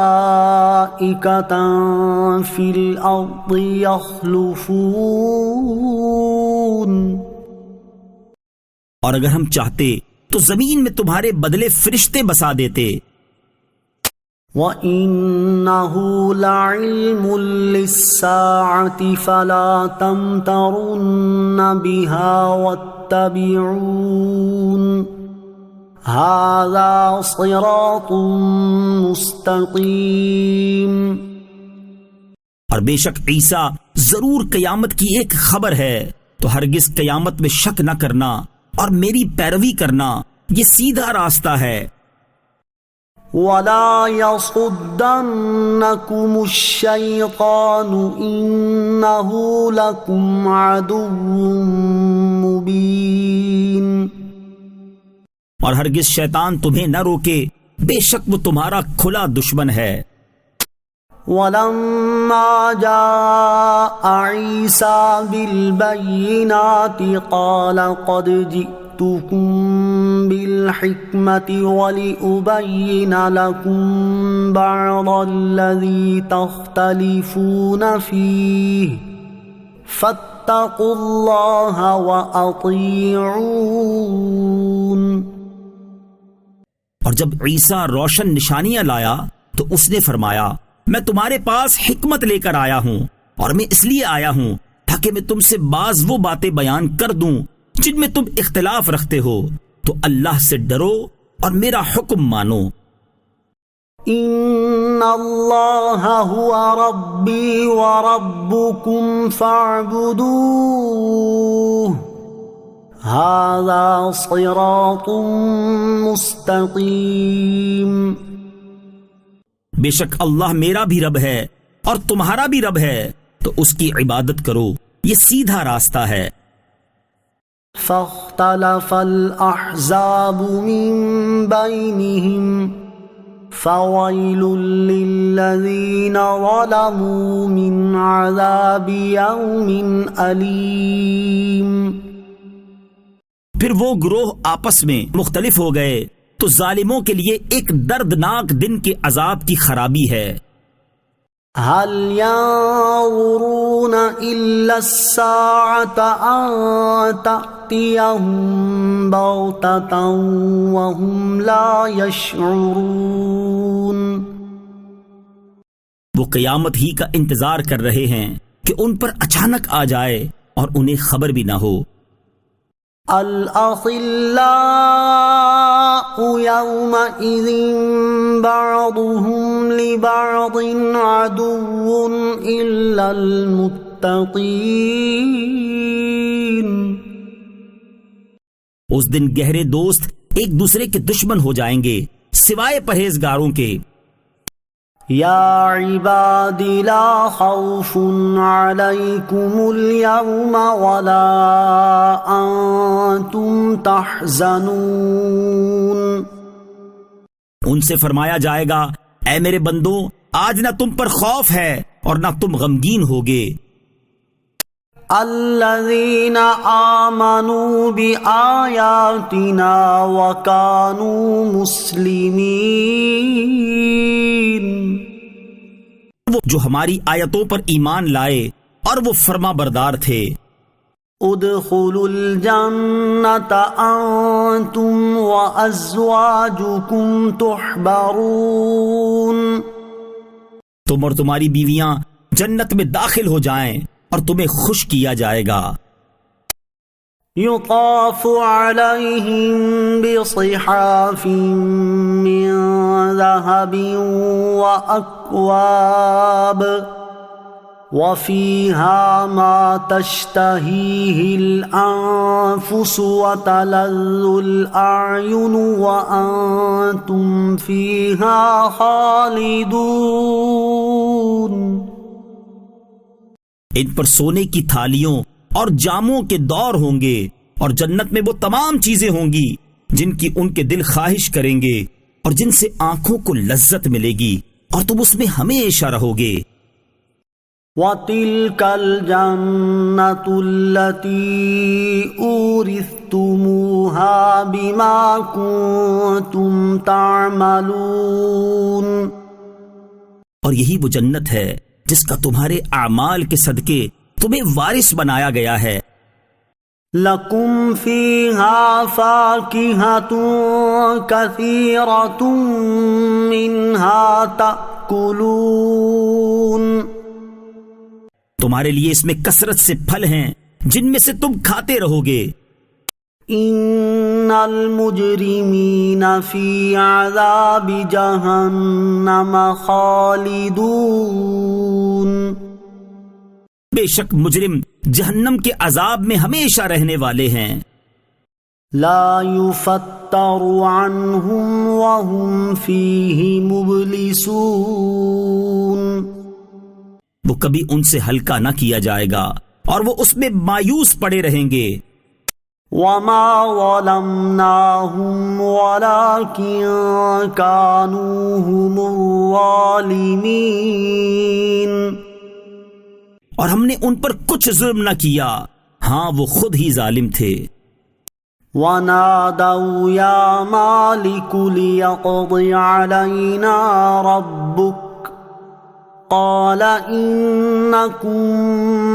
[SPEAKER 3] فِي الْأَرْضِ يَخْلُفُونَ،
[SPEAKER 1] اور اگر ہم چاہتے تو زمین میں تمہارے بدلے فرشتے بسا دیتے۔
[SPEAKER 3] وَإِنَّهُ لَعِلْمٌ لِلسَّاعَةِ فَلَا تَمْتَرُنَّ بِهَا وَاتَّبِعُونِ هَذَا صِرَاطٌ مُسْتَقِيمٌ،
[SPEAKER 1] اور بے شک عیسیٰ ضرور قیامت کی ایک خبر ہے، تو ہرگز قیامت میں شک نہ کرنا اور میری پیروی کرنا، یہ سیدھا راستہ ہے۔
[SPEAKER 3] وَلَا يَصُدَّنَّكُمُ الشَّيْطَانُ إِنَّهُ لَكُمْ عَدُوٌّ مُبِينٌ،
[SPEAKER 1] اور ہرگز شیطان تمہیں نہ روکے، بے شک وہ تمہارا کھلا دشمن ہے۔
[SPEAKER 3] وَلَمَّا جَاءَ عِيسَى بِالْبَيِّنَاتِ قَالَ قَدْ جِئْتُكُم بِالْحِكْمَةِ وَلِأُبَيِّنَ لَكُم بَعْضَ الَّذِي تَخْتَلِفُونَ فِيهِ فَاتَّقُوا اللَّهَ وَأَطِيعُونِ،
[SPEAKER 1] اور جب عیسیٰ روشن نشانیاں لایا تو اس نے فرمایا، میں تمہارے پاس حکمت لے کر آیا ہوں، اور میں اس لیے آیا ہوں تاکہ میں تم سے بعض وہ باتیں بیان کر دوں جن میں تم اختلاف رکھتے ہو، تو اللہ سے ڈرو اور میرا حکم مانو.
[SPEAKER 3] ان اللہ هو ربی وربکم فاعبدوہ ھذا صراط مستقیم.
[SPEAKER 1] بے شک اللہ میرا بھی رب ہے اور تمہارا بھی رب ہے، تو اس کی عبادت کرو، یہ سیدھا راستہ ہے.
[SPEAKER 3] فاختلف الأحزاب من بينهم فويل للذين ظلموا من عذاب يوم أليم.
[SPEAKER 1] پھر وہ گروہ آپس میں مختلف ہو گئے تو ظالموں کے لیے ایک دردناک دن کے عذاب کی خرابی ہے.
[SPEAKER 3] هل ينظرون إلا الساعة أن تأتيهم بغتة وهم لا يشعرون.
[SPEAKER 1] وہ قیامت ہی کا انتظار کر رہے ہیں کہ ان پر اچانک آ جائے اور انہیں خبر بھی نہ ہو.
[SPEAKER 3] الأخلاء يومئذ بعضهم لبعض عدو إلا المتقين.
[SPEAKER 1] اس دن گہرے دوست ایک دوسرے کے دشمن ہو جائیں گے سوائے پرہیزگاروں کے.
[SPEAKER 3] یا عباد لا خوف علیکم اليوم ولا انتم تحزنون.
[SPEAKER 1] ان سے فرمایا جائے گا، اے میرے بندوں، آج نہ تم پر خوف ہے اور نہ تم غمگین ہوگے.
[SPEAKER 3] الذین آمنوا بآیاتنا وکانوا مسلمین.
[SPEAKER 1] وہ جو ہماری آیتوں پر ایمان لائے اور وہ فرما بردار تھے.
[SPEAKER 3] ادخلوا الجنة انتم وازواجکم تحبرون.
[SPEAKER 1] تم اور تمہاری بیویاں جنت میں داخل ہو جائیں اور تمہیں خوش کیا جائے گا.
[SPEAKER 3] یطاف علیہم بصحاف من ذہب واکواب وفیہا ما تشتہیہ الانفس وتلذ الاعین وانتم فیہا خالدون.
[SPEAKER 1] ان پر سونے کی تھالیوں اور جاموں کے دور ہوں گے اور جنت میں وہ تمام چیزیں ہوں گی جن کی ان کے دل خواہش کریں گے اور جن سے آنکھوں کو لذت ملے گی اور تم اس میں ہمیشہ رہو گے.
[SPEAKER 3] وَتِلْكَ الْجَنَّةُ الَّتِي أُورِثْتُمُوهَا بِمَا كُنتُمْ تَعْمَلُونَ.
[SPEAKER 1] اور یہی وہ جنت ہے جس کا تمہارے اعمال کے صدقے تمہیں وارث بنایا گیا ہے.
[SPEAKER 3] لَكُمْ فِيهَا فَاكِهَةٌ كَثِيرَةٌ مِّنْهَا تَأْكُلُونَ.
[SPEAKER 1] تمہارے لیے اس میں کثرت سے پھل ہیں جن میں سے تم کھاتے رہو گے.
[SPEAKER 3] ان المجرمین فی عذاب جہنم خالدون.
[SPEAKER 1] بے شک مجرم جہنم کے عذاب میں ہمیشہ رہنے والے ہیں.
[SPEAKER 3] لا یفتر عنہم وہم فیہ مبلسون.
[SPEAKER 1] وہ کبھی ان سے ہلکا نہ کیا جائے گا اور وہ اس میں مایوس پڑے رہیں گے.
[SPEAKER 3] وما ظلمناہم ولکن کانوا ھم الظالمین.
[SPEAKER 1] اور ہم نے ان پر کچھ ظلم نہ کیا، ہاں وہ خود ہی ظالم تھے.
[SPEAKER 3] وَنَادَوْا يَا مَالِكُ لِيَقْضِ عَلَيْنَا رَبُّكَ قَالَ إِنَّكُمْ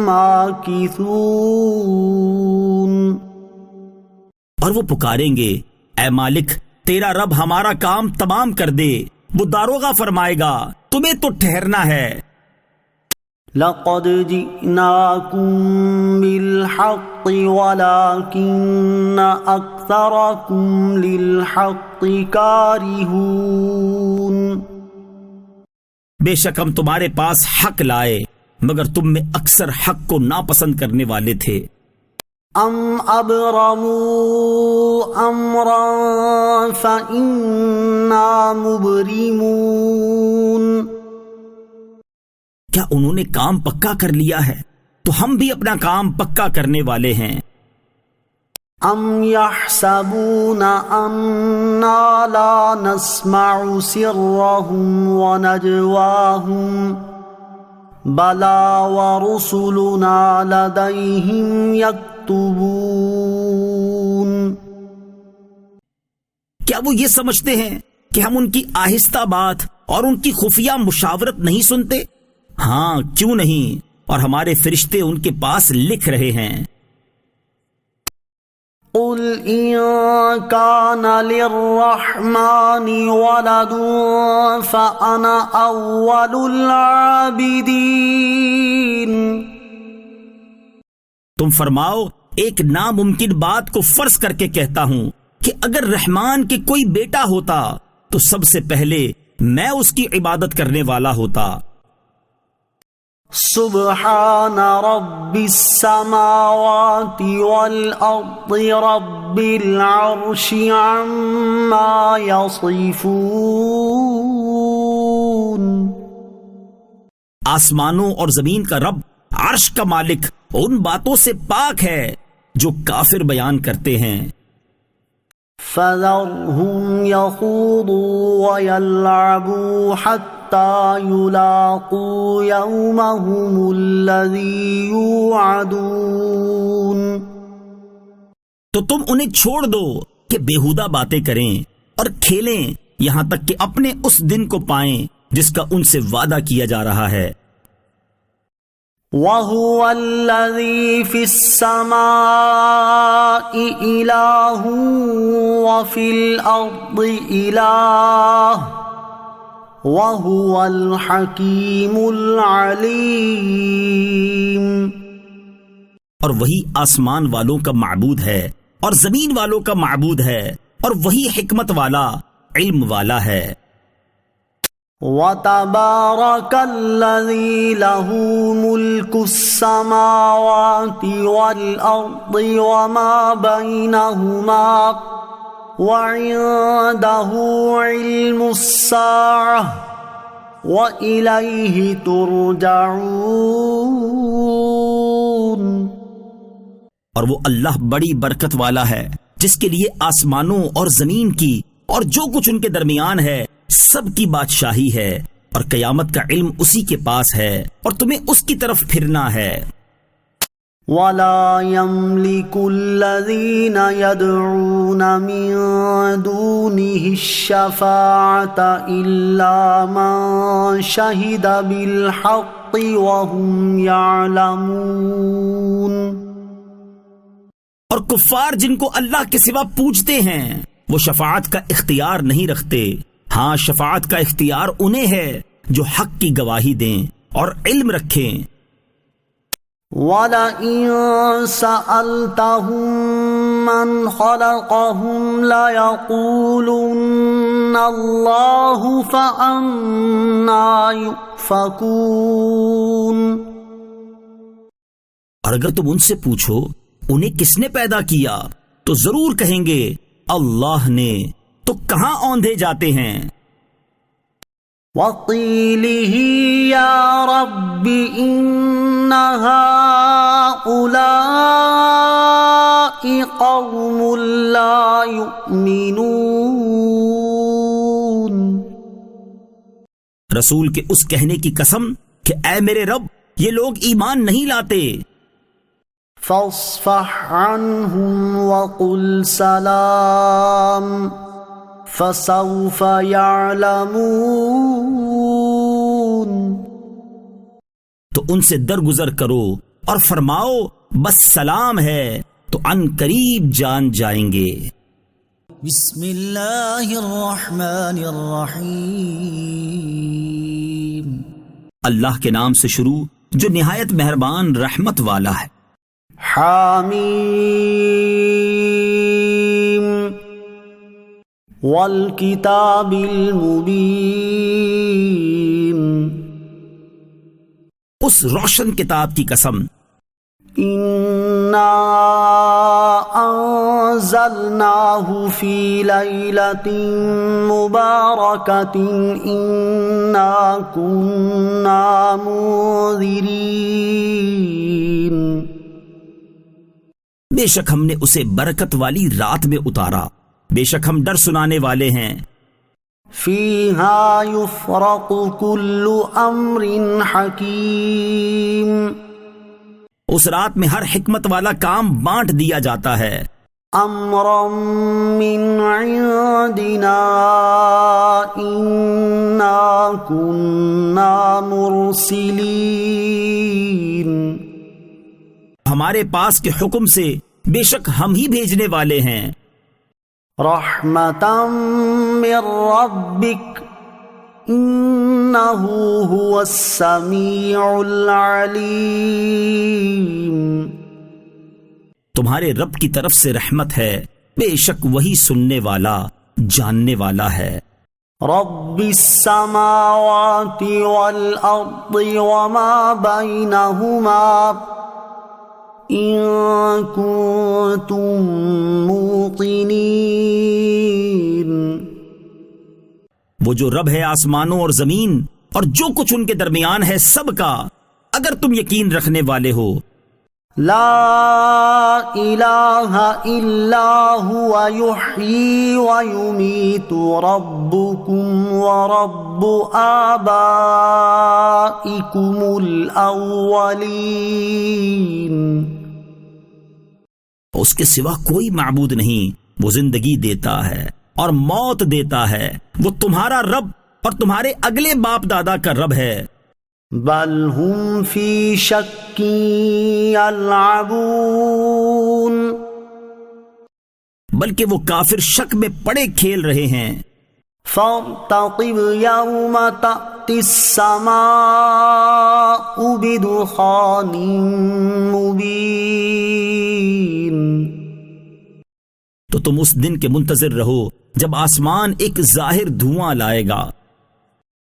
[SPEAKER 3] مَاكِثُونَ.
[SPEAKER 1] اور وہ پکاریں گے، اے مالک تیرا رب ہمارا کام تمام کر دے. وہ داروغہ فرمائے گا، تمہیں تو ٹھہرنا ہے.
[SPEAKER 3] لقد جئناكم بالحق ولكن أكثركم للحق كارهون.
[SPEAKER 1] بے شک ہم تمہارے پاس حق لائے مگر تم میں اکثر حق کو ناپسند کرنے والے تھے.
[SPEAKER 3] ام ابرموا امرا فإنا مبرمون.
[SPEAKER 1] کیا انہوں نے کام پکا کر لیا ہے تو ہم بھی اپنا کام پکا کرنے والے ہیں.
[SPEAKER 3] ام يحسبون انا لا نسمع سرهم ونجواهم بلى ورسلنا لديهم يكتبون.
[SPEAKER 1] کیا وہ یہ سمجھتے ہیں کہ ہم ان کی آہستہ بات اور ان کی خفیہ مشاورت نہیں سنتے؟ ہاں کیوں نہیں، اور ہمارے فرشتے ان کے پاس لکھ رہے ہیں.
[SPEAKER 3] قل إن كان للرحمن ولد فأنا أول العابدين.
[SPEAKER 1] تم فرماؤ ایک ناممکن بات کو فرض کر کے کہتا ہوں کہ اگر رحمان کے کوئی بیٹا ہوتا تو سب سے پہلے میں اس کی عبادت کرنے والا ہوتا.
[SPEAKER 3] سبحان رب السماوات والأرض رب العرش عما يصفون.
[SPEAKER 1] آسمانوں اور زمین کا رب عرش کا مالک ان باتوں سے پاک ہے جو کافر بیان کرتے ہیں.
[SPEAKER 3] فذرهم يخوضوا ويلعبوا حتى يلاقوا يومهم الذي يوعدون.
[SPEAKER 1] تو تم انہیں چھوڑ دو کہ بیہودہ باتیں کریں اور کھیلیں یہاں تک کہ اپنے اس دن کو پائیں جس کا ان سے وعدہ کیا جا رہا ہے.
[SPEAKER 3] وَهُوَ الَّذِي فِي السَّمَاءِ إِلَٰهٌ وَفِي الْأَرْضِ إِلَٰهٌ وَهُوَ الْحَكِيمُ الْعَلِيمُ.
[SPEAKER 1] اور وہی آسمان والوں کا معبود ہے اور زمین والوں کا معبود ہے اور وہی حکمت والا علم والا ہے.
[SPEAKER 3] وَتَبَارَكَ الَّذِي لَهُ مُلْكُ السَّمَاوَاتِ وَالْأَرْضِ وَمَا بَيْنَهُمَا وَعِندَهُ عِلْمُ السَّاعَةِ وَإِلَيْهِ تُرْجَعُونَ.
[SPEAKER 1] اور وہ اللہ بڑی برکت والا ہے جس کے لیے آسمانوں اور زمین کی اور جو کچھ ان کے درمیان ہے سب کی بادشاہی ہے، اور قیامت کا علم اسی کے پاس ہے اور تمہیں اس کی طرف پھرنا ہے.
[SPEAKER 3] وَلَا يَمْلِكُ الَّذِينَ يَدْعُونَ مِن دُونِهِ الشَّفَاعَةَ إِلَّا مَن شَهِدَ بِالْحَقِّ وَهُمْ يَعْلَمُونَ.
[SPEAKER 1] اور کفار جن کو اللہ کے سوا پوجتے ہیں وہ شفاعت کا اختیار نہیں رکھتے. ہاں شفاعت کا اختیار انہیں ہے جو حق کی گواہی دیں اور علم رکھیں.
[SPEAKER 3] وَلَئِن سَأَلْتَهُم مَّنْ خَلَقَهُمْ لَيَقُولُنَّ اللَّهُ فَأَنَّىٰ يُؤْفَكُونَ.
[SPEAKER 1] اور اگر تم ان سے پوچھو انہیں کس نے پیدا کیا تو ضرور کہیں گے اللہ نے، تو کہاں اوندھے جاتے ہیں.
[SPEAKER 3] وَقِيلِهِ يَا رَبِّ إِنَّ هَٰؤُلَاءِ قَوْمٌ لَّا يُؤْمِنُونَ.
[SPEAKER 1] رسول کے اس کہنے کی قسم کہ اے میرے رب یہ لوگ ایمان نہیں لاتے.
[SPEAKER 3] فاصفح عنهم وقل سلام فسوف يعلمون.
[SPEAKER 1] تو ان سے درگزر کرو اور فرماؤ بس سلام ہے تو ان قریب جان جائیں گے.
[SPEAKER 2] بسم اللہ الرحمن الرحیم.
[SPEAKER 1] اللہ کے نام سے شروع جو نہایت مہربان رحمت والا ہے۔
[SPEAKER 3] حامیم والکتاب المبین،
[SPEAKER 1] اس روشن کتاب کی قسم،
[SPEAKER 3] انا انزلناہ فی لیلۃ مبارکۃ انا کننا منذرین،
[SPEAKER 1] بے شک ہم نے اسے برکت والی رات میں اتارا، بے شک ہم ڈر سنانے والے ہیں۔
[SPEAKER 3] فیہا یفرق کل امر حکیم،
[SPEAKER 1] اس رات میں ہر حکمت والا کام بانٹ دیا جاتا ہے۔
[SPEAKER 3] امرا من عندنا انا کننا مرسلین،
[SPEAKER 1] ہمارے پاس کے حکم سے بے شک ہم ہی بھیجنے والے ہیں۔
[SPEAKER 3] رحمتا من ربک انہ هو السمیع العلیم،
[SPEAKER 1] تمہارے رب کی طرف سے رحمت ہے، بے شک وہی سننے والا جاننے والا ہے۔
[SPEAKER 3] رب السماوات والارض وما بینہما ان کنتم موقنین،
[SPEAKER 1] وہ جو رب ہے آسمانوں اور زمین اور جو کچھ ان کے درمیان ہے سب کا، اگر تم یقین رکھنے والے ہو۔
[SPEAKER 3] لا الہ الا هو یحیی ویمیت ربکم ورب آبائکم الاولین،
[SPEAKER 1] اس کے سوا کوئی معبود نہیں، وہ زندگی دیتا ہے اور موت دیتا ہے، وہ تمہارا رب اور تمہارے اگلے باپ دادا کا رب ہے۔
[SPEAKER 3] بل ہم فی شک یلعبون،
[SPEAKER 1] بلکہ وہ کافر شک میں پڑے کھیل رہے ہیں۔
[SPEAKER 3] فارتقب یوم تأتی السماء بدخان مبین،
[SPEAKER 1] تو تم اس دن کے منتظر رہو جب آسمان ایک ظاہر دھواں لائے گا۔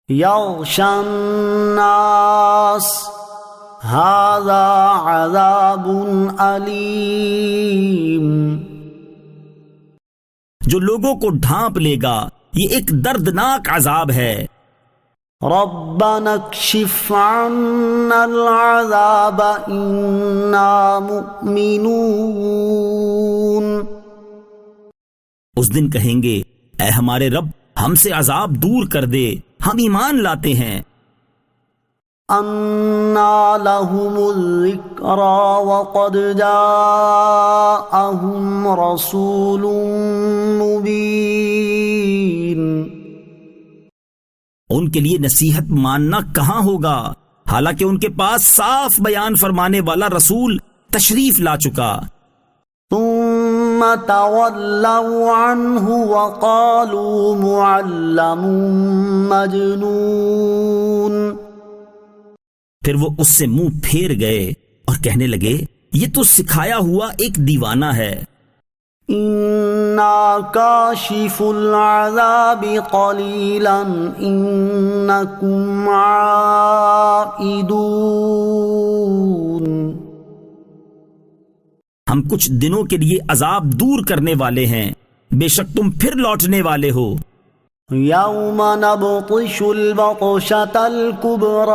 [SPEAKER 3] یغشی الناس ھذا عذاب علیم،
[SPEAKER 1] جو لوگوں کو ڈھانپ لے گا یہ ایک دردناک عذاب ہے۔
[SPEAKER 3] ربنا اکشف عنا العذاب انا مؤمنون،
[SPEAKER 1] اس دن کہیں گے اے ہمارے رب ہم سے عذاب دور کر دے، ہم ایمان لاتے ہیں۔
[SPEAKER 3] انا لهم الذکری وقد جاءهم رسول مبین،
[SPEAKER 1] ان کے لیے نصیحت ماننا کہاں ہوگا حالانکہ ان کے پاس صاف بیان فرمانے والا رسول تشریف لا چکا۔
[SPEAKER 3] ثم تولوا عنه وقالوا معلم مجنون،
[SPEAKER 1] پھر وہ اس سے منہ پھیر گئے اور کہنے لگے یہ تو سکھایا ہوا ایک دیوانہ ہے۔
[SPEAKER 3] انا کاشف العذاب قلیلا انکم عائدون،
[SPEAKER 1] ہم کچھ دنوں کے لیے عذاب دور کرنے والے ہیں، بے شک تم پھر لوٹنے والے ہو۔
[SPEAKER 3] یوم نبطش البطشۃ الکبری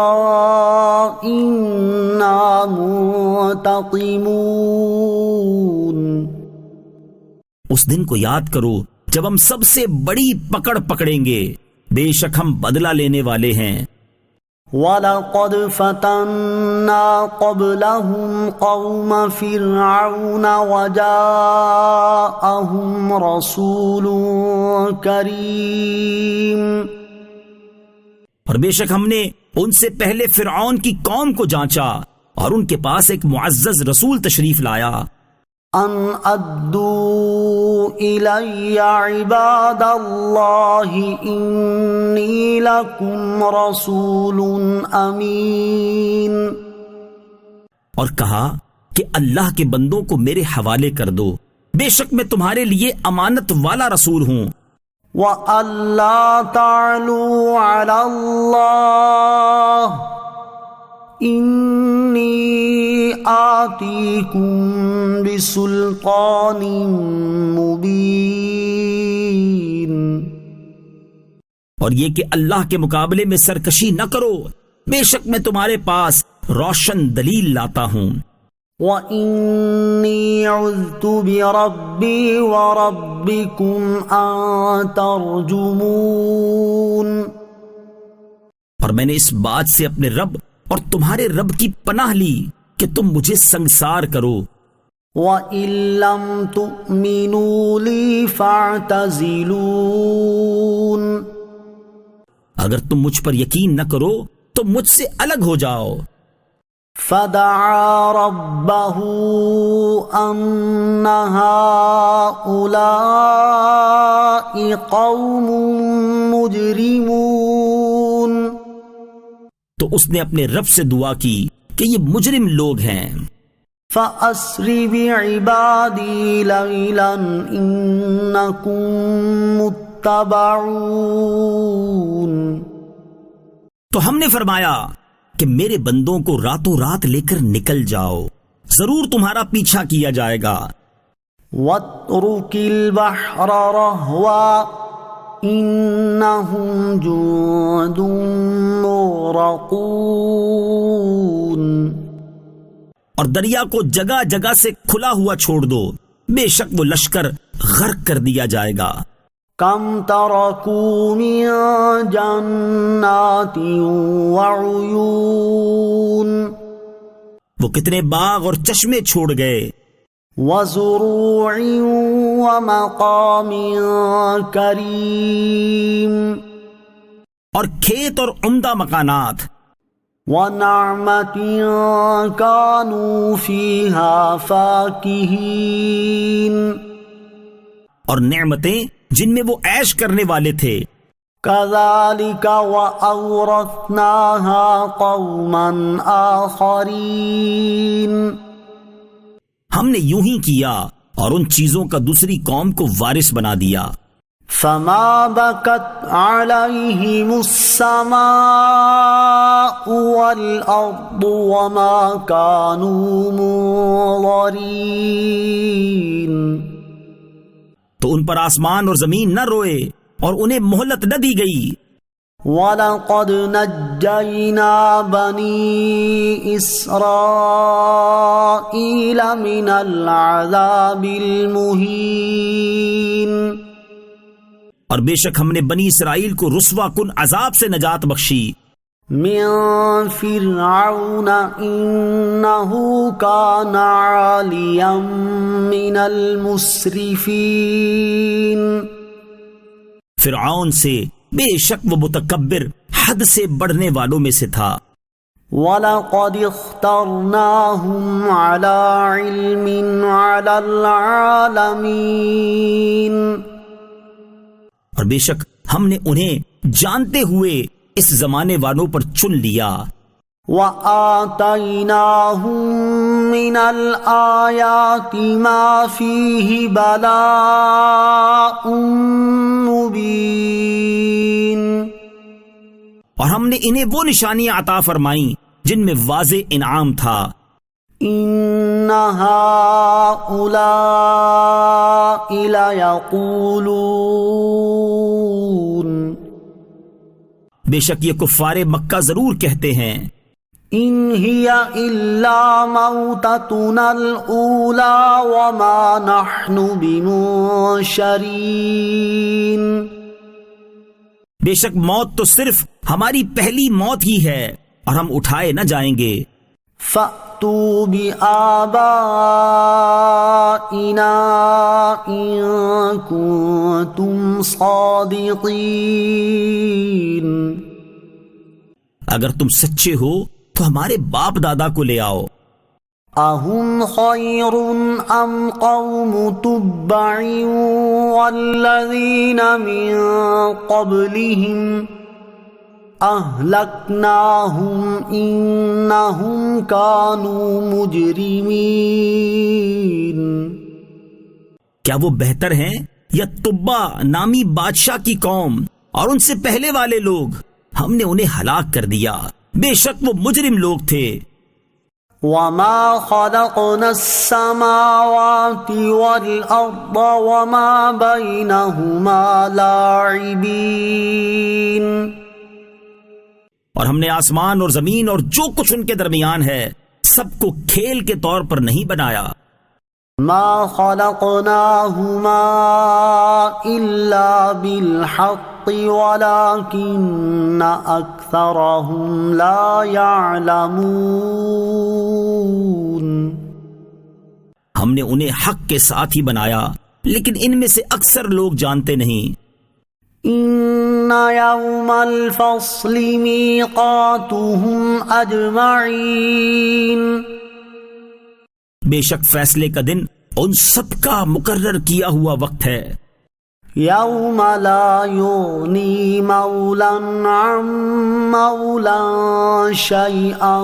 [SPEAKER 3] انا منتقمون،
[SPEAKER 1] اس دن کو یاد کرو جب ہم سب سے بڑی پکڑ پکڑیں گے، بے شک ہم بدلہ لینے والے ہیں۔
[SPEAKER 3] وَلَقَدْ فَتَنَّا قَبْلَهُمْ قَوْمَ فِرْعَوْنَ وَجَاءَهُمْ رَسُولٌ كَرِيمٌ،
[SPEAKER 1] اور بے شک ہم نے ان سے پہلے فرعون کی قوم کو جانچا اور ان کے پاس ایک معزز رسول تشریف لایا۔
[SPEAKER 3] ان ادوا الی عباد اللہ انی لکم رسول امین،
[SPEAKER 1] اور کہا کہ اللہ کے بندوں کو میرے حوالے کر دو، بے شک میں تمہارے لیے امانت والا رسول ہوں۔
[SPEAKER 3] وَأَلَّا تَعْلُوا عَلَى اللَّهِ إِنِّي آتِيكُم بِسُلْطَانٍ مُبِينٍ۔
[SPEAKER 1] اور یہ کہ اللہ کے مقابلے میں سرکشی نہ کرو، بے شک میں تمہارے پاس روشن دلیل لاتا ہوں۔
[SPEAKER 3] وَإِنِّي عُذْتُ بِرَبِّي وَرَبِّكُمْ أَن تَرْجُمُونِ۔
[SPEAKER 1] اور میں نے اس بات سے اپنے رب اور تمہارے رب کی پناہ لی کہ تم مجھے سنگسار کرو۔
[SPEAKER 3] وَإِن لَّمْ تُؤْمِنُوا لِي فَاعْتَزِلُونِ۔
[SPEAKER 1] اگر تم مجھ پر یقین نہ کرو تو مجھ سے الگ ہو جاؤ۔
[SPEAKER 3] فَدَعَا رَبَّهُ أَنَّ هَٰؤُلَاءِ قَوْمٌ مُجْرِمُونَ۔
[SPEAKER 1] تو اس نے اپنے رب سے دعا کی کہ یہ مجرم لوگ ہیں۔
[SPEAKER 3] فَأَسْرِ بِعِبَادِي لَيْلًا إِنَّكُم مُّتَّبَعُونَ۔
[SPEAKER 1] تو ہم نے فرمایا کہ میرے بندوں کو راتوں رات لے کر نکل جاؤ، ضرور تمہارا پیچھا کیا جائے گا۔
[SPEAKER 3] وَاتْرُكِ الْبَحْرَ رَهْوًا إِنَّهُمْ جُندٌ مُّغْرَقُونَ۔
[SPEAKER 1] اور دریا کو جگہ جگہ سے کھلا ہوا چھوڑ دو، بے شک وہ لشکر غرق کر دیا جائے گا۔
[SPEAKER 3] كَمْ تَرَكُوا مِن جَنَّاتٍ وَعُيُونٍ۔
[SPEAKER 1] وہ کتنے باغ اور چشمے چھوڑ گئے۔
[SPEAKER 3] وَزُرُوعٍ وَمَقَامٍ كَرِيمٍ۔
[SPEAKER 1] اور کھیت اور عمدہ مکانات۔
[SPEAKER 3] وَنَعْمَةٍ كَانُوا فِيهَا فَاكِهِينَ۔
[SPEAKER 1] اور نعمتیں جن میں وہ عیش کرنے والے تھے۔
[SPEAKER 3] كَذَلِكَ وَأَوْرَثْنَاهَا قَوْمًا آخَرِينَ۔
[SPEAKER 1] ہم نے یوں ہی کیا اور ان چیزوں کا دوسری قوم کو وارث بنا دیا۔
[SPEAKER 3] فَمَا بَكَتْ عَلَيْهِمُ السَّمَاءُ وَالْأَرْضُ وَمَا كَانُوا مُنظَرِينَ۔
[SPEAKER 1] تو ان پر آسمان اور زمین نہ روئے اور انہیں مہلت نہ دی گئی۔
[SPEAKER 3] وَلَقَدْ نَجَّيْنَا بَنِي إِسْرَائِيلَ مِنَ الْعَذَابِ الْمُهِينِ۔
[SPEAKER 1] اور بے شک ہم نے بنی اسرائیل کو رسوا کن عذاب سے نجات بخشی۔
[SPEAKER 3] من فرعون إنه كان عاليا من المسرفين۔
[SPEAKER 1] فرعون سے بے شک وہ متکبر حد سے بڑھنے والوں میں سے تھا۔
[SPEAKER 3] وَلَقَدِ اخْتَرْنَاهُمْ عَلَى عِلْمٍ عَلَى الْعَالَمِينَ۔
[SPEAKER 1] اور بے شک ہم نے انہیں جانتے ہوئے اس زمانے والوں پر چن لیا۔
[SPEAKER 3] وَآتَيْنَاهُم مِّنَ الْآيَاتِ مَا فِيهِ بَلَاءٌ مُّبِينٌ۔
[SPEAKER 1] اور ہم نے انہیں وہ نشانیاں عطا فرمائیں جن میں واضح انعام تھا۔
[SPEAKER 3] إِنَّ هَٰؤُلَاءِ لَيَقُولُونَ۔
[SPEAKER 1] بے شک یہ کفار مکہ ضرور کہتے ہیں،
[SPEAKER 3] إِنْ هِيَ إِلَّا مَوْتَتُنَا الْأُولَىٰ وَمَا نَحْنُ بِمُنشَرِينَ۔
[SPEAKER 1] بے شک موت تو صرف ہماری پہلی موت ہی ہے اور ہم اٹھائے نہ جائیں گے۔
[SPEAKER 3] فَأْتُوا بِآبَائِنَا إِن كُنتُمْ صَادِقِينَ۔
[SPEAKER 1] اگر تم سچے ہو تو ہمارے باپ دادا کو لے آؤ۔
[SPEAKER 3] أَهُمْ خَيْرٌ أَمْ قَوْمُ تُبَّعٍ وَالَّذِينَ مِن قَبْلِهِمْ أهلكناهم إنهم كانوا مجرمين.
[SPEAKER 1] کیا وہ بہتر ہیں یا تبا نامی بادشاہ کی قوم اور ان سے پہلے والے لوگ؟ ہم نے انہیں ہلاک کر دیا، بے شک وہ مجرم لوگ تھے.
[SPEAKER 3] وما خلقنا السماوات والأرض وما بينهما لاعبين.
[SPEAKER 1] اور ہم نے آسمان اور زمین اور جو کچھ ان کے درمیان ہے سب کو کھیل کے طور پر نہیں بنایا.
[SPEAKER 3] ما خلقناهما إلا بالحق ولكن أكثرهم لا يعلمون.
[SPEAKER 1] ہم نے انہیں حق کے ساتھ ہی بنایا لیکن ان میں سے اکثر لوگ جانتے نہیں.
[SPEAKER 3] إن يوم الفصل ميقاتهم أجمعين.
[SPEAKER 1] بے شک فیصلے کا دن ان سب کا مقرر کیا ہوا وقت ہے.
[SPEAKER 3] يوم لا يغني مولا عن مولا شيئا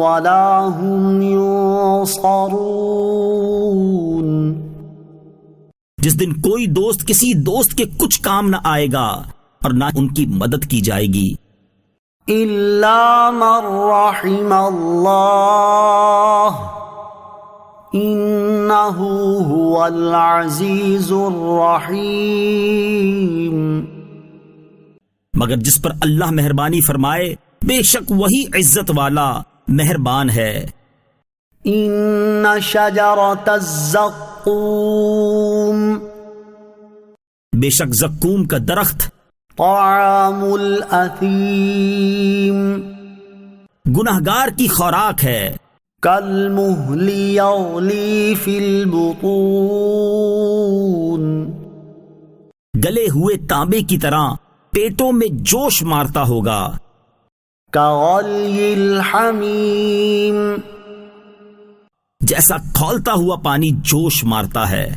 [SPEAKER 3] ولا هم ينصرون.
[SPEAKER 1] جس دن کوئی دوست کسی دوست کے کچھ کام نہ آئے گا اور نہ ان کی مدد کی جائے گی.
[SPEAKER 3] إلا من رحم الله إنه هو العزيز الرحيم.
[SPEAKER 1] مگر جس پر اللہ مہربانی فرمائے بے شک وہی عزت والا مہربان ہے.
[SPEAKER 3] إن شجرة الزقوم
[SPEAKER 1] بے شک زقوم کا درخت
[SPEAKER 3] طعام الأثيم
[SPEAKER 1] گنہگار کی خوراک ہے.
[SPEAKER 3] كالمهل يغلي في البطون.
[SPEAKER 1] گلے ہوئے تانبے کی طرح پیٹوں میں جوش مارتا ہوگا.
[SPEAKER 3] كغلي الحميم
[SPEAKER 1] جیسا کھولتا ہوا پانی جوش مارتا ہے.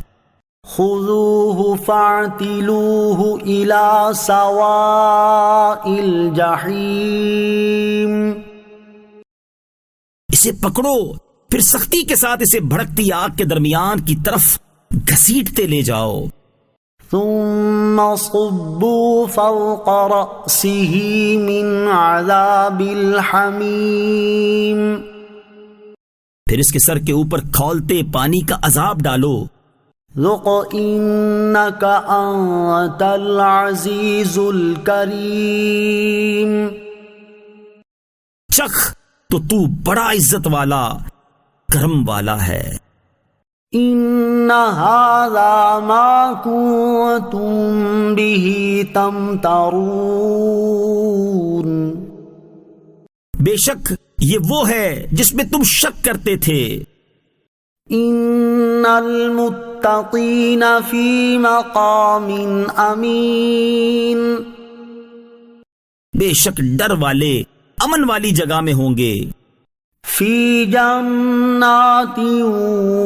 [SPEAKER 3] خذوه فاعتلوه إلى سواء الجحيم.
[SPEAKER 1] اسے پکڑو پھر سختی کے ساتھ اسے بھڑکتی آگ کے درمیان کی طرف گھسیٹتے لے جاؤ.
[SPEAKER 3] ثم صبوا فوق رأسه من عذاب الحميم.
[SPEAKER 1] پھر اس کے سر کے اوپر کھولتے پانی کا عذاب ڈالو.
[SPEAKER 3] ذق إنك أنت العزيز الكريم.
[SPEAKER 1] چخ تو بڑا عزت والا کرم والا ہے.
[SPEAKER 3] إن هذا ما كنتم به تمترون.
[SPEAKER 1] بے شک یہ وہ ہے جس میں تم شک کرتے تھے.
[SPEAKER 3] إن المتقين في مقام أمين.
[SPEAKER 1] بے شک ڈر والے امن والی جگہ میں ہوں گے.
[SPEAKER 3] في جنات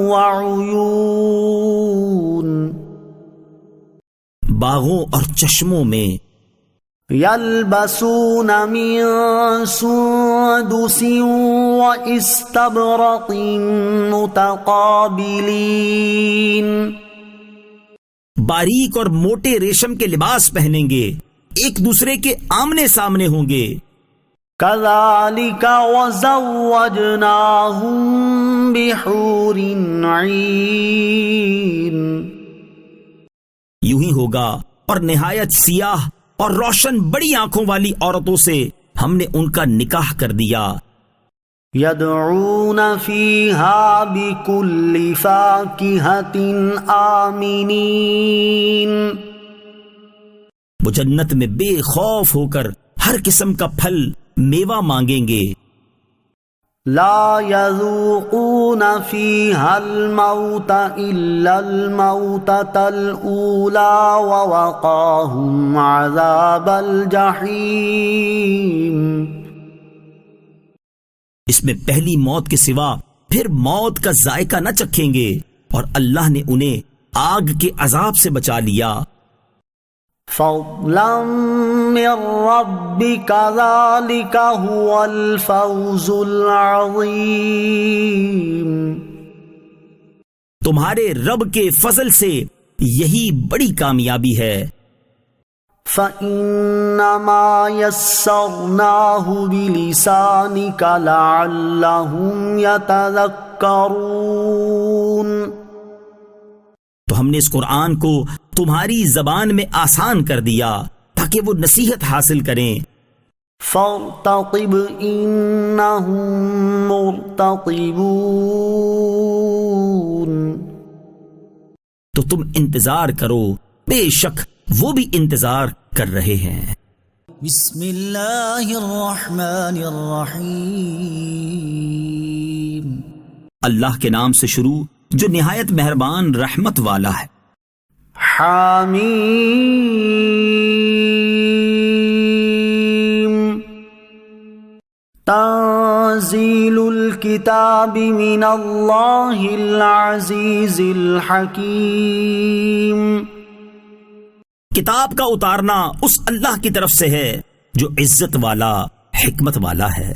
[SPEAKER 3] وعيون.
[SPEAKER 1] باغوں اور چشموں میں.
[SPEAKER 3] يلبسون من سندس واستبرق متقابلين.
[SPEAKER 1] باریک اور موٹے ریشم کے لباس پہنیں گے، ایک دوسرے کے آمنے سامنے ہوں گے.
[SPEAKER 3] كذلك وزوجناهم بحور عين.
[SPEAKER 1] یوں ہی ہوگا اور نہایت سیاہ اور روشن بڑی آنکھوں والی عورتوں سے ہم نے ان کا نکاح کر دیا.
[SPEAKER 3] يدعون فيها بكل فاكهة آمنين.
[SPEAKER 1] وہ جنت میں بے خوف ہو کر ہر قسم کا پھل میوہ مانگیں گے.
[SPEAKER 3] لا يذوقون فيها الموت إلا الموتة الأولى ووقاهم عذاب الجحيم.
[SPEAKER 1] اس میں پہلی موت کے سوا پھر موت کا ذائقہ نہ چکھیں گے اور اللہ نے انہیں آگ کے عذاب سے بچا لیا.
[SPEAKER 3] فضلا من ربك ذلك هو الفوز العظیم.
[SPEAKER 1] تمہارے رب کے فضل سے یہی بڑی کامیابی ہے.
[SPEAKER 3] فَإِنَّمَا يَسَّرْنَاهُ بِلِسَانِكَ لَعَلَّهُمْ يَتَذَكَّرُونَ.
[SPEAKER 1] تو ہم نے اس قرآن کو تمہاری زبان میں آسان کر دیا تاکہ وہ نصیحت حاصل کریں.
[SPEAKER 3] فَارْتَقِبْ إِنَّهُمْ مُرْتَقِبُونَ.
[SPEAKER 1] تو تم انتظار کرو، بے شک وہ بھی انتظار کر رہے ہیں.
[SPEAKER 2] بسم اللہ الرحمن الرحیم.
[SPEAKER 1] اللہ کے نام سے شروع جو نہایت مہربان رحمت والا ہے.
[SPEAKER 3] حامیم. تنزیل الکتاب من اللہ العزیز الحکیم.
[SPEAKER 1] کتاب کا اتارنا اس اللہ کی طرف سے ہے جو عزت والا حکمت والا ہے.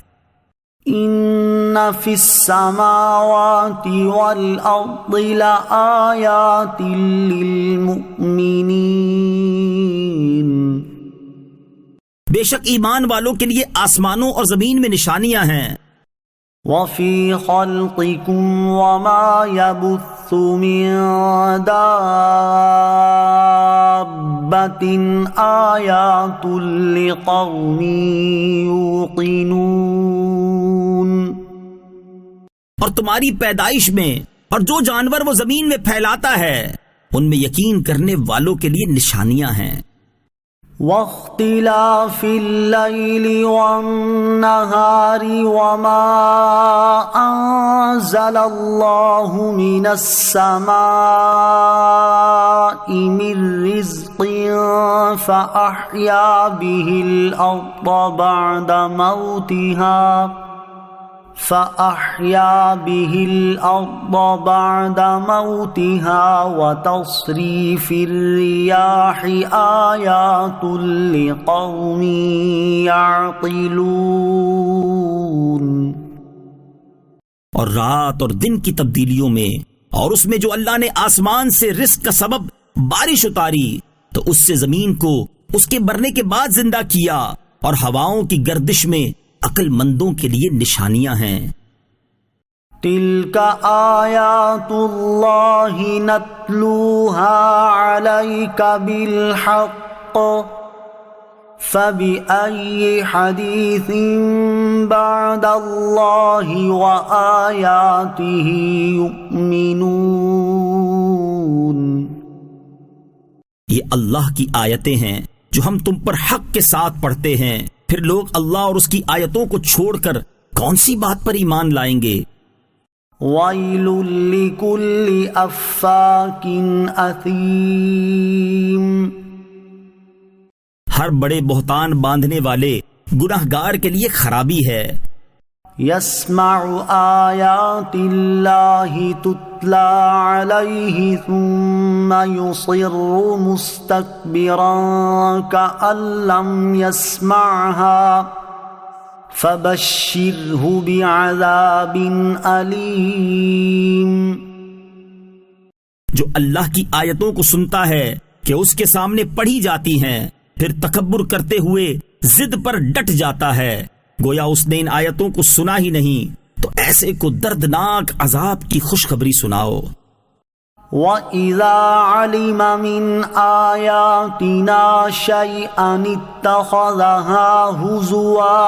[SPEAKER 3] ان فی السماوات والارض لآیات للمؤمنین.
[SPEAKER 1] بے شک ایمان والوں کے لیے آسمانوں اور زمین میں نشانیاں ہیں.
[SPEAKER 3] وفی خلقکم وما یبث من دابۃ آیات لقوم یوقنون.
[SPEAKER 1] اور تمہاری پیدائش میں اور جو جانور وہ زمین میں پھیلاتا ہے ان میں یقین کرنے والوں کے لیے نشانیاں ہیں.
[SPEAKER 3] واختلاف اللیل والنہار وما انزل اللہ من السماء من رزق فأحیا به الارض بعد موتها وتصریف الرياح آیات لقوم يعقلون.
[SPEAKER 1] اور رات اور دن کی تبدیلیوں میں اور اس میں جو اللہ نے آسمان سے رزق کا سبب بارش اتاری تو اس سے زمین کو اس کے مرنے کے بعد زندہ کیا اور ہواؤں کی گردش میں عقل مندوں کے لیے نشانیاں ہیں.
[SPEAKER 3] تلک آیات اللہ نتلوها علیک بالحق فبأي حدیث بعد اللہ وآیاته یؤمنون.
[SPEAKER 1] یہ اللہ کی آیتیں ہیں جو ہم تم پر حق کے ساتھ پڑھتے ہیں، پھر لوگ اللہ اور اس کی آیتوں کو چھوڑ کر کون سی بات پر ایمان لائیں گے؟
[SPEAKER 3] وَيْلٌ لِكُلِّ أَفَّاكٍ أَثِيمٍ.
[SPEAKER 1] ہر بڑے بہتان باندھنے والے گناہگار کے لیے خرابی ہے.
[SPEAKER 3] يَسْمَعُ آيَاتِ اللَّهِ تُتْلَى عَلَيْهِ ثُمَّ يُصِرُّ مُسْتَكْبِرًا كَأَن لَّمْ يَسْمَعْهَا فَبَشِّرْهُ بِعَذَابٍ أَلِيمٍ.
[SPEAKER 1] جو اللہ کی آیتوں کو سنتا ہے کہ اس کے سامنے پڑھی جاتی ہیں پھر تکبر کرتے ہوئے ضد پر ڈٹ جاتا ہے گویا اس نے ان آیتوں کو سنا ہی نہیں، تو ایسے کو دردناک عذاب کی خوشخبری سناؤ.
[SPEAKER 3] وَإِذَا عَلِمَ مِنْ آيَاتِنَا شَيْئًا اتَّخَذَهَا هُزُوًا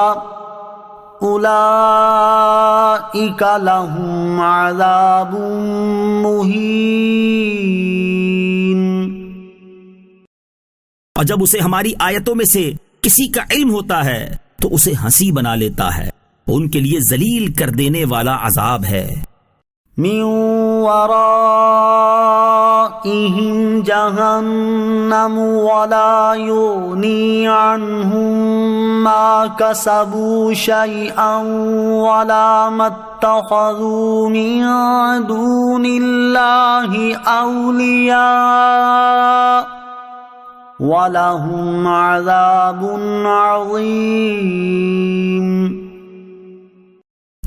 [SPEAKER 3] أُولَئِكَ لَهُمْ عَذَابٌ مُهِينٌ.
[SPEAKER 1] اور جب اسے ہماری آیتوں میں سے کسی کا علم ہوتا ہے تو اسے ہنسی بنا لیتا ہے، ان کے لیے ذلیل کر دینے والا عذاب ہے.
[SPEAKER 3] من ورائهم جہنم ولا یغنی عنهم ما کسبوا شیئا ولا ما اتخذوا من دون اللہ اولیاء وَلَهُمْ عَذَابٌ عَظِيمٌ۔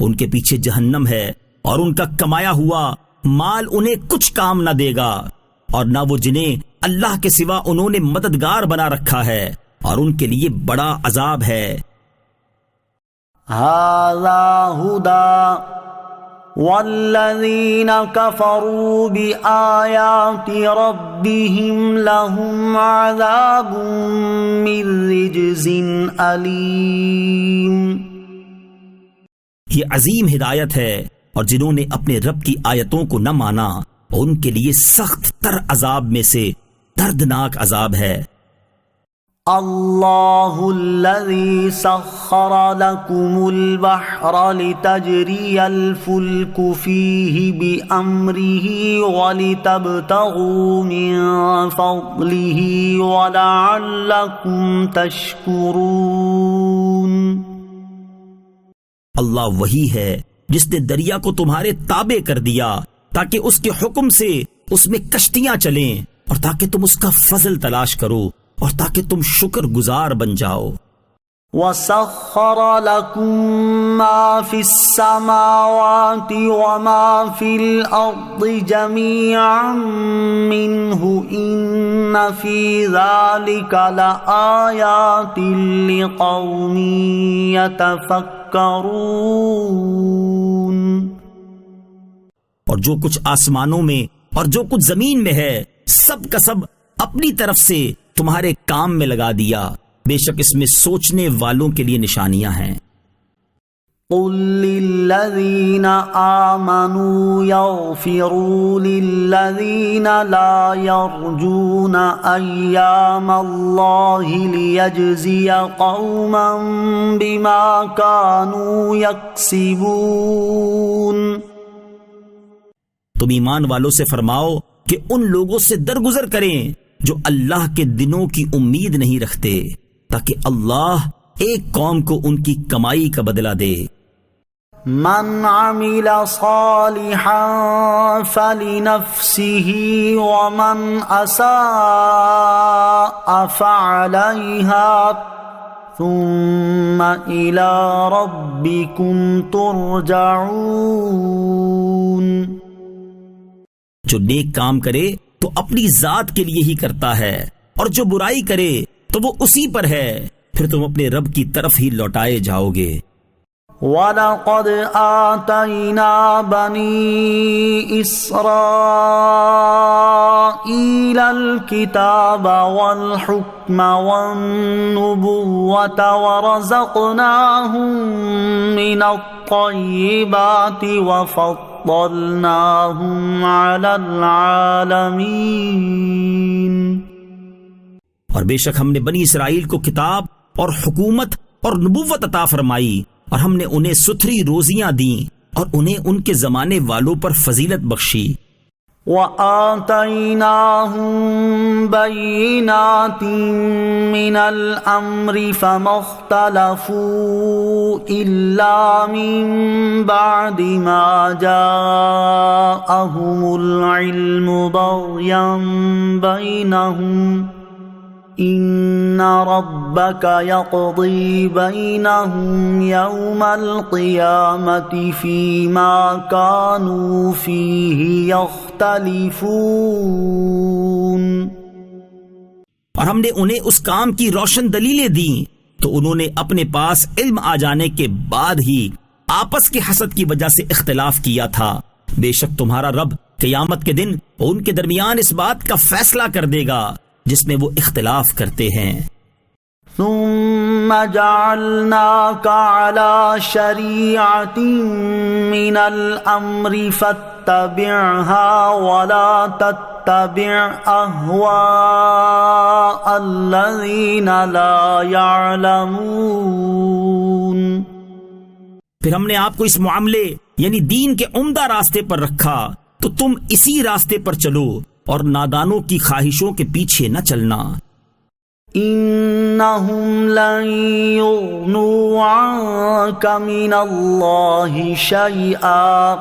[SPEAKER 1] ان کے پیچھے جہنم ہے اور ان کا کمایا ہوا مال انہیں کچھ کام نہ دے گا، اور نہ وہ جنہیں اللہ کے سوا انہوں نے مددگار بنا رکھا ہے، اور ان کے لیے بڑا عذاب ہے۔
[SPEAKER 3] هَذَا هُدًى وَالَّذِينَ كَفَرُوا بِآيَاتِ رَبِّهِمْ لَهُمْ عَذَابٌ مِّن رِّجْزٍ أَلِيمٌ۔
[SPEAKER 1] یہ عظیم ہدایت ہے، اور جنہوں نے اپنے رب کی آیتوں کو نہ مانا ان کے لیے سخت تر عذاب میں سے دردناک عذاب ہے۔
[SPEAKER 3] اللہ الذی سخر لکم البحر لتجری الفلک فیہ بأمرہ ولتبتغوا من فضلہ ولعلکم تشکرون۔
[SPEAKER 1] اللہ وہی ہے جس نے دریا کو تمہارے تابع کر دیا تاکہ اس کے حکم سے اس میں کشتیاں چلیں، اور تاکہ تم اس کا فضل تلاش کرو، اور تاکہ تم شکر گزار بن جاؤ۔
[SPEAKER 3] وَسَخَّرَ لَكُم مَّا فِي السَّمَاوَاتِ وَمَا فِي الْأَرْضِ جَمِيعًا مِّنْهُ إِنَّ فِي ذَلِكَ لَآيَاتٍ لِقَوْمٍ يَتَفَكَّرُونَ۔
[SPEAKER 1] اور جو کچھ آسمانوں میں اور جو کچھ زمین میں ہے سب کا سب اپنی طرف سے تمہارے کام میں لگا دیا، بے شک اس میں سوچنے والوں کے لیے نشانیاں ہیں۔
[SPEAKER 3] قُل لِّلَّذِينَ آمَنُوا يَغْفِرُوا لِلَّذِينَ لَا يَرْجُونَ أَيَّامَ اللَّهِ لِيَجْزِيَ قَوْمًا بِمَا كَانُوا يَكْسِبُونَ۔
[SPEAKER 1] تم ایمان والوں سے فرماؤ کہ ان لوگوں سے درگزر کریں جو اللہ کے دنوں کی امید نہیں رکھتے، تاکہ اللہ ایک قوم کو ان کی کمائی کا بدلہ دے۔
[SPEAKER 3] من عمل صالحا فلنفسه ومن اساء فعليها ثم الى ربكم ترجعون۔
[SPEAKER 1] جو نیک کام کرے تو اپنی ذات کے لیے ہی کرتا ہے، اور جو برائی کرے تو وہ اسی پر ہے، پھر تم اپنے رب کی طرف ہی لوٹائے جاؤ گے۔
[SPEAKER 3] وَلَقَدْ آتَيْنَا بَنِي إِسْرَائِيلَ الْكِتَابَ وَالْحُكْمَ وَالنُّبُوَّةَ وَرَزَقْنَاهُم مِّنَ الطَّيِّبَاتِ وَفَضَّلْنَاهُمْ عَلَى الْعَالَمِينَ۔
[SPEAKER 1] اور بے شک ہم نے بنی اسرائیل کو کتاب اور حکومت اور نبوت عطا فرمائی، اور ہم نے انہیں ستھری روزیاں دیں، اور انہیں ان کے زمانے والوں پر فضیلت بخشی۔
[SPEAKER 3] وَآتَيْنَاهُمْ بَيِّنَاتٍ مِّنَ الْأَمْرِ فَمَا اخْتَلَفُوا إِلَّا مِن بَعْدِ مَا جَاءَهُمُ الْعِلْمُ بَغْيًا بَيْنَهُمْ إِنَّ رَبَّكَ يَقْضِي بَيْنَهُمْ يَوْمَ الْقِيَامَةِ فِيمَا كَانُوا فِيهِ يَخْتَلِفُونَ۔
[SPEAKER 1] اور ہم نے انہیں اس کام کی روشن دلیلیں دیں تو انہوں نے اپنے پاس علم آ جانے کے بعد ہی آپس کے حسد کی وجہ سے اختلاف کیا تھا۔ بے شک تمہارا رب قیامت کے دن ان کے درمیان اس بات کا فیصلہ کر دے گا جس میں وہ اختلاف کرتے ہیں۔
[SPEAKER 3] ثم جعلناك على شريعة من الأمر فاتبعها ولا تتبع أهواء الذين لا يعلمون۔
[SPEAKER 1] پھر ہم نے آپ کو اس معاملے یعنی دین کے عمدہ راستے پر رکھا تو تم اسی راستے پر چلو اور نادانوں کی خواہشوں کے پیچھے نہ چلنا۔
[SPEAKER 3] إنهم لن يغنوا عنك من الله شيئا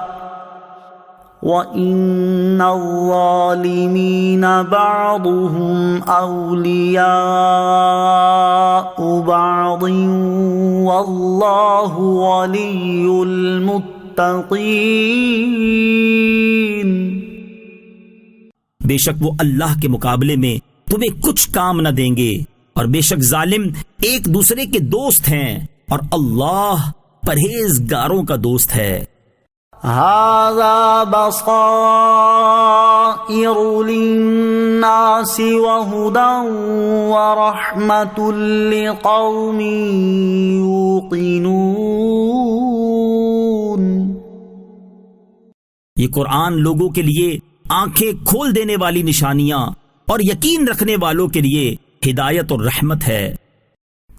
[SPEAKER 3] وَإِنَّ الظَّالِمِينَ بَعْضُهُمْ أَوْلِيَاءُ بَعْضٍ وَاللَّهُ وَلِيُّ الْمُتَّقِينَ۔
[SPEAKER 1] بے شک وہ اللہ کے مقابلے میں تمہیں کچھ کام نہ دیں گے، اور بے شک ظالم ایک دوسرے کے دوست ہیں، اور اللہ پرہیزگاروں کا دوست ہے۔
[SPEAKER 3] هذا بصائر للناس وهدى ورحمة لقوم يوقنون۔
[SPEAKER 1] یہ قرآن لوگوں کے لیے آنکھیں کھول دینے والی نشانیاں اور یقین رکھنے والوں کے لیے ہدایت اور رحمت ہے۔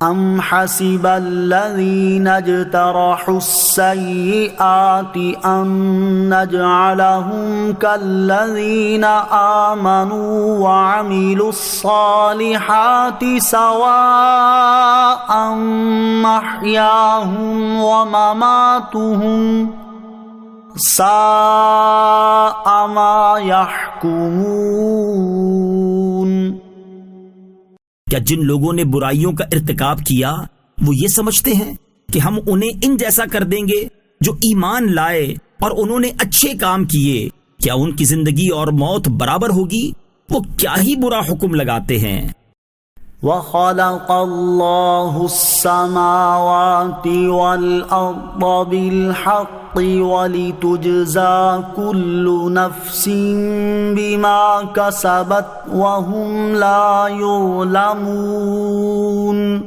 [SPEAKER 3] ام حسب الذین اجترحوا السیئات ان نجعلهم كالذین آمنوا وعملوا الصالحات سواء محیاهم ومماتهم ساء ما يحكمون۔
[SPEAKER 1] کیا جن لوگوں نے برائیوں کا ارتکاب کیا وہ یہ سمجھتے ہیں کہ ہم انہیں ان جیسا کر دیں گے جو ایمان لائے اور انہوں نے اچھے کام کیے؟ کیا ان کی زندگی اور موت برابر ہوگی؟ وہ کیا ہی برا حکم لگاتے ہیں۔
[SPEAKER 3] وَخَلَقَ اللَّهُ السَّمَاوَاتِ وَالْأَرْضَ بِالْحَقِّ وَلِتُجْزَى كُلُّ نَفْسٍ بِمَا كَسَبَتْ وَهُمْ لَا يُظْلَمُونَ۔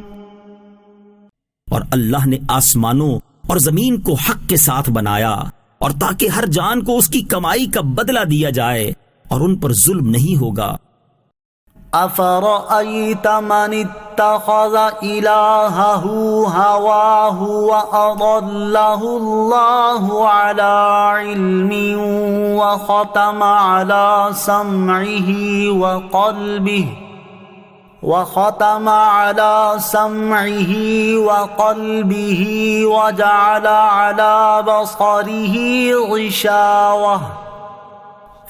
[SPEAKER 1] اور اللہ نے آسمانوں اور زمین کو حق کے ساتھ بنایا، اور تاکہ ہر جان کو اس کی کمائی کا بدلہ دیا جائے اور ان پر ظلم نہیں ہوگا۔
[SPEAKER 3] أَفَرَأَيْتَ مَنِ اتَّخَذَ إِلَٰهَهُ هَوَاهُ وَأَضَلَّهُ اللَّهُ عَلَىٰ عِلْمٍ وَخَتَمَ عَلَىٰ سَمْعِهِ وَقَلْبِهِ وَجَعَلَ عَلَىٰ بَصَرِهِ غِشَاوَةً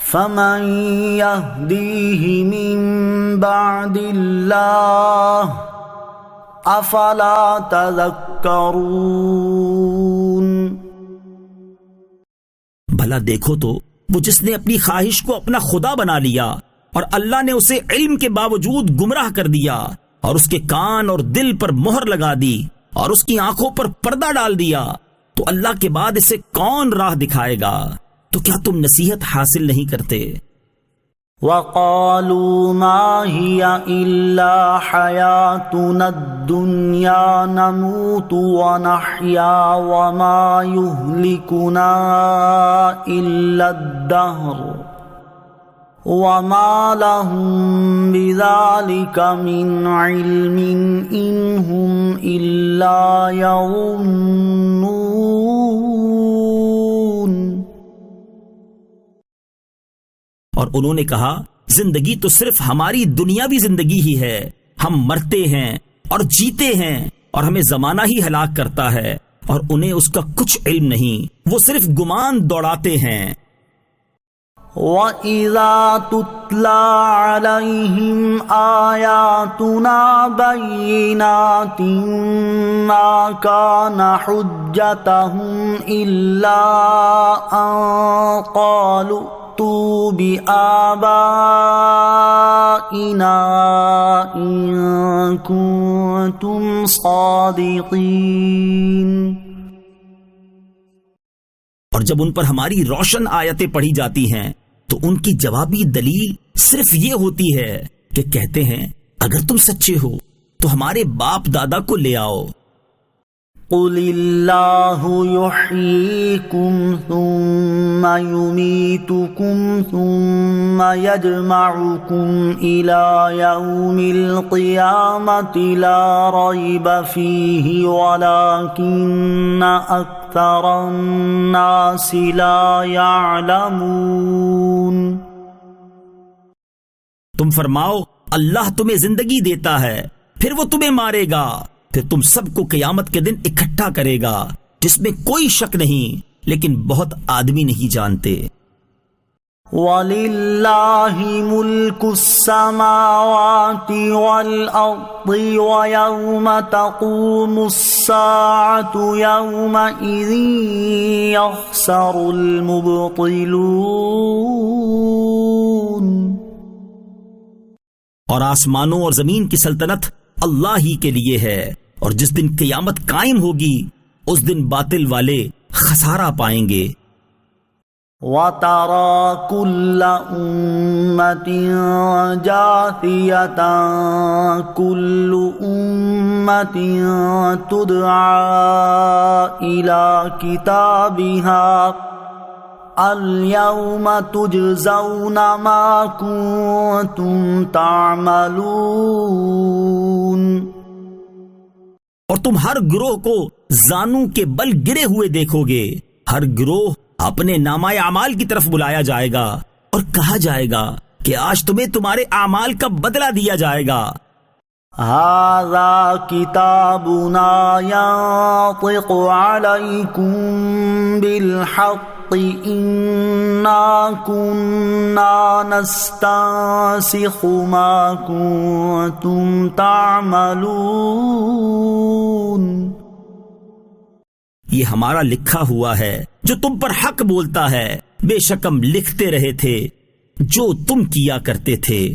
[SPEAKER 3] فَمَن يَهْدِيهِ مِن بَعْدِ اللَّهِ أَفَلَا تَذَكَّرُونَ۔
[SPEAKER 1] بھلا دیکھو تو وہ جس نے اپنی خواہش کو اپنا خدا بنا لیا اور اللہ نے اسے علم کے باوجود گمراہ کر دیا، اور اس کے کان اور دل پر مہر لگا دی اور اس کی آنکھوں پر پردہ ڈال دیا، تو اللہ کے بعد اسے کون راہ دکھائے گا؟ تو کیا تم نصیحت حاصل نہیں کرتے؟
[SPEAKER 3] وَقَالُوا مَا هِيَ إِلَّا حَيَاتُنَا الدُّنْيَا نَمُوتُ وَنَحْيَا وَمَا يُهْلِكُنَا إِلَّا الدَّهْرُ وَمَا لَهُم بِذَلِكَ مِنْ عِلْمٍ إِنْ هُمْ إِلَّا يَظُنُّونَ۔
[SPEAKER 1] اور انہوں نے کہا زندگی تو صرف ہماری دنیاوی زندگی ہی ہے، ہم مرتے ہیں اور جیتے ہیں اور ہمیں زمانہ ہی ہلاک کرتا ہے، اور انہیں اس کا کچھ علم نہیں، وہ صرف گمان دوڑاتے ہیں۔
[SPEAKER 3] وَإِذَا تُتْلَى عَلَيْهِمْ آيَاتُنَا بَيِّنَاتٍ مَا كَانَ حُجَّتَهُمْ إِلَّا أَن قَالُوا ائْتُوا بِآبَائِنَا إِن كُنتُمْ صَادِقِينَ۔
[SPEAKER 1] اور جب ان پر ہماری روشن آیتیں پڑھی جاتی ہیں تو ان کی جوابی دلیل صرف یہ ہوتی ہے کہ کہتے ہیں اگر تم سچے ہو تو ہمارے باپ دادا کو لے آؤ۔
[SPEAKER 3] قُلِ اللَّهُ يُحْيِيكُمْ ثُمَّ يُمِيتُكُمْ ثُمَّ يَجْمَعُكُمْ إِلَى يَوْمِ الْقِيَامَةِ لَا رَيْبَ فِيهِ وَلَكِنَّ أَكْثَرَ النَّاسِ لَا يَعْلَمُونَ۔
[SPEAKER 1] تم فرماؤ اللہ تمہیں زندگی دیتا ہے، پھر وہ تمہیں مارے گا، پھر تم سب کو قیامت کے دن اکٹھا کرے گا، جس میں کوئی شک نہیں، لیکن بہت آدمی نہیں جانتے۔
[SPEAKER 3] وَلِلَّهِ مُلْكُ السَّمَاوَاتِ وَالْأَرْضِ وَيَوْمَ تَقُومُ السَّاعَةُ يَوْمَئِذٍ يَخْسَرُ الْمُبْطِلُونَ۔
[SPEAKER 2] اور آسمانوں اور زمین کی سلطنت اللہ ہی کے لیے ہے، اور جس دن قیامت قائم ہوگی اس دن باطل والے خسارہ پائیں گے۔
[SPEAKER 3] وَتَرَى كُلَّ أُمَّةٍ جَاثِيَةً كُلُّ أُمَّةٍ تُدْعَى إِلَى كِتَابِهَا الْيَوْمَ تُجْزَوْنَ مَا كُنتُمْ تَعْمَلُونَ۔
[SPEAKER 2] اور تم ہر گروہ کو زانوں کے بل گرے ہوئے دیکھو گے، ہر گروہ اپنے نامہ اعمال کی طرف بلایا جائے گا اور کہا جائے گا کہ آج تمہیں تمہارے اعمال کا بدلہ دیا جائے گا۔
[SPEAKER 3] هذا كتابنا ينطق عليكم بالحق إنا كنا نستنسخ ما كنتم تعملون۔
[SPEAKER 2] یہ ہمارا لکھا ہوا ہے جو تم پر حق بولتا ہے، بے شک ہم لکھتے رہے تھے جو تم کیا کرتے تھے۔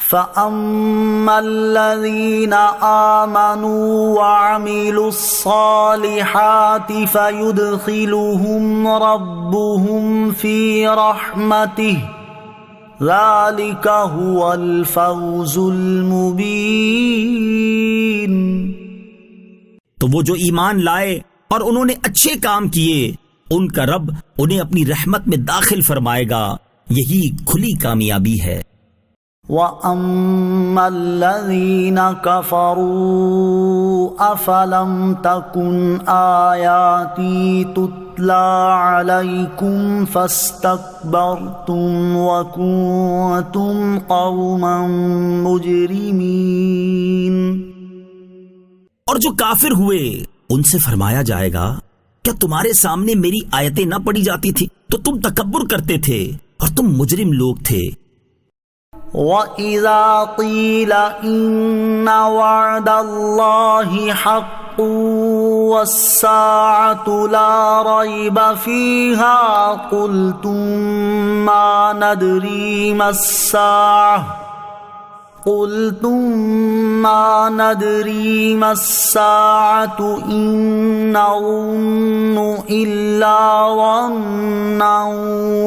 [SPEAKER 3] فَأَمَّا الَّذِينَ آمَنُوا وَعَمِلُوا الصَّالِحَاتِ فَيُدْخِلُهُمْ رَبُّهُمْ فِي رَحْمَتِهِ ذَلِكَ هُوَ الْفَوْزُ الْمُبِينُ۔
[SPEAKER 2] تو وہ جو ایمان لائے اور انہوں نے اچھے کام کیے، ان کا رب انہیں اپنی رحمت میں داخل فرمائے گا، یہی کھلی کامیابی ہے۔
[SPEAKER 3] وَأَمَّا الَّذِينَ كَفَرُوا أَفَلَمْ تَكُنْ آيَاتِي تُتْلَى عَلَيْكُمْ فَاسْتَكْبَرْتُمْ وَكُنْتُمْ قَوْمًا مُجْرِمِينَ۔
[SPEAKER 2] اور جو کافر ہوئے ان سے فرمایا جائے گا، کیا تمہارے سامنے میری آیتیں نہ پڑھی جاتی تھی تو تم تکبر کرتے تھے اور تم مجرم لوگ تھے۔
[SPEAKER 3] وَإِذَا قِيلَ إِنَّ وَعْدَ اللَّهِ حَقٌّ وَالسَّاعَةُ لَا رَيْبَ فِيهَا قُلْتُمْ مَا نَدْرِي مَا السَّاعَةُ إِن نَّظُنُّ إِلَّا ظَنًّا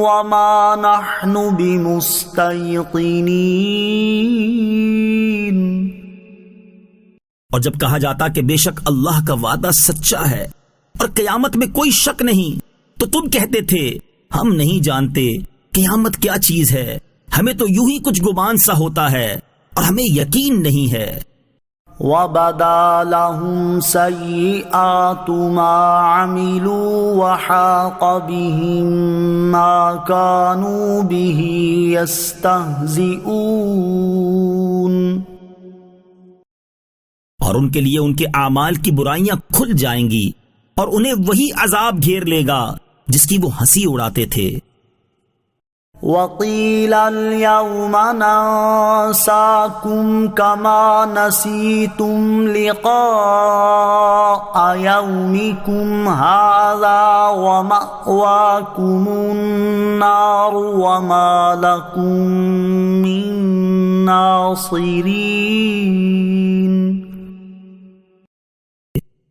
[SPEAKER 3] وَمَا نَحْنُ بِمُسْتَيْقِنِينَ۔
[SPEAKER 2] اور جب کہا جاتا کہ بے شک اللہ کا وعدہ سچا ہے اور قیامت میں کوئی شک نہیں، تو تم کہتے تھے ہم نہیں جانتے قیامت کیا چیز ہے، ہمیں تو یوں ہی کچھ گمان سا ہوتا ہے اور ہمیں یقین نہیں ہے۔
[SPEAKER 3] وَبَدَا لَهُمْ سَيِّئَاتُ مَا عَمِلُوا وَحَاقَ بِهِم مَّا كَانُوا بِهِ يَسْتَهْزِئُونَ۔
[SPEAKER 2] اور ان کے لیے ان کے اعمال کی برائیاں کھل جائیں گی اور انہیں وہی عذاب گھیر لے گا جس کی وہ ہنسی اڑاتے تھے۔
[SPEAKER 3] وَقِيلَ الْيَوْمَ نَنسَاكُمْ كَمَا نَسِيتُمْ لِقَاءَ يَوْمِكُمْ هَذَا وَمَأْوَاكُمُ النَّارُ وَمَا لَكُمْ مِن نَاصِرِينَ۔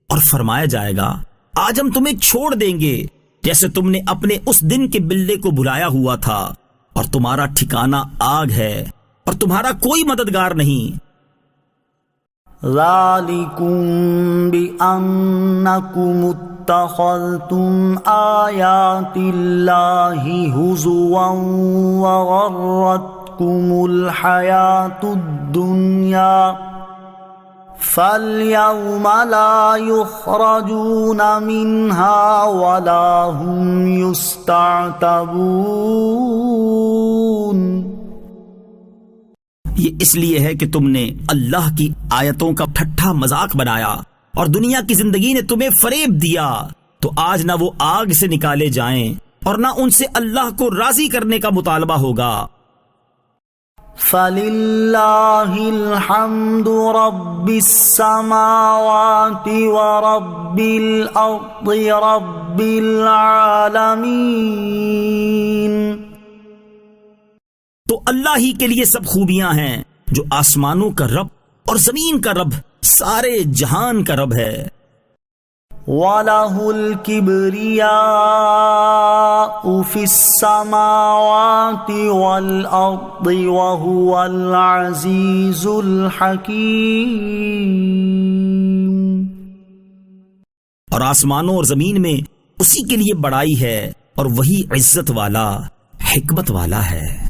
[SPEAKER 2] اور فرمایا جائے گا آج ہم تمہیں چھوڑ دیں گے جیسے تم نے اپنے اس دن کے بلے کو بلایا ہوا تھا، اور تمہارا ٹھکانہ آگ ہے اور تمہارا کوئی مددگار نہیں۔
[SPEAKER 3] ذَلِكُمْ بِأَنَّكُمُ اتَّخَذْتُمْ آيَاتِ اللَّهِ هُزُوًا وَغَرَّتْكُمُ الْحَيَاةُ الدُّنْيَا فَالْيَوْمَ لَا يُخْرَجُونَ مِنْهَا وَلَا هُمْ يُسْتَعْتَبُونَ۔
[SPEAKER 2] یہ اس لیے ہے کہ تم نے اللہ کی آیتوں کا ٹھٹھا مذاق بنایا اور دنیا کی زندگی نے تمہیں فریب دیا، تو آج نہ وہ آگ سے نکالے جائیں
[SPEAKER 1] اور نہ ان سے اللہ کو راضی کرنے کا مطالبہ ہوگا۔
[SPEAKER 3] فَلِلَّهِ الْحَمْدُ رَبِّ السَّمَاوَاتِ وَرَبِّ الْأَرْضِ رَبِّ الْعَالَمِينَ۔
[SPEAKER 1] تو اللہ ہی کے لیے سب خوبیاں ہیں جو آسمانوں کا رب اور زمین کا رب، سارے جہان کا رب ہے۔
[SPEAKER 3] وَلَهُ الْكِبْرِيَاءُ فِي السَّمَاوَاتِ وَالْأَرْضِ وَهُوَ الْعَزِيزُ الْحَكِيمُ۔
[SPEAKER 1] اور آسمانوں اور زمین میں اسی کے لیے بڑائی ہے اور وہی عزت والا، حکمت والا ہے۔